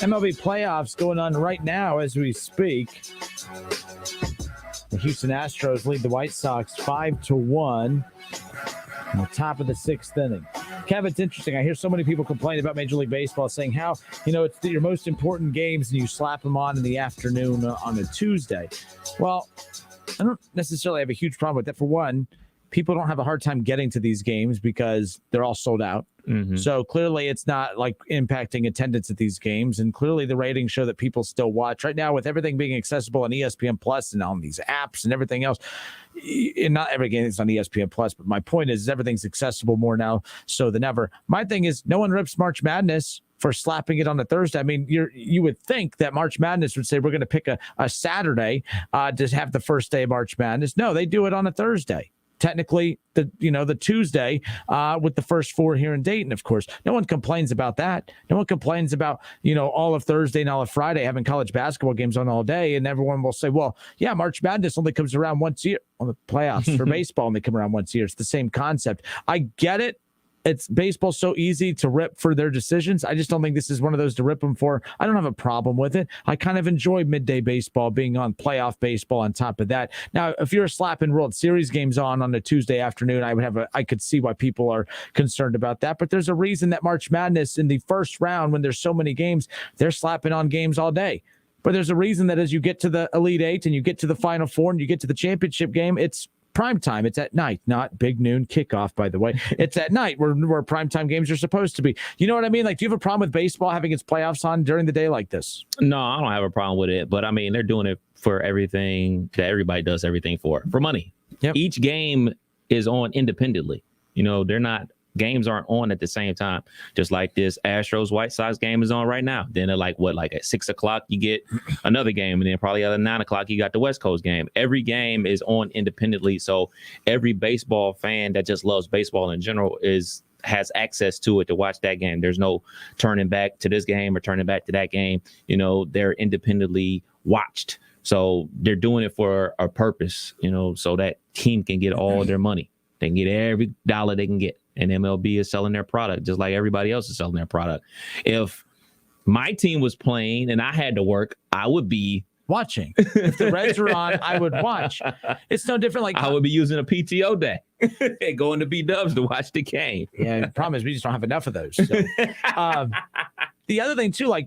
MLB playoffs going on right now as we speak. The Houston Astros lead the White Sox 5-1 in the top of the sixth inning. Kevin, it's interesting. I hear so many people complain about Major League Baseball saying how, it's your most important games and you slap them on in the afternoon on a Tuesday. Well, I don't necessarily have a huge problem with that. For one, people don't have a hard time getting to these games because they're all sold out. Mm-hmm. So clearly it's not like impacting attendance at these games. And clearly the ratings show that people still watch right now with everything being accessible on ESPN Plus and on these apps and everything else. And not every game is on ESPN Plus, but my point is everything's accessible more now so than ever. My thing is no one rips March Madness for slapping it on a Thursday. I mean, you would think that March Madness would say we're going to pick a Saturday to have the first day of March Madness. No, they do it on a Thursday. Technically, the Tuesday with the first four here in Dayton, of course. No one complains about that. No one complains about, all of Thursday and all of Friday having college basketball games on all day. And everyone will say, well, yeah, March Madness only comes around once a year. On the playoffs for baseball only come around once a year. It's the same concept. I get it. It's baseball so easy to rip for their decisions. I just don't think this is one of those to rip them for. I don't have a problem with it. I kind of enjoy midday baseball being on playoff baseball on top of that. Now, if you're slapping World Series games on a Tuesday afternoon, I could see why people are concerned about that. But there's a reason that March Madness in the first round, when there's so many games, they're slapping on games all day. But there's a reason that as you get to the Elite Eight and you get to the Final Four and you get to the championship game, it's prime time. It's at night, not big noon kickoff, by the way. It's at night where primetime games are supposed to be. You know what I mean? Like, do you have a problem with baseball having its playoffs on during the day like this? No, I don't have a problem with it. But, I mean, they're doing it for everything that everybody does everything for money. Yep. Each game is on independently. You know, games aren't on at the same time. Just like this Astros White Sox game is on right now. Then at at 6 o'clock, you get another game. And then probably at 9 o'clock, you got the West Coast game. Every game is on independently. So every baseball fan that just loves baseball in general has access to it to watch that game. There's no turning back to this game or turning back to that game. You know, they're independently watched. So they're doing it for a purpose, you know, so that team can get all their money. They can get every dollar they can get. And MLB is selling their product just like everybody else is selling their product. If my team was playing and I had to work, I would be watching. If the Reds were on, I would watch. It's no different. Like, I would be using a PTO day and going to B-Dubs to watch the game. Yeah, the problem is we just don't have enough of those. So. The other thing, too, like,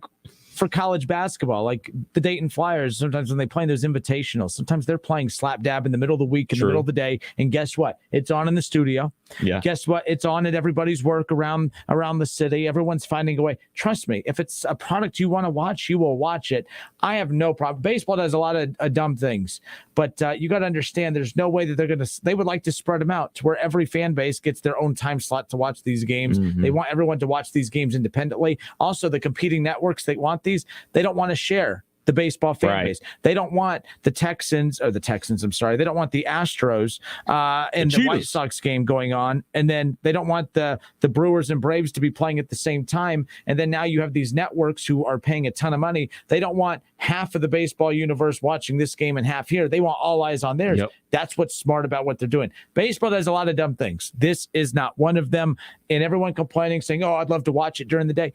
for college basketball, like the Dayton Flyers, sometimes when they play those invitationals, sometimes they're playing slap dab in the middle of the week, in the middle of the day. And guess what? It's on in the studio. Yeah. Guess what? It's on at everybody's work around the city. Everyone's finding a way. Trust me, if it's a product you want to watch, you will watch it. I have no problem. Baseball does a lot of dumb things, but you got to understand there's no way that they would like to spread them out to where every fan base gets their own time slot to watch these games. Mm-hmm. They want everyone to watch these games independently. Also, the competing networks, they don't want to share the baseball fan base. They don't want the Texans. They don't want the Astros and the White Sox game going on. And then they don't want the Brewers and Braves to be playing at the same time. And then now you have these networks who are paying a ton of money. They don't want half of the baseball universe watching this game and half here. They want all eyes on theirs. Yep. That's what's smart about what they're doing. Baseball does a lot of dumb things. This is not one of them. And everyone complaining, saying, oh, I'd love to watch it during the day.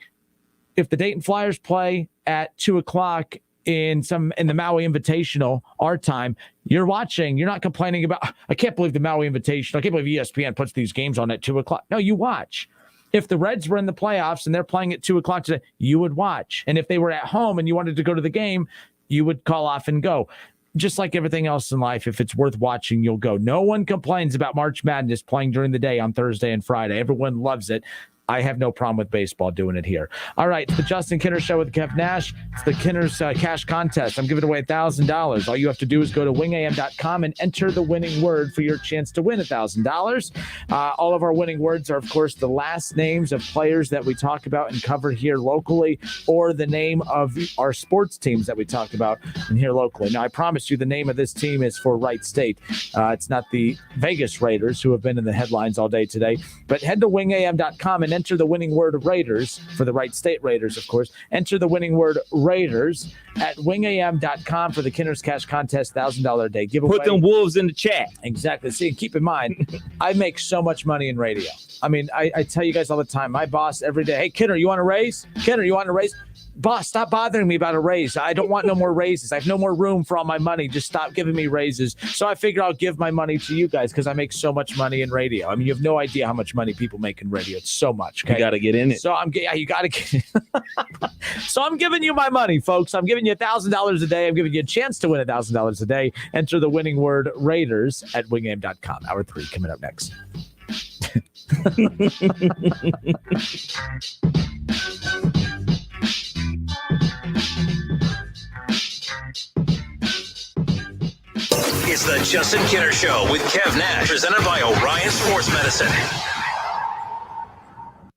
If the Dayton Flyers play at 2 o'clock in the Maui Invitational, our time, you're watching. You're not complaining about, I can't believe the Maui Invitational. I can't believe ESPN puts these games on at 2 o'clock. No, you watch. If the Reds were in the playoffs and they're playing at 2 o'clock today, you would watch. And if they were at home and you wanted to go to the game, you would call off and go. Just like everything else in life, if it's worth watching, you'll go. No one complains about March Madness playing during the day on Thursday and Friday. Everyone loves it. I have no problem with baseball doing it here. All right, the Justin Kinner Show with Kev Nash. It's the Kinner's cash contest. I'm giving away $1,000. All you have to do is go to wingam.com and enter the winning word for your chance to win $1,000. All of our winning words are, of course, the last names of players that we talk about and cover here locally, or the name of our sports teams that we talk about and here locally. Now, I promise you the name of this team is for Wright State. It's not the Vegas Raiders, who have been in the headlines all day today. But head to wingam.com and enter the winning word Raiders for the Wright State Raiders, of course. Enter the winning word Raiders at wingam.com for the Kinner's Cash Contest $1,000 a day giveaway. Put them Wolves in the chat. Exactly. See, and keep in mind, I make so much money in radio. I mean, I tell you guys all the time, my boss every day, hey, Kinner, you want a raise? Kinner, you want a raise? Boss, stop bothering me about a raise. I don't want no more raises. I have no more room for all my money. Just stop giving me raises. So I figure I'll give my money to you guys because I make so much money in radio. I mean, you have no idea how much money people make in radio. It's so much. Okay? You got to get in it. So you got to get. So I'm giving you my money, folks. I'm giving you $1,000 a day. I'm giving you a chance to win $1,000 a day. Enter the winning word Raiders at wingam.com. Hour 3 coming up next. It's the Justin Kinner Show with Kev Nash, presented by Orion Sports Medicine.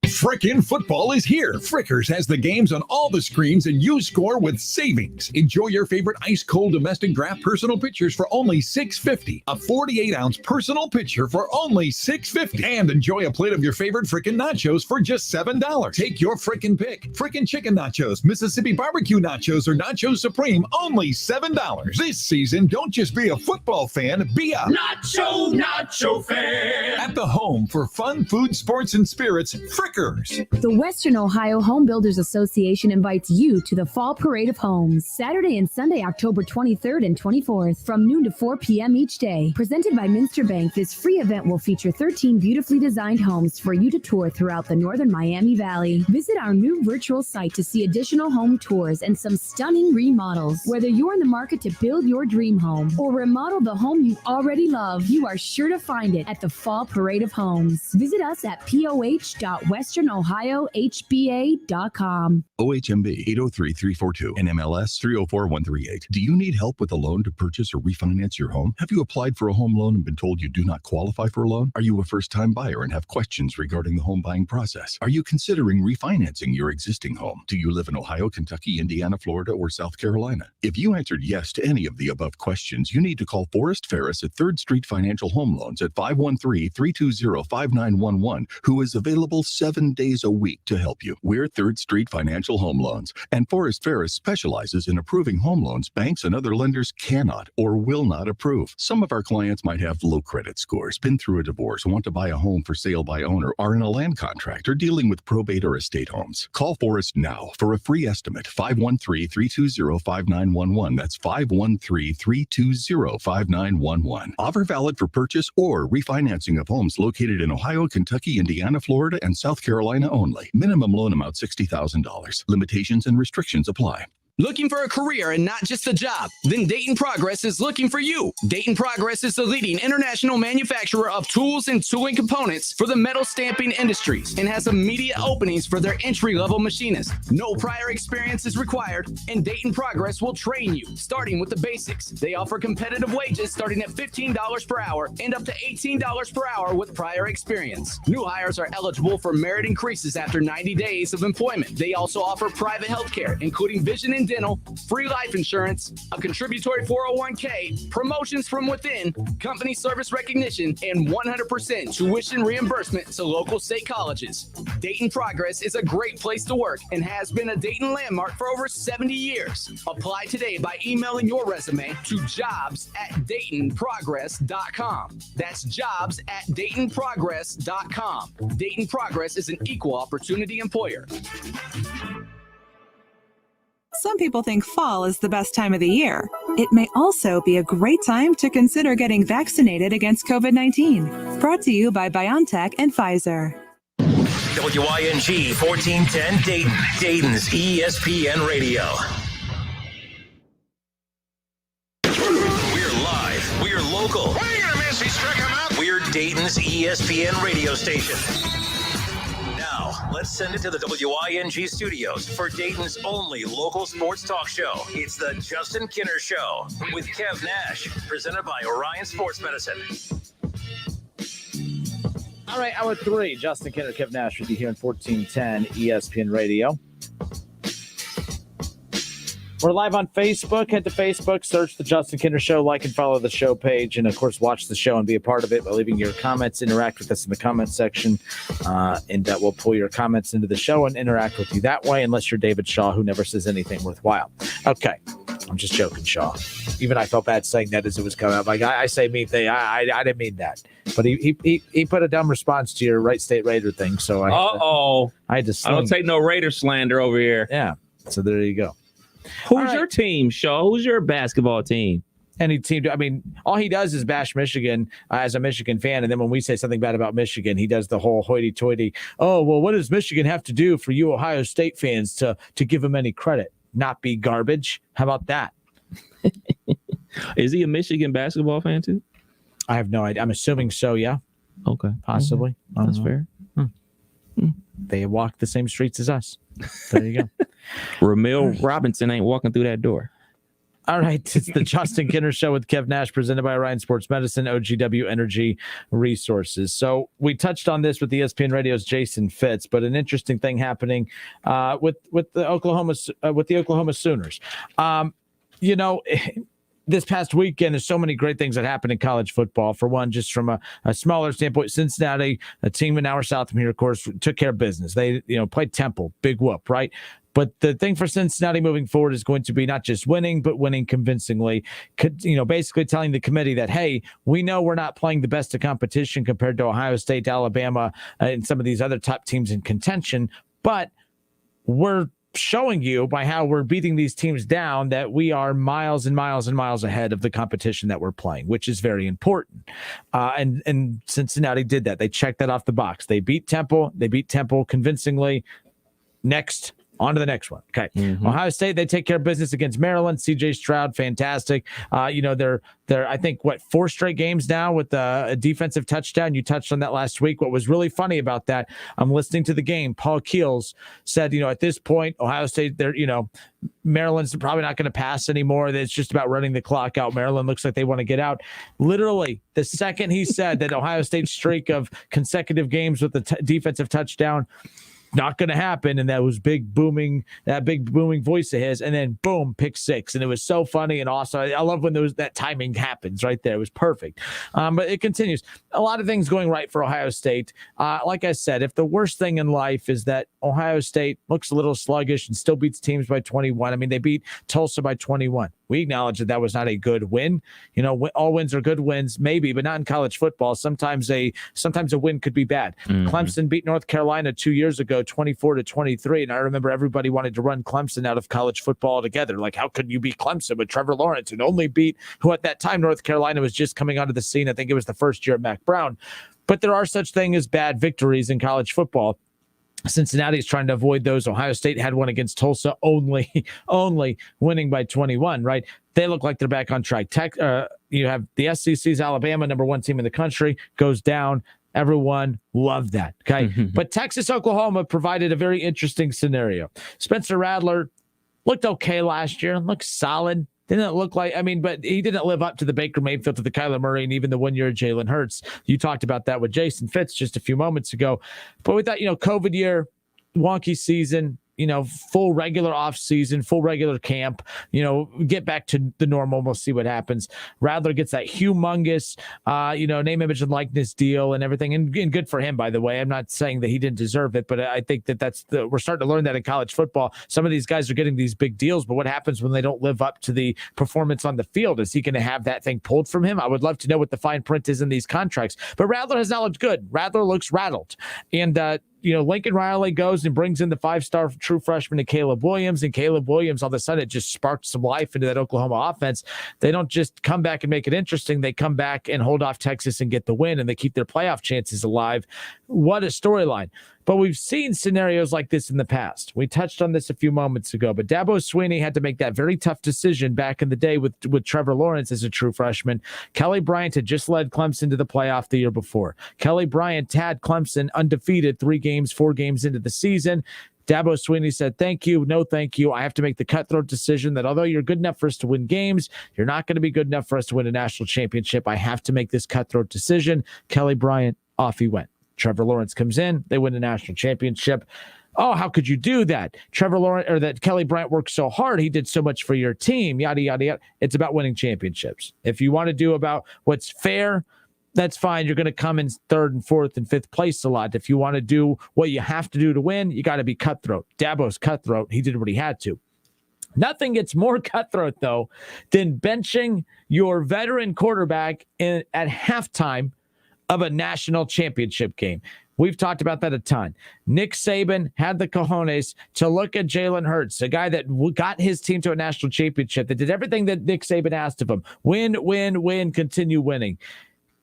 Frickin' football is here. Frickers has the games on all the screens, and you score with savings. Enjoy your favorite ice-cold domestic draft personal pitchers for only $6.50. A 48-ounce personal pitcher for only $6.50. And enjoy a plate of your favorite frickin' nachos for just $7. Take your frickin' pick. Frickin' chicken nachos, Mississippi barbecue nachos, or Nacho Supreme, only $7. This season, don't just be a football fan, be a Nacho fan. At the home for fun, food, sports, and spirits, Frickers. yours. The Western Ohio Home Builders Association invites you to the Fall Parade of Homes, Saturday and Sunday, October 23rd and 24th, from noon to 4 p.m. each day. Presented by Minster Bank, this free event will feature 13 beautifully designed homes for you to tour throughout the northern Miami Valley. Visit our new virtual site to see additional home tours and some stunning remodels. Whether you're in the market to build your dream home or remodel the home you already love, you are sure to find it at the Fall Parade of Homes. Visit us at poh.westernohiohba.com. OHMB 803342 and MLS 304138. Do you need help with a loan to purchase or refinance your home? Have you applied for a home loan and been told you do not qualify for a loan? Are you a first-time buyer and have questions regarding the home buying process? Are you considering refinancing your existing home? Do you live in Ohio, Kentucky, Indiana, Florida, or South Carolina? If you answered yes to any of the above questions, you need to call Forrest Ferris at 3rd Street Financial Home Loans at 513-320-5911, who is available 7 days a week to help you. We're 3rd Street Financial Home Loans, and Forrest Ferris specializes in approving home loans banks and other lenders cannot or will not approve. Some of our clients might have low credit scores, been through a divorce, want to buy a home for sale by owner, are in a land contract, or dealing with probate or estate homes. Call Forrest now for a free estimate, 513-320-5911. That's 513-320-5911. Offer valid for purchase or refinancing of homes located in Ohio, Kentucky, Indiana, Florida, and South Carolina only. Minimum loan amount $60,000. Limitations and restrictions apply. Looking for a career and not just a job? Then Dayton Progress is looking for you. Dayton Progress is the leading international manufacturer of tools and tooling components for the metal stamping industries and has immediate openings for their entry-level machinists. No prior experience is required, and Dayton Progress will train you, starting with the basics. They offer competitive wages starting at $15 per hour and up to $18 per hour with prior experience. New hires are eligible for merit increases after 90 days of employment. They also offer private health care, including vision and dental, free life insurance, a contributory 401k, promotions from within, company service recognition, and 100% tuition reimbursement to local state colleges. Dayton Progress is a great place to work and has been a Dayton landmark for over 70 years. Apply today by emailing your resume to jobs@DaytonProgress.com. That's jobs@DaytonProgress.com. Dayton Progress is an equal opportunity employer. Some people think fall is the best time of the year. It may also be a great time to consider getting vaccinated against COVID-19. Brought to you by BioNTech and Pfizer. WYNG 1410 Dayton, Dayton's ESPN Radio. We're live. We're local. Wait a minute, he struck him out. We're Dayton's ESPN radio station. Let's send it to the WING studios for Dayton's only local sports talk show. It's the Justin Kinner Show with Kev Nash, presented by Orion Sports Medicine. All right, hour 3. Justin Kinner, Kev Nash with you here in 1410 ESPN Radio. We're live on Facebook. Head to Facebook, search the Justin Kinner Show, like and follow the show page, and of course, watch the show and be a part of it by leaving your comments. Interact with us in the comments section, and that will pull your comments into the show and interact with you that way, unless you're David Shaw, who never says anything worthwhile. Okay, I'm just joking, Shaw. Even I felt bad saying that as it was coming out. Like, I say mean thing. I didn't mean that. But he put a dumb response to your Wright State Raider thing, so I had to I don't take no Raider slander over here. Yeah, so there you go. Who's your team, Shaw? Who's your basketball team? Any team. I mean, all he does is bash Michigan as a Michigan fan. And then when we say something bad about Michigan, he does the whole hoity-toity, oh, well, what does Michigan have to do for you Ohio State fans to give him any credit? Not be garbage. How about that? Is he a Michigan basketball fan too? I have no idea. I'm assuming so, yeah. Okay. Possibly. That's fair. They walk the same streets as us. There you go. Ramil Robinson ain't walking through that door. All right. It's the Justin Kinner Show with Kev Nash, presented by Orion Sports Medicine, OGW Energy Resources. So we touched on this with ESPN Radio's Jason Fitz, but an interesting thing happening with the Oklahoma Sooners. This past weekend, there's so many great things that happened in college football. For one, just from a smaller standpoint, Cincinnati, a team an hour south from here, of course, took care of business. They, played Temple, big whoop, right? But the thing for Cincinnati moving forward is going to be not just winning, but winning convincingly. Basically telling the committee that, hey, we know we're not playing the best of competition compared to Ohio State, Alabama, and some of these other top teams in contention, but we're showing you by how we're beating these teams down that we are miles and miles and miles ahead of the competition that we're playing, which is very important. And Cincinnati did that. They checked that off the box. They beat Temple. They beat Temple convincingly. Next. On to the next one. Okay. Ohio State, they take care of business against Maryland. CJ Stroud, fantastic. They're I think, 4 straight games now with a defensive touchdown. You touched on that last week. What was really funny about that, I'm listening to the game. Paul Keels said, at this point, Ohio State, Maryland's probably not going to pass anymore. It's just about running the clock out. Maryland looks like they want to get out. Literally, the second he said that Ohio State's streak of consecutive games with the defensive touchdown, not going to happen, and that big booming voice of his, and then boom, pick 6, and it was so funny and awesome. I love when that timing happens right there. It was perfect. But it continues. A lot of things going right for Ohio State. Like I said, if the worst thing in life is that Ohio State looks a little sluggish and still beats teams by 21. I mean, they beat Tulsa by 21. We acknowledge that was not a good win. All wins are good wins, maybe, but not in college football. Sometimes a win could be bad. Clemson beat North Carolina 2 years ago, 24-23, and I remember everybody wanted to run Clemson out of college football altogether. Like, how could you beat Clemson with Trevor Lawrence and only beat who at that time North Carolina was just coming onto the scene? I think it was the first year of Mac Brown. But there are such things as bad victories in college football. Cincinnati is trying to avoid those. Ohio State had one against Tulsa, only winning by 21, right? They look like they're back on track. You have the SEC's Alabama, number 1 team in the country, goes down. Everyone loved that, okay? But Texas, Oklahoma provided a very interesting scenario. Spencer Rattler looked okay last year, looked solid. Didn't look like, but he didn't live up to the Baker Mayfield, to the Kyler Murray, and even the 1 year Jalen Hurts. You talked about that with Jason Fitz just a few moments ago. But we thought, COVID year, wonky season, full regular off season, full regular camp, get back to the normal. We'll see what happens. Rattler gets that humongous, name, image, and likeness deal and everything. And good for him, by the way. I'm not saying that he didn't deserve it, but I think we're starting to learn that in college football. Some of these guys are getting these big deals, but what happens when they don't live up to the performance on the field? Is he going to have that thing pulled from him? I would love to know what the fine print is in these contracts. But Rattler has not looked good. Rattler looks rattled. And, Lincoln Riley goes and brings in the 5-star true freshman Caleb Williams, and Caleb Williams, all of a sudden, it just sparked some life into that Oklahoma offense. They don't just come back and make it interesting. They come back and hold off Texas and get the win, and they keep their playoff chances alive. What a storyline. But we've seen scenarios like this in the past. We touched on this a few moments ago, but Dabo Swinney had to make that very tough decision back in the day with Trevor Lawrence as a true freshman. Kelly Bryant had just led Clemson to the playoff the year before. Kelly Bryant had Clemson undefeated 4 games into the season. Dabo Swinney said, thank you, no thank you. I have to make the cutthroat decision that although you're good enough for us to win games, you're not going to be good enough for us to win a national championship. I have to make this cutthroat decision. Kelly Bryant, off he went. Trevor Lawrence comes in. They win the national championship. Oh, how could you do that? Trevor Lawrence, or that Kelly Bryant worked so hard. He did so much for your team, yada, yada, yada. It's about winning championships. If you want to do about what's fair, that's fine. You're going to come in 3rd and 4th and 5th place a lot. If you want to do what you have to do to win, you got to be cutthroat. Dabo's cutthroat. He did what he had to. Nothing gets more cutthroat, though, than benching your veteran quarterback at halftime of a national championship game. We've talked about that a ton. Nick Saban had the cojones to look at Jalen Hurts, a guy that got his team to a national championship, that did everything that Nick Saban asked of him. Win, win, win, continue winning.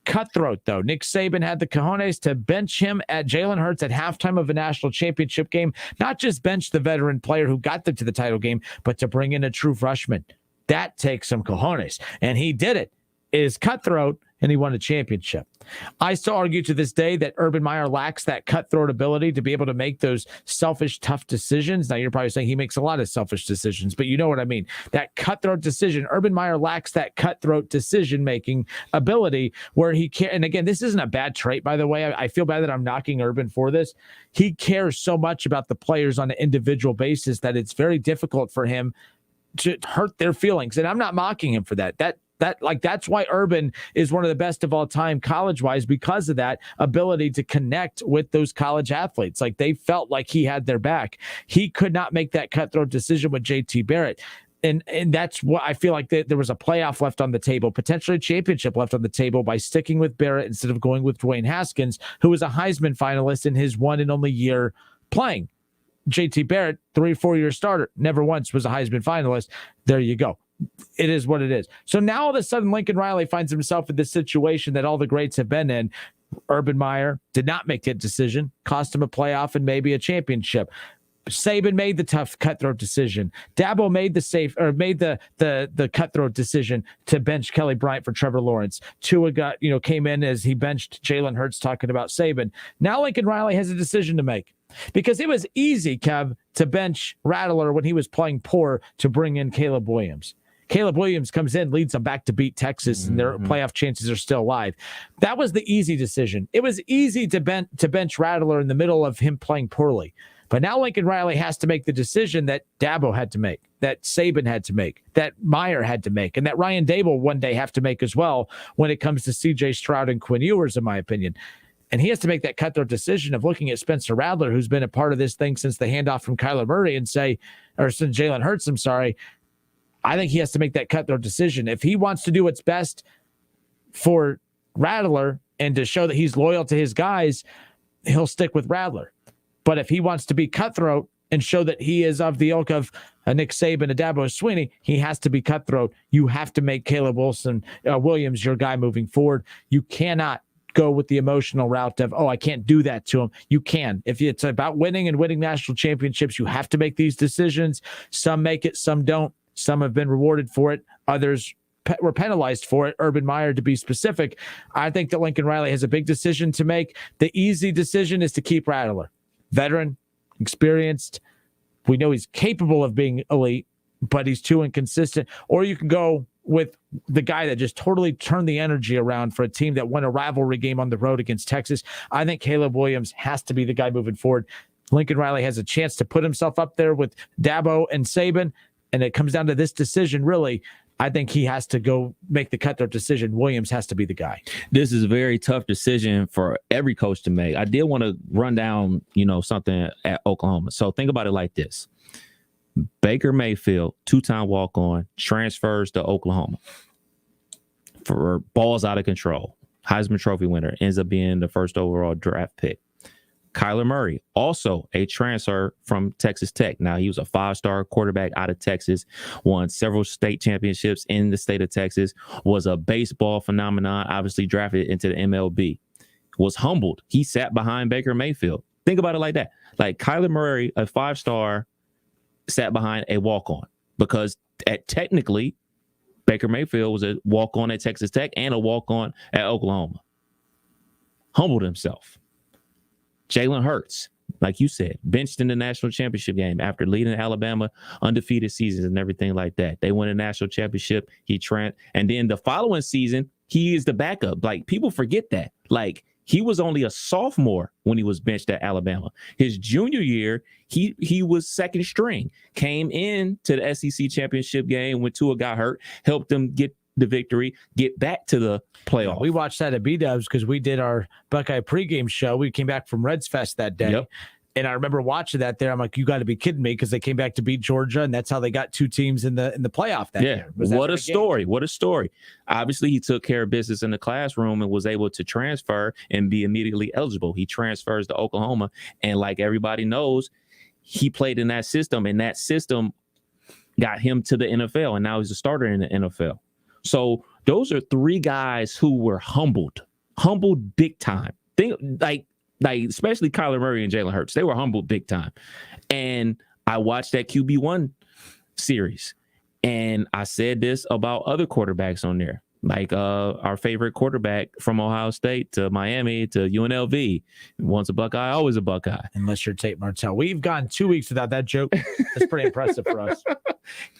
Cutthroat, though. Nick Saban had the cojones to bench him at Jalen Hurts at halftime of a national championship game. Not just bench the veteran player who got them to the title game, but to bring in a true freshman. That takes some cojones. And he did it. It is cutthroat, and he won a championship. I still argue to this day that Urban Meyer lacks that cutthroat ability to be able to make those selfish, tough decisions. Now, you're probably saying he makes a lot of selfish decisions, but you know what I mean. That cutthroat decision, Urban Meyer lacks that cutthroat decision-making ability where he can. And again, this isn't a bad trait, by the way. I feel bad that I'm knocking Urban for this. He cares so much about the players on an individual basis that it's very difficult for him to hurt their feelings. And I'm not mocking him for that. That's why Urban is one of the best of all time college-wise, because of that ability to connect with those college athletes. Like, they felt like he had their back. He could not make that cutthroat decision with JT Barrett. And that's what I feel like there was a playoff left on the table, potentially a championship left on the table by sticking with Barrett instead of going with Dwayne Haskins, who was a Heisman finalist in his one and only year playing. JT Barrett, 3 or 4 year starter, never once was a Heisman finalist. There you go. It is what it is. So now all of a sudden, Lincoln Riley finds himself in this situation that all the greats have been in. Urban Meyer did not make that decision, cost him a playoff and maybe a championship. Saban made the tough cutthroat decision. Dabo made the cutthroat decision to bench Kelly Bryant for Trevor Lawrence. Tua came in as he benched Jalen Hurts, talking about Saban. Now Lincoln Riley has a decision to make, because it was easy, Kev, to bench Rattler when he was playing poor to bring in Caleb Williams. Caleb Williams comes in, leads them back to beat Texas, and their playoff chances are still alive. That was the easy decision. It was easy to bench Rattler in the middle of him playing poorly. But now Lincoln Riley has to make the decision that Dabo had to make, that Saban had to make, that Meyer had to make, and that Ryan Day will one day have to make as well when it comes to C.J. Stroud and Quinn Ewers, in my opinion. And he has to make that cutthroat decision of looking at Spencer Rattler, who's been a part of this thing since the handoff from Kyler Murray, and since Jalen Hurts, I'm sorry. I think he has to make that cutthroat decision. If he wants to do what's best for Rattler and to show that he's loyal to his guys, he'll stick with Rattler. But if he wants to be cutthroat and show that he is of the ilk of a Nick Saban, a Dabo Swinney, he has to be cutthroat. You have to make Caleb Williams your guy moving forward. You cannot go with the emotional route of, I can't do that to him. You can. If it's about winning and winning national championships, you have to make these decisions. Some make it, some don't. Some have been rewarded for it. Others were penalized for it. Urban Meyer, to be specific. I think that Lincoln Riley has a big decision to make. The easy decision is to keep Rattler. Veteran, experienced. We know he's capable of being elite, but he's too inconsistent. Or you can go with the guy that just totally turned the energy around for a team that won a rivalry game on the road against Texas. I think Caleb Williams has to be the guy moving forward. Lincoln Riley has a chance to put himself up there with Dabo and Saban, and it comes down to this decision, really. I think he has to go make the cutthroat decision. Williams has to be the guy. This is a very tough decision for every coach to make. I did want to run down, something at Oklahoma. So think about it like this. Baker Mayfield, 2-time walk-on, transfers to Oklahoma for balls out of control. Heisman Trophy winner, ends up being the first overall draft pick. Kyler Murray, also a transfer from Texas Tech. Now, he was a 5-star quarterback out of Texas, won several state championships in the state of Texas, was a baseball phenomenon, obviously drafted into the MLB, was humbled. He sat behind Baker Mayfield. Think about it like that. Like Kyler Murray, a 5-star, sat behind a walk-on, because technically Baker Mayfield was a walk-on at Texas Tech and a walk-on at Oklahoma. Humbled himself. Jalen Hurts, like you said, benched in the national championship game after leading Alabama undefeated seasons and everything like that. They won a national championship. And then the following season, he is the backup. Like, people forget that. Like, he was only a sophomore when he was benched at Alabama. His junior year, he was second string, came in to the SEC championship game when Tua got hurt, helped them get the victory, get back to the playoff. We watched that at B-Dubs because we did our Buckeye pregame show. We came back from Reds Fest that day. Yep. And I remember watching that there. I'm like, you got to be kidding me, because they came back to beat Georgia, and that's how they got 2 teams in the playoff that year. What a story. What a story. Obviously, he took care of business in the classroom and was able to transfer and be immediately eligible. He transfers to Oklahoma, and like everybody knows, he played in that system, and that system got him to the NFL, and now he's a starter in the NFL. So those are 3 guys who were humbled big time. Like especially Kyler Murray and Jalen Hurts. They were humbled big time. And I watched that QB1 series, and I said this about other quarterbacks on there. Like our favorite quarterback from Ohio State to Miami to UNLV. Once a Buckeye, always a Buckeye. Unless you're Tate Martell. We've gone 2 weeks without that joke. That's pretty impressive for us.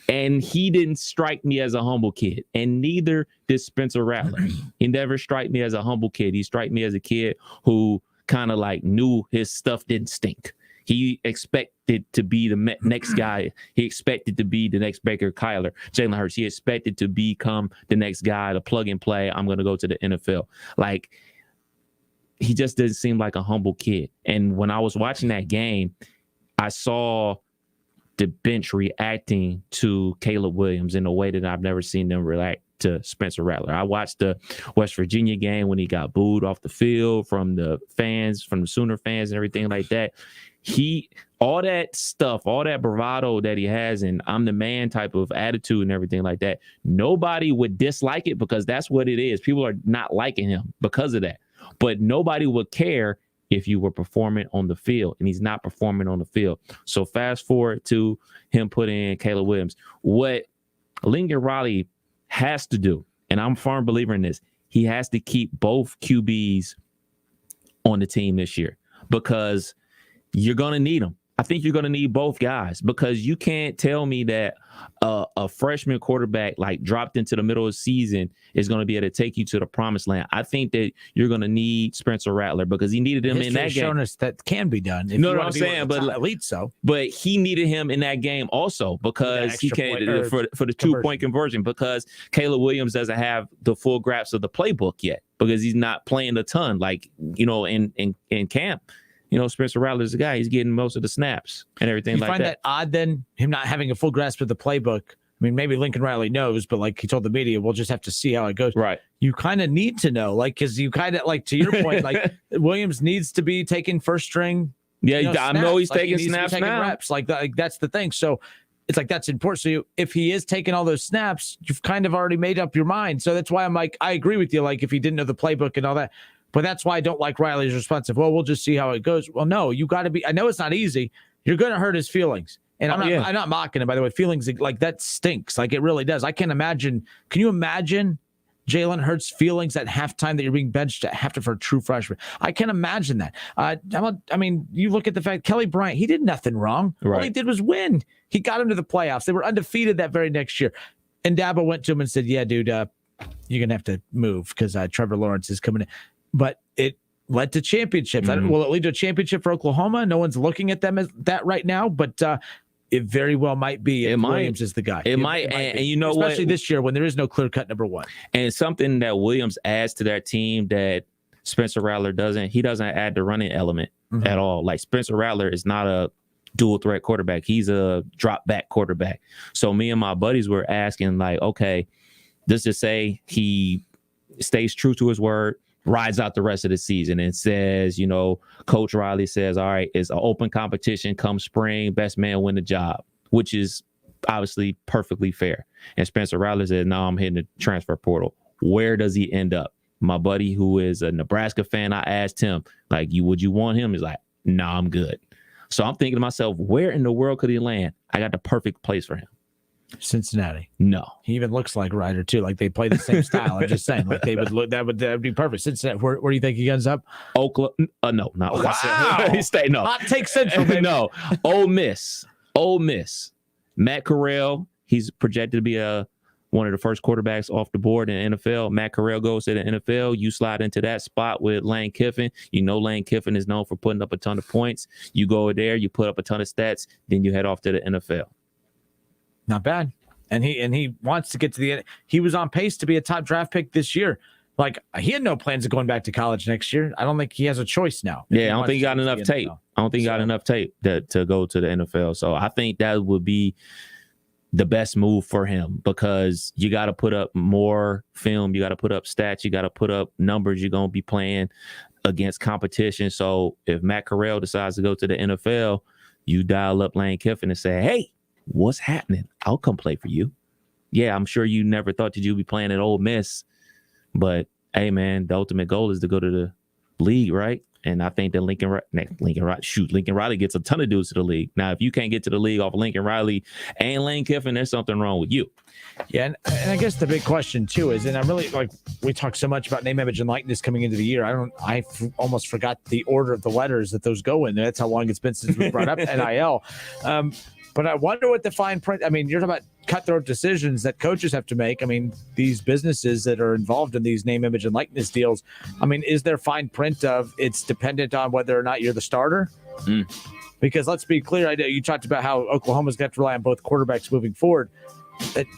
And he didn't strike me as a humble kid. And neither did Spencer Rattler. He never struck me as a humble kid. He struck me as a kid who kind of like knew his stuff didn't stink. He expected to be the next guy. He expected to be the next Baker Kyler, Jalen Hurts. He expected to become the next guy, the plug and play. I'm going to go to the NFL. Like, he just doesn't seem like a humble kid. And when I was watching that game, I saw the bench reacting to Caleb Williams in a way that I've never seen them react to Spencer Rattler. I watched the West Virginia game when he got booed off the field from the fans, from the Sooner fans and everything like that. All that stuff, all that bravado that he has, and I'm the man type of attitude and everything like that, nobody would dislike it because that's what it is. People are not liking him because of that. But nobody would care if you were performing on the field, and he's not performing on the field. So fast forward to him putting in Caleb Williams. What Lincoln Riley has to do, and I'm a firm believer in this, he has to keep both QBs on the team this year because you're going to need them. I think you're going to need both guys because you can't tell me that a freshman quarterback like dropped into the middle of the season is going to be able to take you to the promised land. I think that you're going to need Spencer Rattler because he needed him in that game. Shown us that can be done. You know what I'm saying? But elite, but he needed him in that game also because he can for the 2-point conversion because Caleb Williams doesn't have the full grasp of the playbook yet because he's not playing a ton like in camp. Spencer Rattler's the guy. He's getting most of the snaps and everything like that. You find that odd then, him not having a full grasp of the playbook? I mean, maybe Lincoln Riley knows, but like he told the media, we'll just have to see how it goes. Right. You kind of need to know, like, because you kind of, like, to your point, like, Williams needs to be taking first string. Yeah, I know he's like, taking snaps now. Reps. Like, that's the thing. So it's like, that's important. So if he is taking all those snaps, you've kind of already made up your mind. So that's why I'm like, I agree with you. Like, if he didn't know the playbook and all that. But that's why I don't like Riley's responsive. Well, we'll just see how it goes. Well, no, you got to be. I know it's not easy. You're going to hurt his feelings. And I'm not mocking him, by the way. Feelings like that stinks. Like it really does. I can't imagine. Can you imagine Jalen Hurts' feelings at halftime that you're being benched at halftime for a true freshman? I can't imagine that. I mean, you look at the fact Kelly Bryant, he did nothing wrong. Right. All he did was win. He got him to the playoffs. They were undefeated that very next year. And Dabo went to him and said, yeah, dude, you're going to have to move because Trevor Lawrence is coming in. But it led to championships. Mm-hmm. Will it lead to a championship for Oklahoma? No one's looking at them as that right now, but it very well might be if Williams is the guy. It might. And you know especially this year when there is no clear-cut number one. And something that Williams adds to that team that Spencer Rattler doesn't, he doesn't add the running element at all. Like Spencer Rattler is not a dual threat quarterback. He's a drop back quarterback. So me and my buddies were asking like, okay, let's just say he stays true to his word, rides out the rest of the season and says, Coach Riley says, all right, it's an open competition come spring, best man win the job, which is obviously perfectly fair. And Spencer Rattler said, no, I'm hitting the transfer portal. Where does he end up? My buddy who is a Nebraska fan, I asked him, like, would you want him? He's like, no, I'm good. So I'm thinking to myself, where in the world could he land? I got the perfect place for him. Cincinnati. No, he even looks like Ryder too. Like they play the same style. I'm just saying, like they would look. That would be perfect. Cincinnati. Where do you think he ends up? Oklahoma. No, not wow. He stay no. Hot take Central. Baby. No, Ole Miss. Matt Corral. He's projected to be one of the first quarterbacks off the board in the NFL. Matt Corral goes to the NFL. You slide into that spot with Lane Kiffin. Lane Kiffin is known for putting up a ton of points. You go there, you put up a ton of stats, then you head off to the NFL. Not bad. And he wants to get to the end. He was on pace to be a top draft pick this year. Like he had no plans of going back to college next year. I don't think he has a choice now. Yeah, I don't think he got enough tape. I don't think he got enough tape to go to the NFL. So I think that would be the best move for him because you got to put up more film. You got to put up stats. You got to put up numbers. You're going to be playing against competition. So if Matt Corral decides to go to the NFL, you dial up Lane Kiffin and say, hey, what's happening? I'll come play for you. Yeah, I'm sure you never thought that you'd be playing at Ole Miss, but hey, man, the ultimate goal is to go to the league, right? And I think that Lincoln Riley gets a ton of dudes to the league. Now, if you can't get to the league off Lincoln Riley and Lane Kiffin, there's something wrong with you. Yeah, and I guess the big question too is, and I really like we talked so much about name, image, and likeness coming into the year. I almost forgot the order of the letters that those go in. That's how long it's been since we brought up NIL. But I wonder what the fine print. I mean, you're talking about cutthroat decisions that coaches have to make. I mean, these businesses that are involved in these name, image, and likeness deals, I mean, is there fine print of it's dependent on whether or not you're the starter? Because let's be clear, you talked about how Oklahoma's got to rely on both quarterbacks moving forward.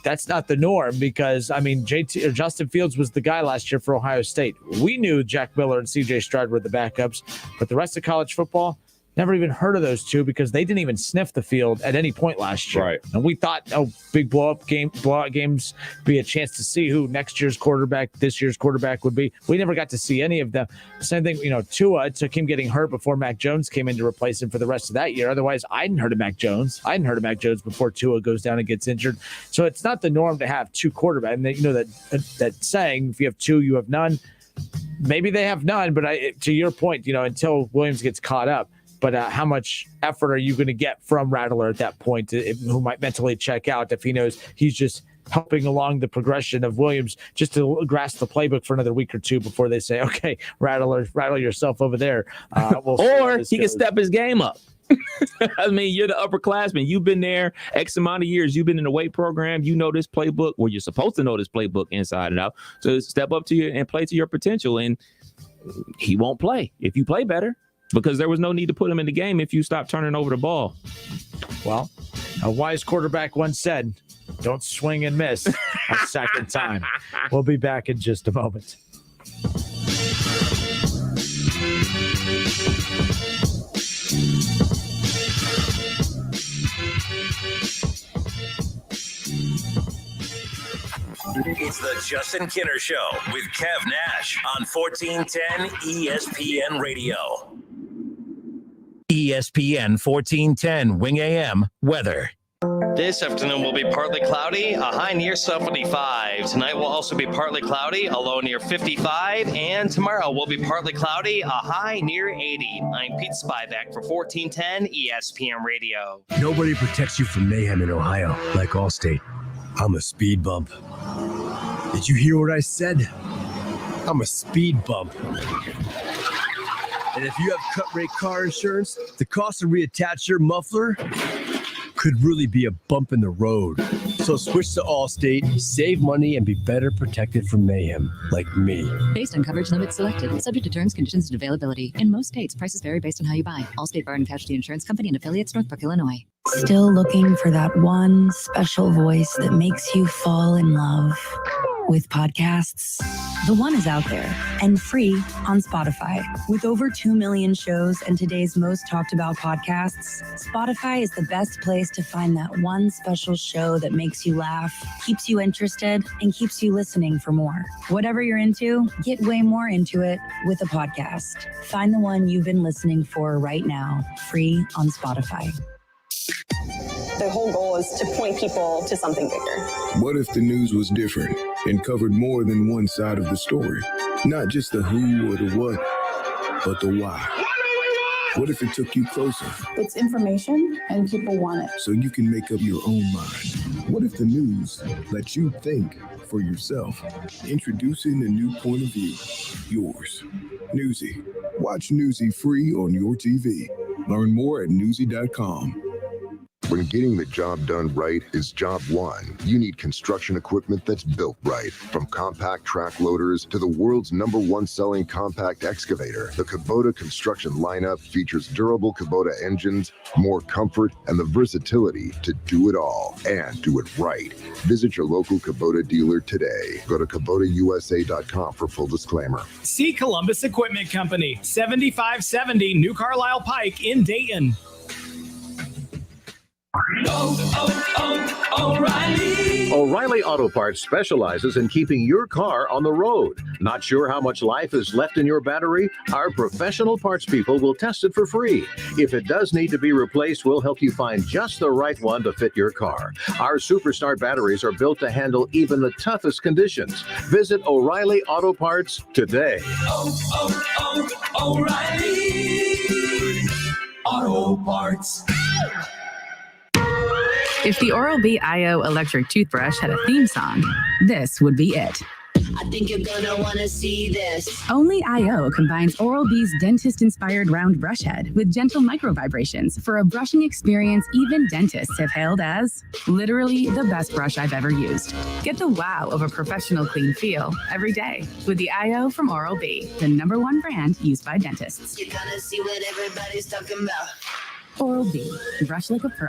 That's not the norm because, I mean, Justin Fields was the guy last year for Ohio State. We knew Jack Miller and C.J. Stroud were the backups, but the rest of college football, never even heard of those two because they didn't even sniff the field at any point last year. Right. And we thought, big blowout games be a chance to see who next year's quarterback, this year's quarterback would be. We never got to see any of them. Same thing, Tua, it took him getting hurt before Mac Jones came in to replace him for the rest of that year. Otherwise, I hadn't heard of Mac Jones. I hadn't heard of Mac Jones before Tua goes down and gets injured. So it's not the norm to have two quarterbacks. And that saying, if you have two, you have none. Maybe they have none, but to your point, until Williams gets caught up. But how much effort are you going to get from Rattler at that point, who might mentally check out if he knows he's just helping along the progression of Williams just to grasp the playbook for another week or two before they say, okay, rattle yourself over there. Or he can step his game up. I mean, you're the upperclassman. You've been there X amount of years. You've been in the weight program. You know this playbook. Well, you're supposed to know this playbook inside and out. So step up to you and play to your potential. And he won't play if you play better. Because there was no need to put him in the game if you stop turning over the ball. Well, a wise quarterback once said, don't swing and miss a second time. We'll be back in just a moment. It's the Justin Kinner Show with Kev Nash on 1410 ESPN Radio. ESPN 1410 Wing AM weather. This afternoon will be partly cloudy, a high near 75. Tonight will also be partly cloudy, a low near 55. And tomorrow will be partly cloudy, a high near 80. I'm Pete Spivak for 1410 ESPN Radio. Nobody protects you from mayhem in Ohio like Allstate. I'm a speed bump. Did you hear what I said? I'm a speed bump. And if you have cut rate car insurance, the cost to reattach your muffler could really be a bump in the road. So switch to Allstate, save money, and be better protected from mayhem, like me. Based on coverage limits selected, subject to terms, conditions, and availability. In most states, prices vary based on how you buy. Allstate Bar and Casualty Insurance Company and affiliates, Northbrook, Illinois. Still looking for that one special voice that makes you fall in love with podcasts? The one is out there and free on Spotify. With over 2 million shows and today's most talked about podcasts, Spotify is the best place to find that one special show that makes you laugh, keeps you interested, and keeps you listening for more. Whatever you're into, get way more into it with a podcast. Find the one you've been listening for right now, free on Spotify. The whole goal is to point people to something bigger. What if the news was different and covered more than one side of the story? Not just the who or the what, but the why. What if it took you closer? It's information and people want it. So you can make up your own mind. What if the news lets you think for yourself? Introducing a new point of view. Yours. Newsy. Watch Newsy free on your TV. Learn more at newsy.com. When getting the job done right is job one, you need construction equipment that's built right. From compact track loaders to the world's #1 selling compact excavator, the Kubota construction lineup features durable Kubota engines, more comfort, and the versatility to do it all and do it right. Visit your local Kubota dealer today. Go to KubotaUSA.com for full disclaimer. See Columbus Equipment Company, 7570 New Carlisle Pike in Dayton. O'Reilly Auto Parts specializes in keeping your car on the road. Not sure how much life is left in your battery? Our professional parts people will test it for free. If it does need to be replaced, we'll help you find just the right one to fit your car. Our Superstar batteries are built to handle even the toughest conditions. Visit O'Reilly Auto Parts today. O'Reilly Auto Parts. If the Oral-B IO electric toothbrush had a theme song, this would be it. I think you're gonna wanna see this. Only IO combines Oral-B's dentist-inspired round brush head with gentle micro vibrations for a brushing experience even dentists have hailed as literally the best brush I've ever used. Get the wow of a professional clean feel every day with the IO from Oral-B, the #1 brand used by dentists. You're gonna see what everybody's talking about. Oral-B, brush like a pro.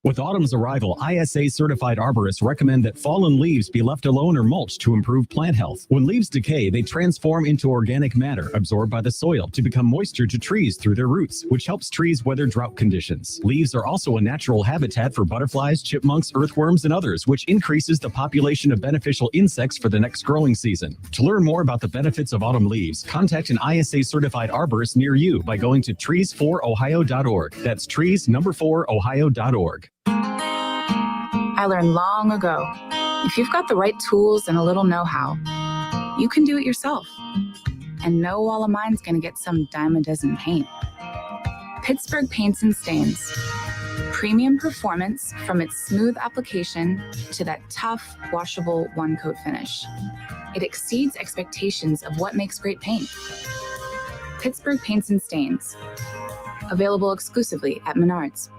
With autumn's arrival, ISA-certified arborists recommend that fallen leaves be left alone or mulched to improve plant health. When leaves decay, they transform into organic matter absorbed by the soil to become moisture to trees through their roots, which helps trees weather drought conditions. Leaves are also a natural habitat for butterflies, chipmunks, earthworms, and others, which increases the population of beneficial insects for the next growing season. To learn more about the benefits of autumn leaves, contact an ISA-certified arborist near you by going to trees4ohio.org. That's trees4ohio.org. I learned long ago, if you've got the right tools and a little know-how, you can do it yourself. And no wall of mine's gonna get some dime a dozen paint. Pittsburgh Paints and Stains. Premium performance from its smooth application to that tough, washable one-coat finish. It exceeds expectations of what makes great paint. Pittsburgh Paints and Stains. Available exclusively at Menards.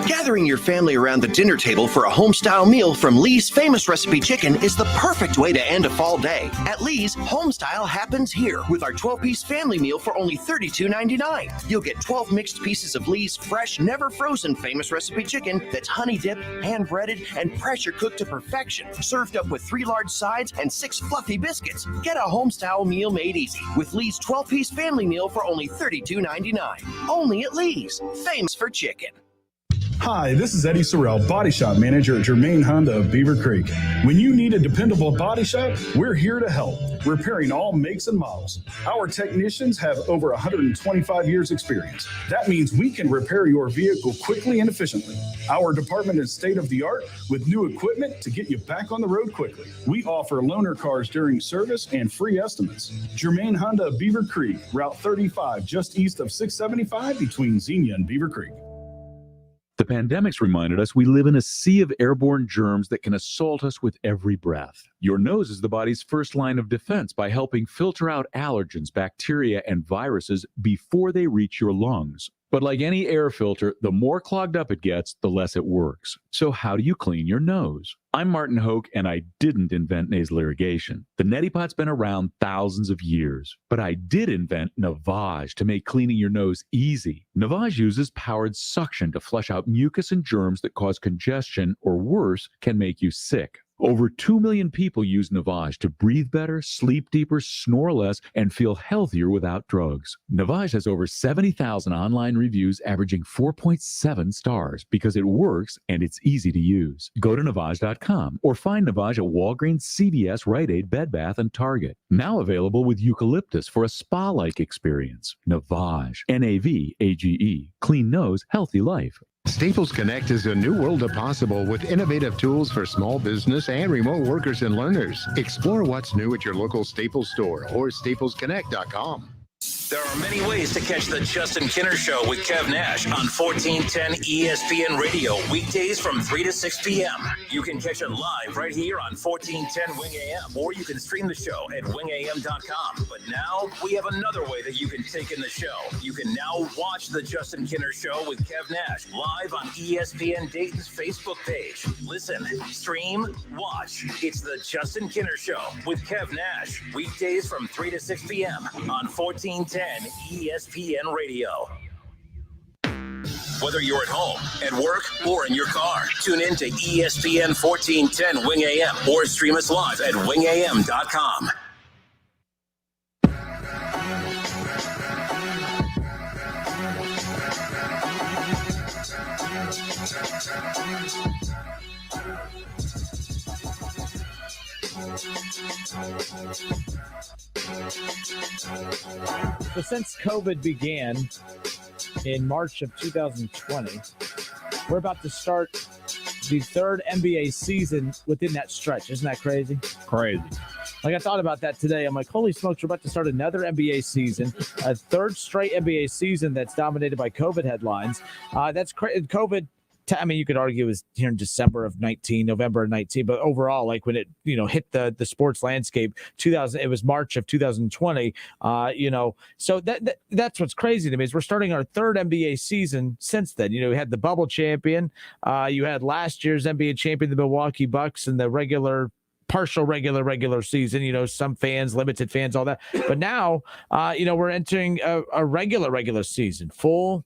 Gathering your family around the dinner table for a home-style meal from Lee's Famous Recipe Chicken is the perfect way to end a fall day. At Lee's, homestyle happens here with our 12-piece family meal for only $32.99. You'll get 12 mixed pieces of Lee's fresh, never-frozen Famous Recipe Chicken that's honey-dipped, hand-breaded, and pressure-cooked to perfection, served up with 3 large sides and 6 fluffy biscuits. Get a homestyle meal made easy with Lee's 12-piece family meal for only $32.99. Only at Lee's, famous for chicken. Hi, this is Eddie Sorrell, Body Shop Manager at Germain Honda of Beaver Creek. When you need a dependable body shop, we're here to help, repairing all makes and models. Our technicians have over 125 years experience. That means we can repair your vehicle quickly and efficiently. Our department is state-of-the-art with new equipment to get you back on the road quickly. We offer loaner cars during service and free estimates. Germain Honda of Beaver Creek, Route 35, just east of 675 between Xenia and Beaver Creek. The pandemic's reminded us we live in a sea of airborne germs that can assault us with every breath. Your nose is the body's first line of defense by helping filter out allergens, bacteria, and viruses before they reach your lungs. But like any air filter, the more clogged up it gets, the less it works. So how do you clean your nose? I'm Martin Hoke, and I didn't invent nasal irrigation. The neti pot's been around thousands of years, but I did invent Navage to make cleaning your nose easy. Navage uses powered suction to flush out mucus and germs that cause congestion, or worse, can make you sick. Over 2 million people use Navage to breathe better, sleep deeper, snore less, and feel healthier without drugs. Navage has over 70,000 online reviews averaging 4.7 stars because it works and it's easy to use. Go to Navage.com or find Navage at Walgreens, CVS, Rite Aid, Bed Bath, and Target. Now available with eucalyptus for a spa-like experience. Navage. N-A-V-A-G-E. Clean nose, healthy life. Staples Connect is a new world of possible with innovative tools for small business and remote workers and learners. Explore what's new at your local Staples store or staplesconnect.com. There are many ways to catch the Justin Kinner Show with Kev Nash on 1410 ESPN Radio, weekdays from 3 to 6 p.m. You can catch it live right here on 1410 Wing AM, or you can stream the show at wingam.com. But now we have another way that you can take in the show. You can now watch the Justin Kinner Show with Kev Nash live on ESPN Dayton's Facebook page. Listen, stream, watch. It's the Justin Kinner Show with Kev Nash, weekdays from 3 to 6 p.m. on 1410 ESPN Radio. Whether you're at home, at work, or in your car, tune in to ESPN 1410 Wing AM or stream us live at wingam.com. So since COVID began in March of 2020, we're about to start the third NBA season within that stretch. Isn't that crazy? Crazy. Like, I thought about that today. I'm like, holy smokes, we're about to start another NBA season, a third straight NBA season that's dominated by COVID headlines. That's COVID I mean, you could argue it was here in November of 19, but overall, like when it, hit the sports landscape, it was March of 2020, so that's what's crazy to me is we're starting our third NBA season since then. We had the bubble champion, you had last year's NBA champion, the Milwaukee Bucks, and the partial regular season, some fans, limited fans, all that. But now, we're entering a regular season, full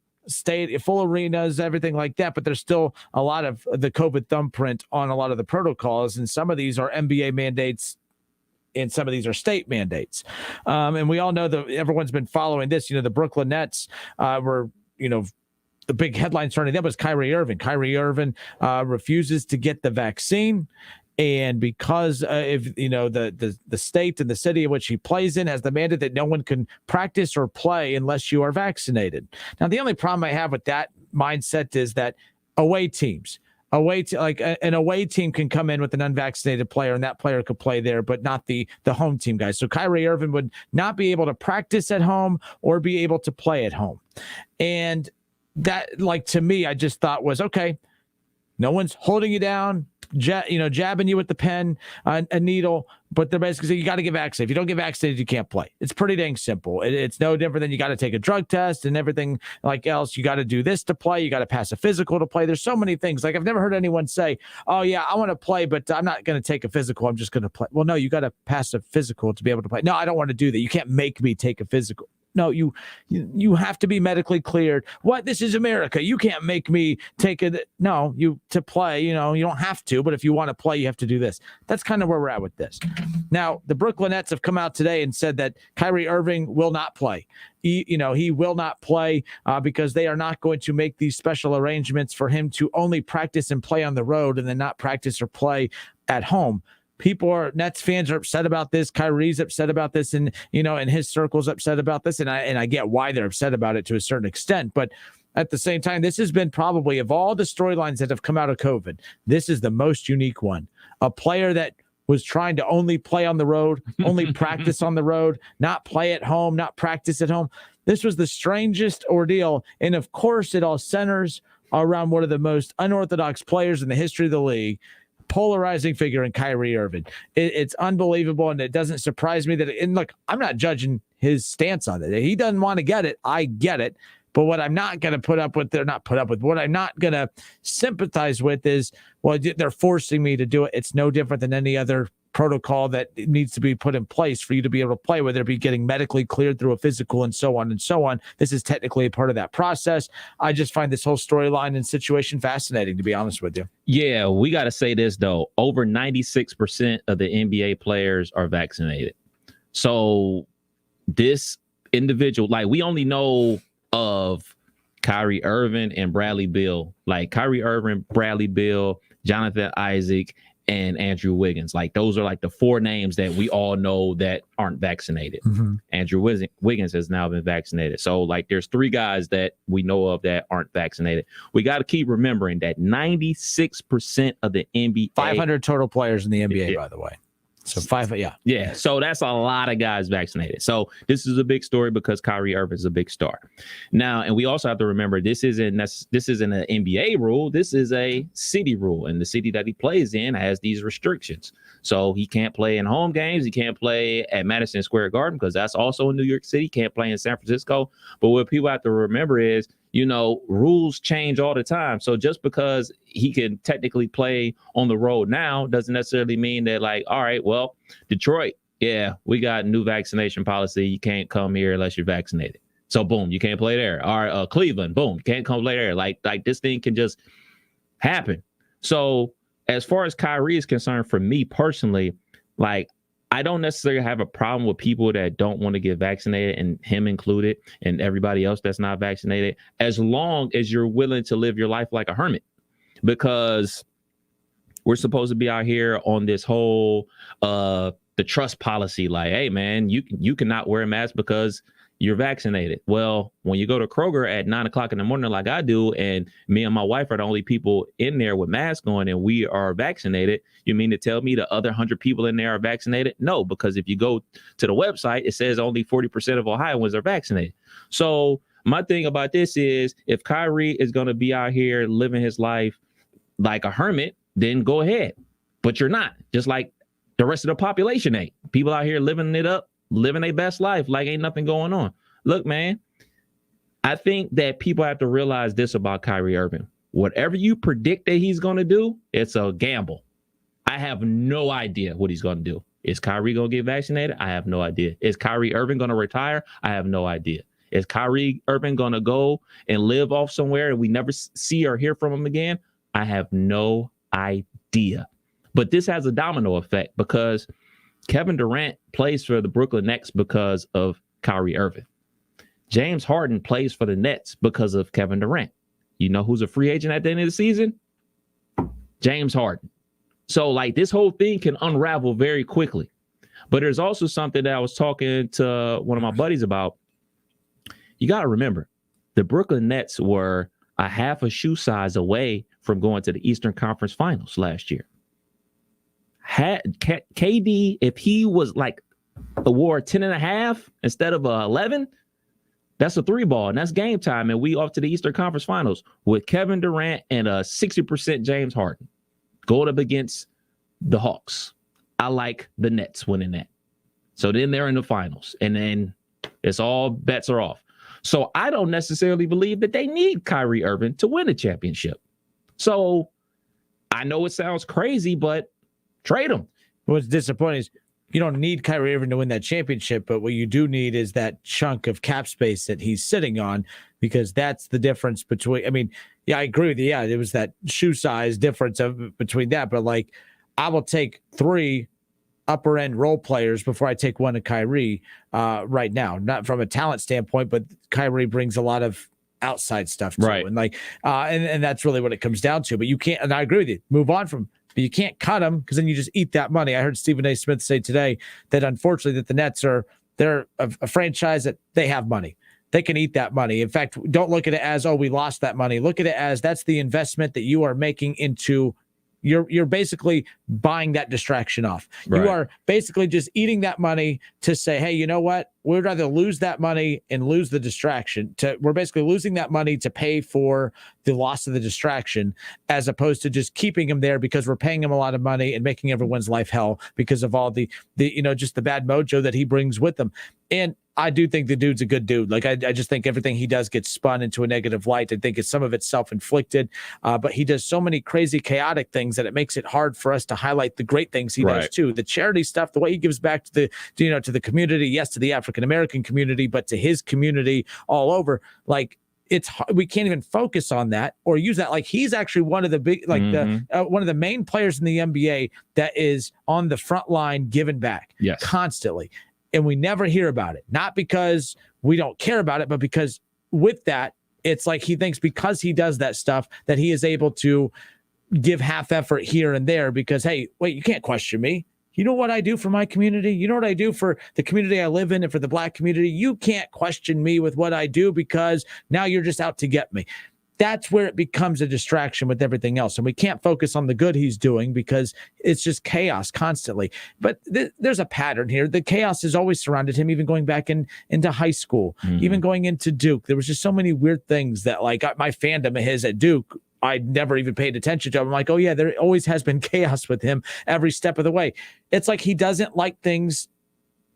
arenas, everything like that. But there's still a lot of the COVID thumbprint on a lot of the protocols. And some of these are NBA mandates and some of these are state mandates. And we all know that everyone's been following this. The Brooklyn Nets were, the big headline starting that was Kyrie Irving. Kyrie Irving refuses to get the vaccine. And because the state and the city in which he plays in has the mandate that no one can practice or play unless you are vaccinated. Now, the only problem I have with that mindset is that away teams, an away team can come in with an unvaccinated player and that player could play there, but not the home team guys. So Kyrie Irving would not be able to practice at home or be able to play at home. And that, to me, I just thought was, okay, no one's holding you down, jabbing you with the pen, a needle, but they're basically saying you got to get vaccinated. If you don't get vaccinated, you can't play. It's pretty dang simple. It's no different than you got to take a drug test and everything like else. You got to do this to play. You got to pass a physical to play. There's so many things. Like I've never heard anyone say, oh yeah, I want to play, but I'm not going to take a physical. I'm just going to play. Well, no, you got to pass a physical to be able to play. No, I don't want to do that. You can't make me take a physical. No, you have to be medically cleared. What? This is America. You can't make me take it. No, to play, you don't have to, but if you want to play, you have to do this. That's kind of where we're at with this. Now, the Brooklyn Nets have come out today and said that Kyrie Irving will not play. He will not play because they are not going to make these special arrangements for him to only practice and play on the road and then not practice or play at home. Nets fans are upset about this. Kyrie's upset about this, and and his circle's upset about this, and I get why they're upset about it to a certain extent. But at the same time, this has been probably of all the storylines that have come out of COVID, this is the most unique one. A player that was trying to only play on the road, only practice on the road, not play at home, not practice at home. This was the strangest ordeal, and of course, it all centers around one of the most unorthodox players in the history of the league. Polarizing figure in Kyrie Irving. It's unbelievable, and it doesn't surprise me and look, I'm not judging his stance on it. He doesn't want to get it. I get it. But what I'm not going to what I'm not going to sympathize with is, well, they're forcing me to do it. It's no different than any other protocol that needs to be put in place for you to be able to play, whether it be getting medically cleared through a physical and so on and so on. This is technically a part of that process. I just find this whole storyline and situation fascinating, to be honest with you. Yeah, we got to say this, though. Over 96% of the NBA players are vaccinated. So this individual, we only know of Kyrie Irving and Bradley Beal. Kyrie Irving, Bradley Beal, Jonathan Isaac, and Andrew Wiggins. Those are the four names that we all know that aren't vaccinated. Mm-hmm. Andrew Wiggins has now been vaccinated. So there's three guys that we know of that aren't vaccinated. We got to keep remembering that 96% of the NBA, 500 total players in the NBA, by the way. So yeah. So that's a lot of guys vaccinated. So this is a big story because Kyrie Irving is a big star. Now, and we also have to remember this isn't an NBA rule. This is a city rule, and the city that he plays in has these restrictions. So he can't play in home games. He can't play at Madison Square Garden because that's also in New York City. Can't play in San Francisco. But what people have to remember is, rules change all the time. So just because he can technically play on the road now doesn't necessarily mean that all right, well, Detroit, yeah, we got a new vaccination policy. You can't come here unless you're vaccinated. So boom, you can't play there. Or Cleveland, boom, you can't come play there. Like this thing can just happen. So as far as Kyrie is concerned, for me personally, I don't necessarily have a problem with people that don't want to get vaccinated, and him included, and everybody else that's not vaccinated, as long as you're willing to live your life like a hermit, because we're supposed to be out here on this whole the trust policy. Hey man, you cannot wear a mask because you're vaccinated. Well, when you go to Kroger at 9:00 in the morning, like I do, and me and my wife are the only people in there with masks on, and we are vaccinated, you mean to tell me the other 100 people in there are vaccinated? No, because if you go to the website, it says only 40% of Ohioans are vaccinated. So my thing about this is if Kyrie is going to be out here living his life like a hermit, then go ahead. But you're not. Just like the rest of the population ain't. People out here living it up, living their best life like ain't nothing going on. Look, man, I think that people have to realize this about Kyrie Irving. Whatever you predict that he's going to do, it's a gamble. I have no idea what he's going to do. Is Kyrie going to get vaccinated? I have no idea. Is Kyrie Irving going to retire? I have no idea. Is Kyrie Irving going to go and live off somewhere and we never see or hear from him again? I have no idea. But this has a domino effect because Kevin Durant plays for the Brooklyn Nets because of Kyrie Irving. James Harden plays for the Nets because of Kevin Durant. You know who's a free agent at the end of the season? James Harden. So like this whole thing can unravel very quickly. But there's also something that I was talking to one of my buddies about. You got to remember, the Brooklyn Nets were a half a shoe size away from going to the Eastern Conference Finals last year. KD, if he was like award 10.5 instead of 11, that's a 3-ball, and that's game time. And we off to the Eastern Conference Finals with Kevin Durant and a 60% James Harden going up against the Hawks. I like the Nets winning that. So then they're in the finals, and then it's all bets are off. So I don't necessarily believe that they need Kyrie Irving to win a championship. So I know it sounds crazy, but trade him. What's disappointing is you don't need Kyrie Irving to win that championship, but what you do need is that chunk of cap space that he's sitting on, because that's the difference between, I mean, yeah, I agree with you. Yeah, it was that shoe size difference between that, but like I will take 3 upper end role players before I take one of Kyrie right now, not from a talent standpoint, but Kyrie brings a lot of outside stuff too. Right. And like, and that's really what it comes down to, but you can't, and I agree with you, move on from, but you can't cut them because then you just eat that money. I heard Stephen A. Smith say today that unfortunately that the Nets they're a franchise that they have money. They can eat that money. In fact, don't look at it as, oh, we lost that money. Look at it as that's the investment that you are making into you're basically buying that distraction off. Right. You are basically just eating that money to say, hey, you know what? We'd rather lose that money and lose the distraction. We're basically losing that money to pay for the loss of the distraction, as opposed to just keeping him there because we're paying him a lot of money and making everyone's life hell because of all the just the bad mojo that he brings with him. And I do think the dude's a good dude. Like I just think everything he does gets spun into a negative light. I think some of it's self-inflicted, but he does so many crazy, chaotic things that it makes it hard for us to highlight the great things he does too. The charity stuff, the way he gives back to the community, yes, to the African-American community, but to his community all over. Like we can't even focus on that or use that. Like he's actually one of the big, like one of the main players in the NBA that is on the front line giving back constantly. And we never hear about it, not because we don't care about it, but because with that, it's like he thinks because he does that stuff that he is able to give half effort here and there because, hey, wait, you can't question me. You know what I do for my community? You know what I do for the community I live in and for the Black community? You can't question me with what I do because now you're just out to get me. That's where it becomes a distraction with everything else. And we can't focus on the good he's doing because it's just chaos constantly. But there's a pattern here. The chaos has always surrounded him, even going back into high school, even going into Duke. There was just so many weird things that like my fandom of his at Duke, I never even paid attention to. I'm like, oh yeah, there always has been chaos with him every step of the way. It's like he doesn't like things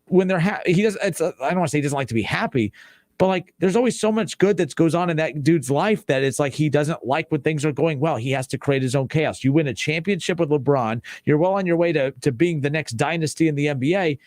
when they're he does. I don't want to say he doesn't like to be happy, but like, there's always so much good that goes on in that dude's life that it's like he doesn't like when things are going well. He has to create his own chaos. You win a championship with LeBron. You're well on your way to being the next dynasty in the NBA.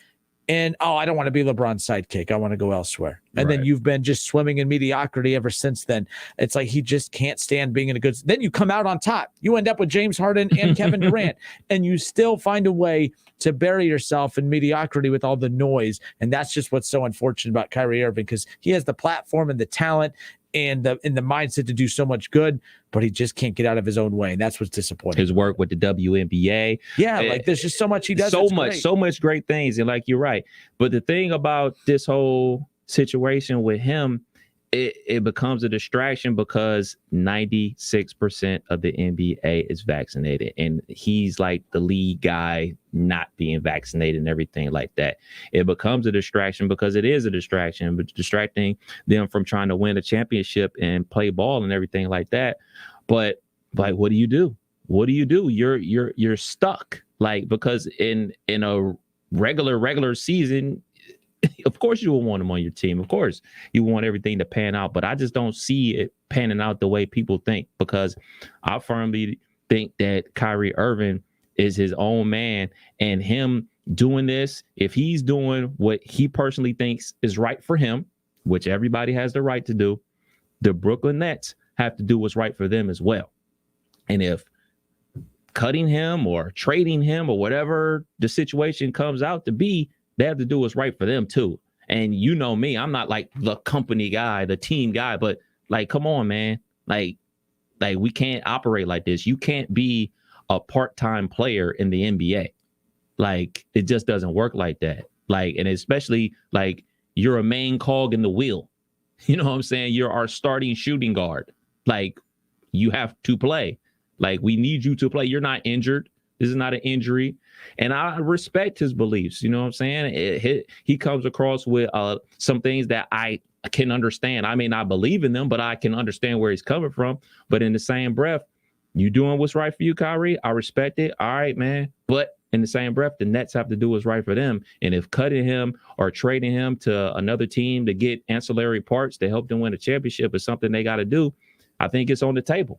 And, I don't want to be LeBron's sidekick. I want to go elsewhere. And then you've been just swimming in mediocrity ever since then. It's like he just can't stand being in a good... Then you come out on top. You end up with James Harden and Kevin Durant, and you still find a way to bury yourself in mediocrity with all the noise. And that's just what's so unfortunate about Kyrie Irving, because he has the platform and the talent and the mindset to do so much good, but he just can't get out of his own way. And that's what's disappointing. His work with the WNBA. Yeah, like there's just so much he does. So much great things. And like, you're right. But the thing about this whole situation with him it becomes a distraction because 96% of the NBA is vaccinated, and he's like the lead guy not being vaccinated and everything like that. It becomes a distraction because it is a distraction, but distracting them from trying to win a championship and play ball and everything like that. But like, what do you do? What do you do? You're stuck, like, because in a regular season, of course you will want him on your team. Of course you want everything to pan out, but I just don't see it panning out the way people think, because I firmly think that Kyrie Irving is his own man, and him doing this, if he's doing what he personally thinks is right for him, which everybody has the right to do, the Brooklyn Nets have to do what's right for them as well. And if cutting him or trading him or whatever the situation comes out to be, they have to do what's right for them too. And you know me, I'm not like the company guy, the team guy, but like, come on, man. Like we can't operate like this. You can't be a part-time player in the NBA. Like, it just doesn't work like that. Like, and especially like you're a main cog in the wheel. You know what I'm saying? You're our starting shooting guard. Like, you have to play. Like, we need you to play. You're not injured. This is not an injury. And I respect his beliefs. You know what I'm saying? He comes across with some things that I can understand. I may not believe in them, but I can understand where he's coming from. But in the same breath, you doing what's right for you, Kyrie. I respect it. All right, man. But in the same breath, the Nets have to do what's right for them. And if cutting him or trading him to another team to get ancillary parts to help them win a championship is something they got to do, I think it's on the table.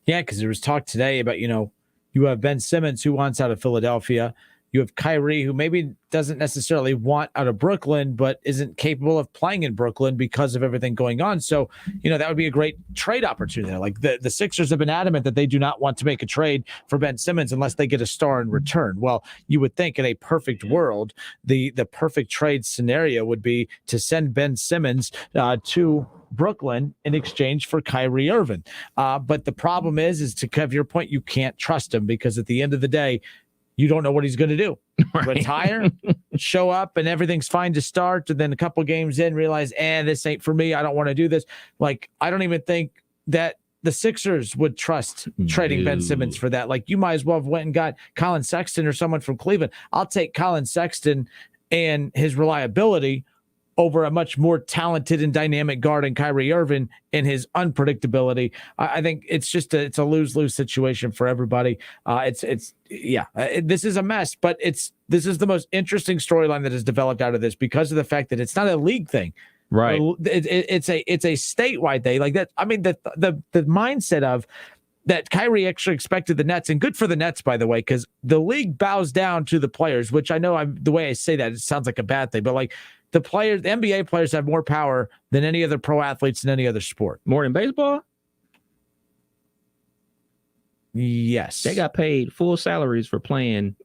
Yeah, because there was talk today about, you have Ben Simmons, who wants out of Philadelphia. You have Kyrie, who maybe doesn't necessarily want out of Brooklyn, but isn't capable of playing in Brooklyn because of everything going on. So, that would be a great trade opportunity. Like the Sixers have been adamant that they do not want to make a trade for Ben Simmons unless they get a star in return. Well, you would think in a perfect world, the perfect trade scenario would be to send Ben Simmons to Brooklyn in exchange for Kyrie Irving. But the problem is to have your point, you can't trust him, because at the end of the day, you don't know what he's going to do. Right. Retire, show up, and everything's fine to start. And then a couple games in, realize, this ain't for me. I don't want to do this. Like, I don't even think that the Sixers would trust trading Ben Simmons for that. Like, you might as well have went and got Colin Sexton or someone from Cleveland. I'll take Colin Sexton and his reliability over a much more talented and dynamic guard in Kyrie Irving and his unpredictability. I think it's just it's a lose-lose situation for everybody. This is a mess, but this is the most interesting storyline that has developed out of this, because of the fact that it's not a league thing. Right. It's a statewide thing like that. I mean, the mindset of that Kyrie actually expected the Nets, and good for the Nets, by the way, because the league bows down to the players, which I know the way I say that, it sounds like a bad thing, but like, the NBA players have more power than any other pro athletes in any other sport. More than baseball? Yes. They got paid full salaries for playing.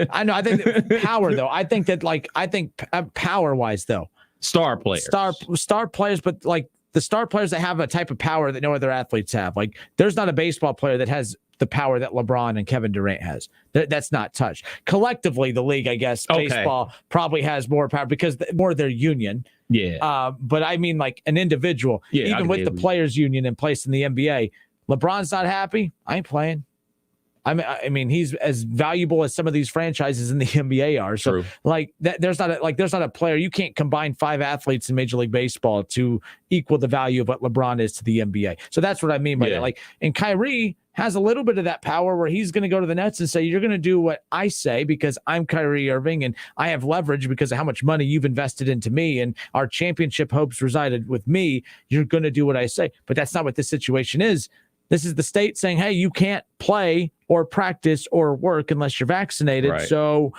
I know. I think that power, though. I think power-wise, though. Star players. Star players, but like the star players that have a type of power that no other athletes have. Like, there's not a baseball player that has the power that LeBron and Kevin Durant has. That's not touched. Collectively, the league, I guess, baseball probably has more power because more their union. Yeah. But I mean, like an individual, even with the players' union in place in the NBA, LeBron's not happy. I ain't playing. I mean, he's as valuable as some of these franchises in the NBA are. So, true. Like, there's not a player. You can't combine 5 athletes in Major League Baseball to equal the value of what LeBron is to the NBA. So that's what I mean by that. Like, and Kyrie has a little bit of that power where he's going to go to the Nets and say, you're going to do what I say because I'm Kyrie Irving and I have leverage because of how much money you've invested into me and our championship hopes resided with me. You're going to do what I say. But that's not what this situation is. This is the state saying, hey, you can't play or practice or work unless you're vaccinated. Right. So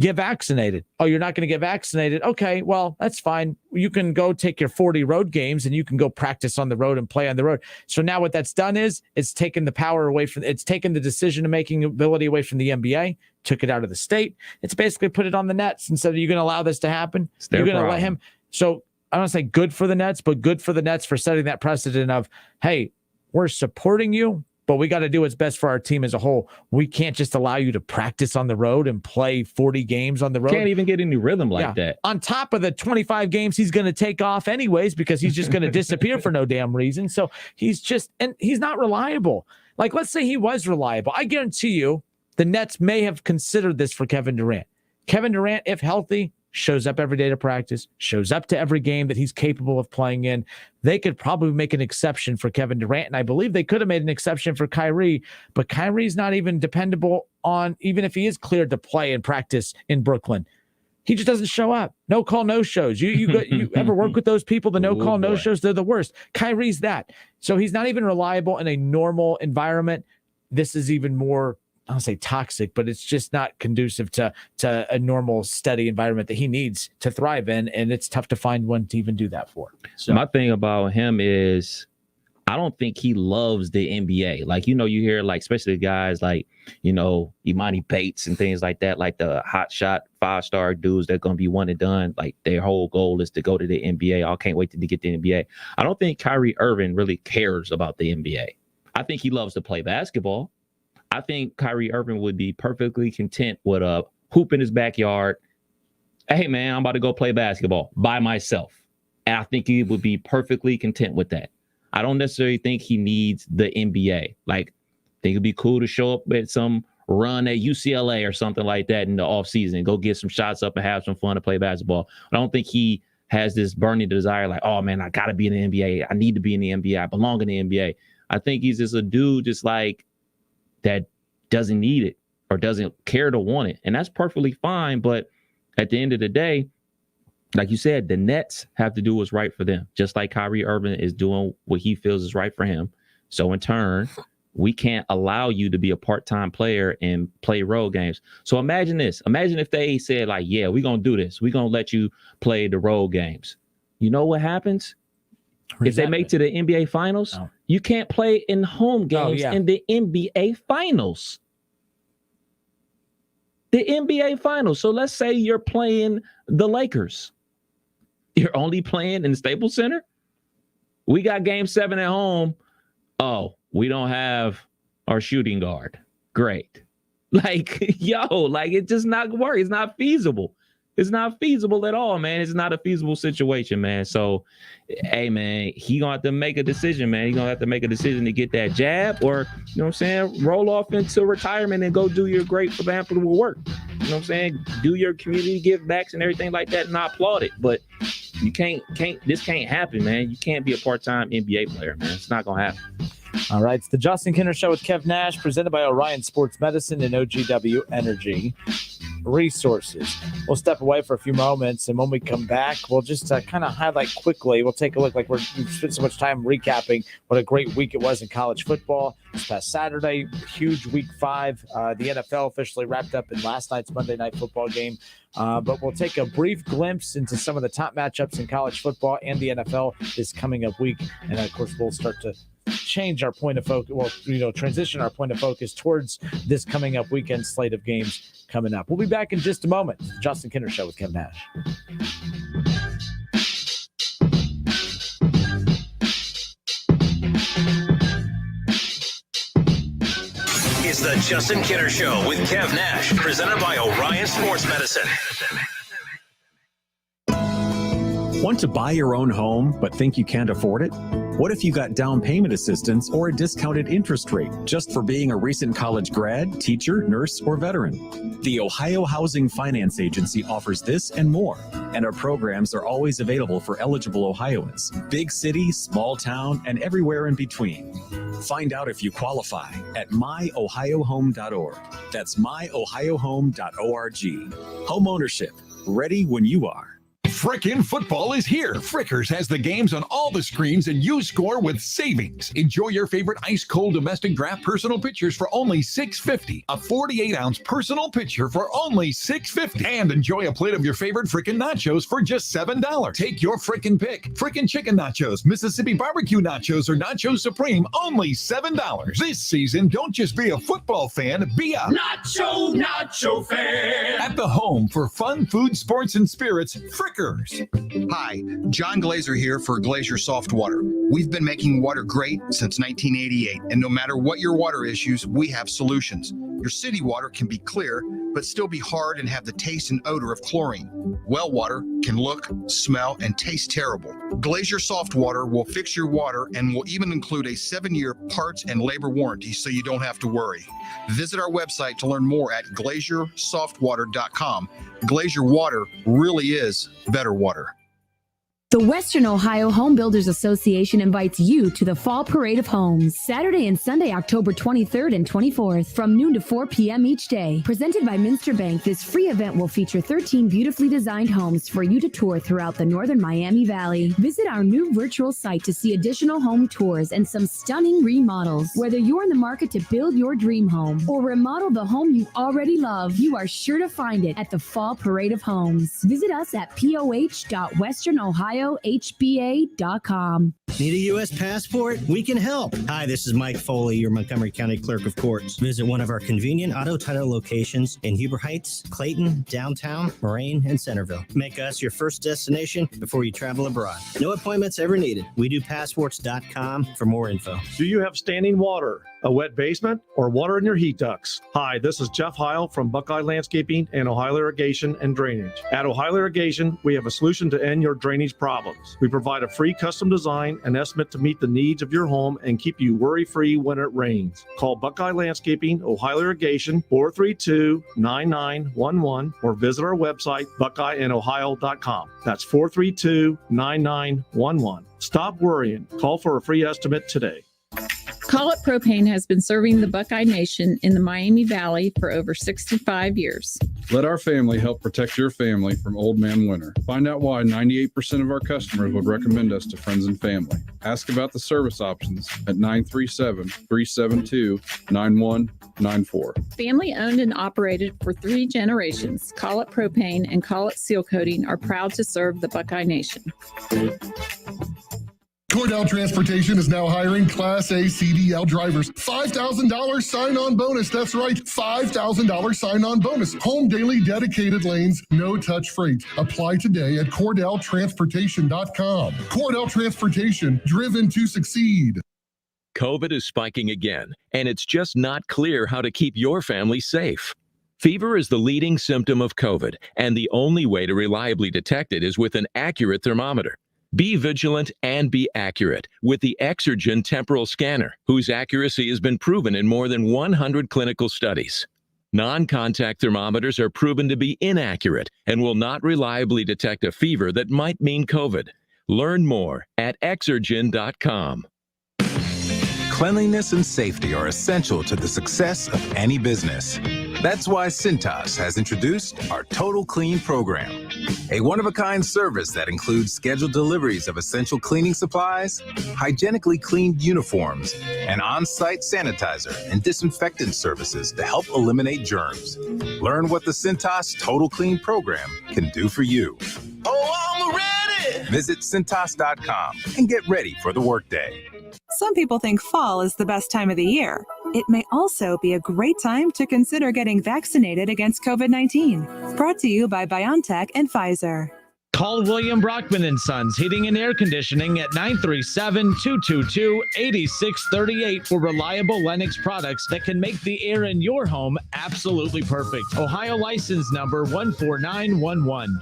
get vaccinated. Oh, you're not going to get vaccinated? Okay, well, that's fine. You can go take your 40 road games and you can go practice on the road and play on the road. So now what that's done is it's taken the power away from, it's taken the decision-making ability away from the NBA, took it out of the state. It's basically put it on the Nets and said, you're going to allow this to happen? You're going to let him. So I don't say good for the Nets, but good for the Nets for setting that precedent of, hey, we're supporting you, but we got to do what's best for our team as a whole. We can't just allow you to practice on the road and play 40 games on the road. Can't even get any rhythm like that. On top of the 25 games he's going to take off anyways, because he's just going to disappear for no damn reason. So he's not reliable. Like, let's say he was reliable. I guarantee you the Nets may have considered this for Kevin Durant. Kevin Durant, if healthy, shows up every day to practice, shows up to every game that he's capable of playing in. They could probably make an exception for Kevin Durant, and I believe they could have made an exception for Kyrie, but Kyrie's not even dependable on, even if he is cleared to play and practice in Brooklyn. He just doesn't show up. No call, no shows. You ever work with those people, the no call, no shows? They're the worst. Kyrie's that. So he's not even reliable in a normal environment. This is even more, I don't say toxic, but it's just not conducive to a normal, steady environment that he needs to thrive in. And it's tough to find one to even do that for. So my thing about him is I don't think he loves the NBA. Like, you hear like, especially guys like, Imani Bates and things like that, like the hot shot 5-star dudes that are going to be one and done. Like their whole goal is to go to the NBA. I can't wait to get to the NBA. I don't think Kyrie Irving really cares about the NBA. I think he loves to play basketball. I think Kyrie Irving would be perfectly content with a hoop in his backyard. Hey, man, I'm about to go play basketball by myself. And I think he would be perfectly content with that. I don't necessarily think he needs the NBA. Like, I think it'd be cool to show up at some run at UCLA or something like that in the offseason and go get some shots up and have some fun to play basketball. I don't think he has this burning desire like, oh, man, I got to be in the NBA. I need to be in the NBA. I belong in the NBA. I think he's just a dude just like, that doesn't need it or doesn't care to want it. And that's perfectly fine. But at the end of the day, like you said, the Nets have to do what's right for them, just like Kyrie Irving is doing what he feels is right for him. So in turn, we can't allow you to be a part-time player and play road games. So imagine this. Imagine if they said like, yeah, we're going to do this. We're going to let you play the road games. You know what happens? If they make to the NBA finals, you can't play in home games in the NBA finals. The NBA finals. So let's say you're playing the Lakers. You're only playing in the Staples Center. We got game 7 at home. Oh, we don't have our shooting guard. Great. Like, it's just not work. It's not feasible. It's not feasible at all, man. It's not a feasible situation, man. So, hey, man, he going to have to make a decision, man. He's going to have to make a decision to get that jab or, roll off into retirement and go do your great philanthropical work. You know what I'm saying? Do your community give backs and everything like that, and I applaud it. But you this can't happen, man. You can't be a part-time NBA player, man. It's not going to happen. All right. It's the Justin Kinner Show with Kev Nash, presented by Orion Sports Medicine and OGW Energy Resources. We'll step away for a few moments, and when we come back, we'll just kind of highlight quickly. We'll take a look, like we've spent so much time recapping what a great week it was in college football this past Saturday. Huge week 5. The NFL officially wrapped up in last night's Monday Night Football game. But we'll take a brief glimpse into some of the top matchups in college football and the NFL this coming up week. And of course, we'll start to change our point of focus, transition our point of focus towards this coming up weekend slate of games coming up. We'll be back in just a moment. Justin Kinner Show with Kev Nash. It's the Justin Kinner Show with Kev Nash, presented by Orion Sports Medicine. Want to buy your own home but think you can't afford it? What if you got down payment assistance or a discounted interest rate just for being a recent college grad, teacher, nurse, or veteran? The Ohio Housing Finance Agency offers this and more, and our programs are always available for eligible Ohioans, big city, small town, and everywhere in between. Find out if you qualify at myohiohome.org. That's myohiohome.org. Home ownership, ready when you are. Frickin' football is here. Frickers has the games on all the screens, and you score with savings. Enjoy your favorite ice-cold domestic draft personal pitchers for only $6.50. A 48-ounce personal pitcher for only $6.50. And enjoy a plate of your favorite frickin' nachos for just $7. Take your frickin' pick. Frickin' chicken nachos, Mississippi barbecue nachos, or Nacho Supreme, only $7. This season, don't just be a football fan, be a Nacho fan. At the home for fun, food, sports, and spirits, Frickers. yours. Hi, John Glazer here for Glazier Soft Water. We've been making water great since 1988, and no matter what your water issues, we have solutions. Your city water can be clear, but still be hard and have the taste and odor of chlorine. Well water can look, smell, and taste terrible. Glazier Soft Water will fix your water and will even include a 7-year parts and labor warranty so you don't have to worry. Visit our website to learn more at glaziersoftwater.com. Glazier Water really is better water. The Western Ohio Home Builders Association invites you to the Fall Parade of Homes, Saturday and Sunday, October 23rd and 24th, from noon to 4 p.m. each day. Presented by Minster Bank, this free event will feature 13 beautifully designed homes for you to tour throughout the northern Miami Valley. Visit our new virtual site to see additional home tours and some stunning remodels. Whether you're in the market to build your dream home or remodel the home you already love, you are sure to find it at the Fall Parade of Homes. Visit us at poh.westernohiohba.com. Need a U.S. passport? We can help. Hi, this is Mike Foley, your Montgomery County Clerk of Courts. Visit one of our convenient auto title locations in Huber Heights, Clayton, downtown, Moraine, and Centerville. Make us your first destination before you travel abroad. No appointments ever needed. We do passports.com for more info. Do you have standing water, a wet basement, or water in your heat ducts? Hi, this is Jeff Heil from Buckeye Landscaping and Ohio Irrigation and Drainage. At Ohio Irrigation, we have a solution to end your drainage problems. We provide a free custom design and estimate to meet the needs of your home and keep you worry-free when it rains. Call Buckeye Landscaping, Ohio Irrigation, 432-9911, or visit our website, buckeyeindohio.com. That's 432-9911. Stop worrying. Call for a free estimate today. Call It Propane has been serving the Buckeye Nation in the Miami Valley for over 65 years. Let our family help protect your family from old man winter. Find out why 98% of our customers would recommend us to friends and family. Ask about the service options at 937-372-9194. Family owned and operated for 3 generations, Call It Propane and Call It Seal Coating are proud to serve the Buckeye Nation. Cordell Transportation is now hiring Class A CDL drivers. $5,000 sign-on bonus. That's right, $5,000 sign-on bonus. Home daily dedicated lanes, no touch freight. Apply today at CordellTransportation.com. Cordell Transportation, driven to succeed. COVID is spiking again, and it's just not clear how to keep your family safe. Fever is the leading symptom of COVID, and the only way to reliably detect it is with an accurate thermometer. Be vigilant and be accurate with the Exergen temporal scanner, whose accuracy has been proven in more than 100 clinical studies. Non-contact thermometers are proven to be inaccurate and will not reliably detect a fever that might mean COVID. Learn more at Exergen.com. Cleanliness and safety are essential to the success of any business. That's why Cintas has introduced our Total Clean program, a one-of-a-kind service that includes scheduled deliveries of essential cleaning supplies, hygienically cleaned uniforms, and on-site sanitizer and disinfectant services to help eliminate germs. Learn what the Cintas Total Clean program can do for you. Oh, I'm ready! Visit Cintas.com and get ready for the workday. Some people think fall is the best time of the year. It may also be a great time to consider getting vaccinated against COVID-19. Brought to you by BioNTech and Pfizer. Call William Brockman and Sons Heating and Air Conditioning at 937-222-8638 for reliable Lennox products that can make the air in your home absolutely perfect. Ohio license number 14911.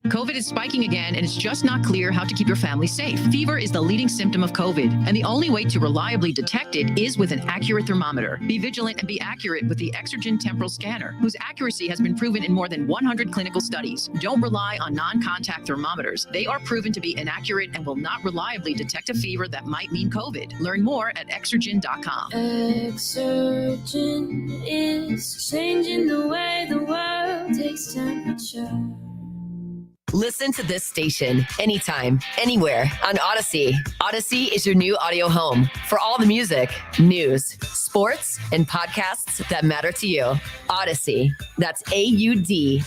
COVID is spiking again, and it's just not clear how to keep your family safe. Fever is the leading symptom of COVID, and the only way to reliably detect it is with an accurate thermometer. Be vigilant and be accurate with the Exergen temporal scanner, whose accuracy has been proven in more than 100 clinical studies. Don't rely on non-contact thermometers. They are proven to be inaccurate and will not reliably detect a fever that might mean COVID. Learn more at Exergen.com. Exergen is changing the way the world takes temperature. Listen to this station anytime, anywhere on Odyssey. Odyssey is your new audio home for all the music, news, sports, and podcasts that matter to you. Odyssey. That's AUDACY.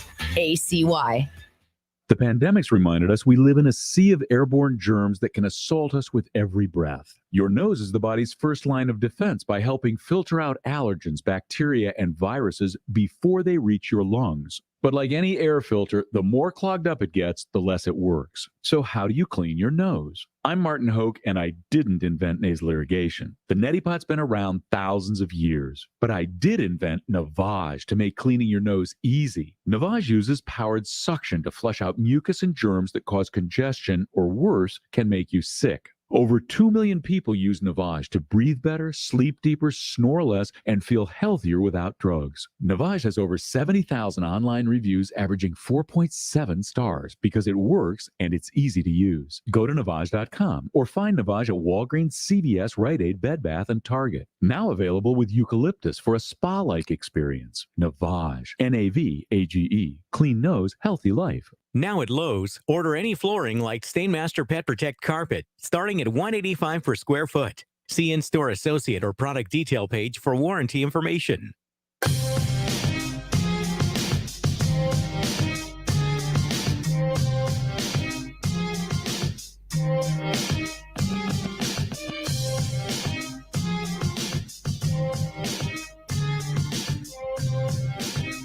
The pandemic's reminded us we live in a sea of airborne germs that can assault us with every breath. Your nose is the body's first line of defense by helping filter out allergens, bacteria, and viruses before they reach your lungs. But like any air filter, the more clogged up it gets, the less it works. So how do you clean your nose? I'm Martin Hoke, and I didn't invent nasal irrigation. The neti pot's been around thousands of years, but I did invent Navage to make cleaning your nose easy. Navage uses powered suction to flush out mucus and germs that cause congestion, or worse, can make you sick. Over 2 million people use Navage to breathe better, sleep deeper, snore less, and feel healthier without drugs. Navage has over 70,000 online reviews averaging 4.7 stars because it works and it's easy to use. Go to Navage.com or find Navage at Walgreens, CVS, Rite Aid, Bed Bath, and Target. Now available with eucalyptus for a spa-like experience. Navage, Navage, clean nose, healthy life. Now at Lowe's, order any flooring like Stainmaster Pet Protect carpet, starting at $185 per square foot. See in-store associate or product detail page for warranty information.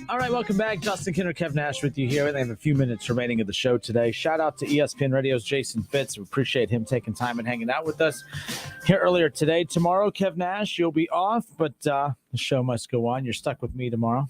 All right, welcome back. Justin Kinner, Kev Nash with you here. They have a few minutes remaining of the show today. Shout out to ESPN Radio's Jason Fitz. We appreciate him taking time and hanging out with us here earlier today. Tomorrow, Kev Nash, you'll be off, but the show must go on. You're stuck with me tomorrow.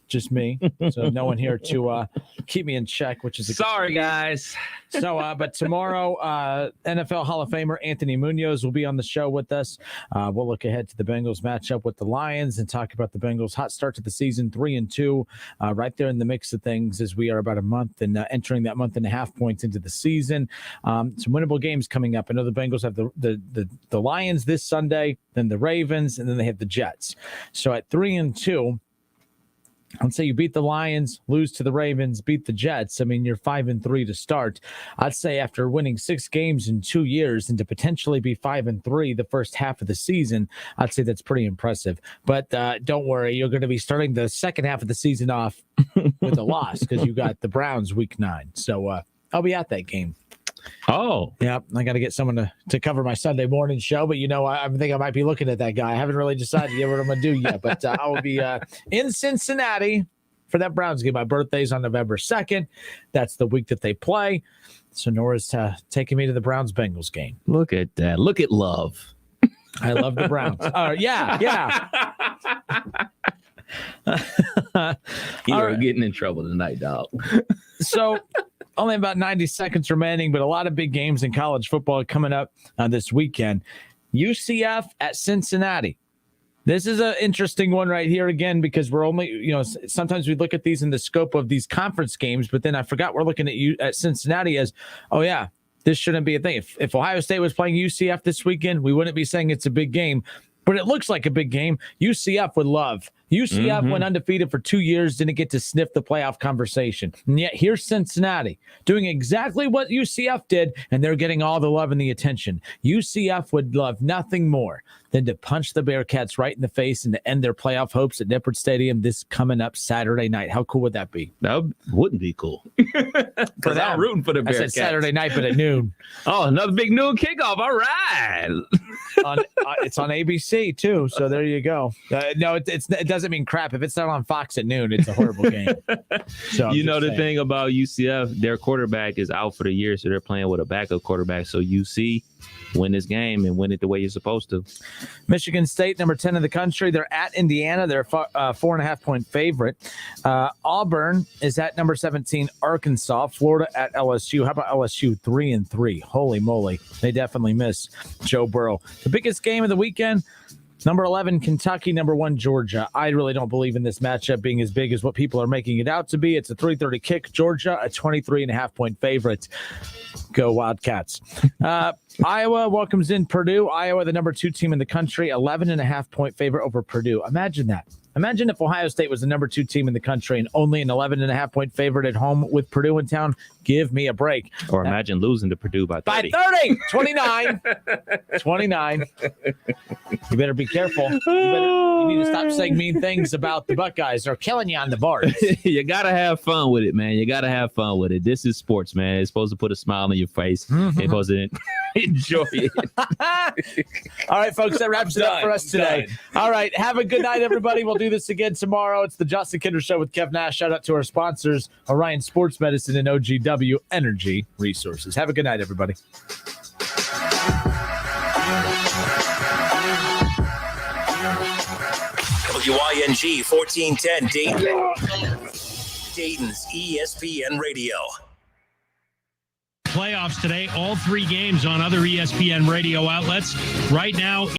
Just me. So no one here to keep me in check, which is sorry, guys. So, but tomorrow, NFL Hall of Famer Anthony Munoz will be on the show with us. We'll look ahead to the Bengals matchup with the Lions and talk about the Bengals' hot start to the season, 3-2, right there in the mix of things as we are about a month and entering that month and a half points into the season. Some winnable games coming up. I know the Bengals have the Lions this Sunday, then the Ravens, and then they have the Jets. So at 3-2. Let's say you beat the Lions, lose to the Ravens, beat the Jets. I mean, you're 5-3 to start. I'd say after winning 6 games in 2 years and to potentially be 5-3 the first half of the season, I'd say that's pretty impressive. But don't worry, you're going to be starting the second half of the season off with a loss because you got the Browns week 9. So I'll be at that game. Oh, yeah. I got to get someone to cover my Sunday morning show, but I think I might be looking at that guy. I haven't really decided yet what I'm going to do yet, but I will be in Cincinnati for that Browns game. My birthday's on November 2nd. That's the week that they play. So Nora's taking me to the Browns-Bengals game. Look at that. Look at love. I love the Browns. Yeah. You're getting in trouble tonight, dog. So only about 90 seconds remaining, but a lot of big games in college football coming up this weekend. UCF at Cincinnati. This is an interesting one right here again, because we're only, sometimes we look at these in the scope of these conference games, but then I forgot we're looking at Cincinnati as, oh yeah, this shouldn't be a thing. If Ohio State was playing UCF this weekend, we wouldn't be saying it's a big game, but it looks like a big game. UCF would love. UCF went undefeated for 2 years, didn't get to sniff the playoff conversation. And yet here's Cincinnati doing exactly what UCF did, and they're getting all the love and the attention. UCF would love nothing more than to punch the Bearcats right in the face and to end their playoff hopes at Nippert Stadium this coming up Saturday night. How cool would that be? That wouldn't be cool. Because I'm rooting for the Bearcats. I said Saturday night, but at noon. Oh, another big noon kickoff. All right. It's on ABC too, so there you go. No, it doesn't mean crap. If it's not on Fox at noon, it's a horrible game. So the thing about UCF, their quarterback is out for the year, so they're playing with a backup quarterback. So UC win this game and win it the way you're supposed to. Michigan State, number 10 in the country. They're at Indiana. They're a 4.5-point favorite. Auburn is at number 17, Arkansas. Florida at LSU. How about LSU 3-3? Holy moly. They definitely miss Joe Burrow. The biggest game of the weekend, number 11, Kentucky, number 1, Georgia. I really don't believe in this matchup being as big as what people are making it out to be. It's a 3:30 kick. Georgia, a 23.5-point favorite. Go Wildcats. Iowa welcomes in Purdue. Iowa, the number 2 team in the country, 11.5-point favorite over Purdue. Imagine that. Imagine if Ohio State was the number 2 team in the country and only an 11.5-point favorite at home with Purdue in town. Give me a break. Or imagine losing to Purdue by 30. By 30! 29. 29. You better be careful. You need to stop saying mean things about the Buckeyes. They're killing you on the bars. You got to have fun with it, man. You got to have fun with it. This is sports, man. It's supposed to put a smile on your face. It's supposed to Enjoy it. All right, folks, that wraps it up for us today. All right, have a good night, everybody. We'll do this again tomorrow. It's the Justin Kinder Show with Kev Nash. Shout out to our sponsors, Orion Sports Medicine and OGW Energy Resources. Have a good night, everybody. WING 1410 Dayton. Dayton's ESPN Radio. Playoffs today, all 3 games on other ESPN radio outlets. Right now,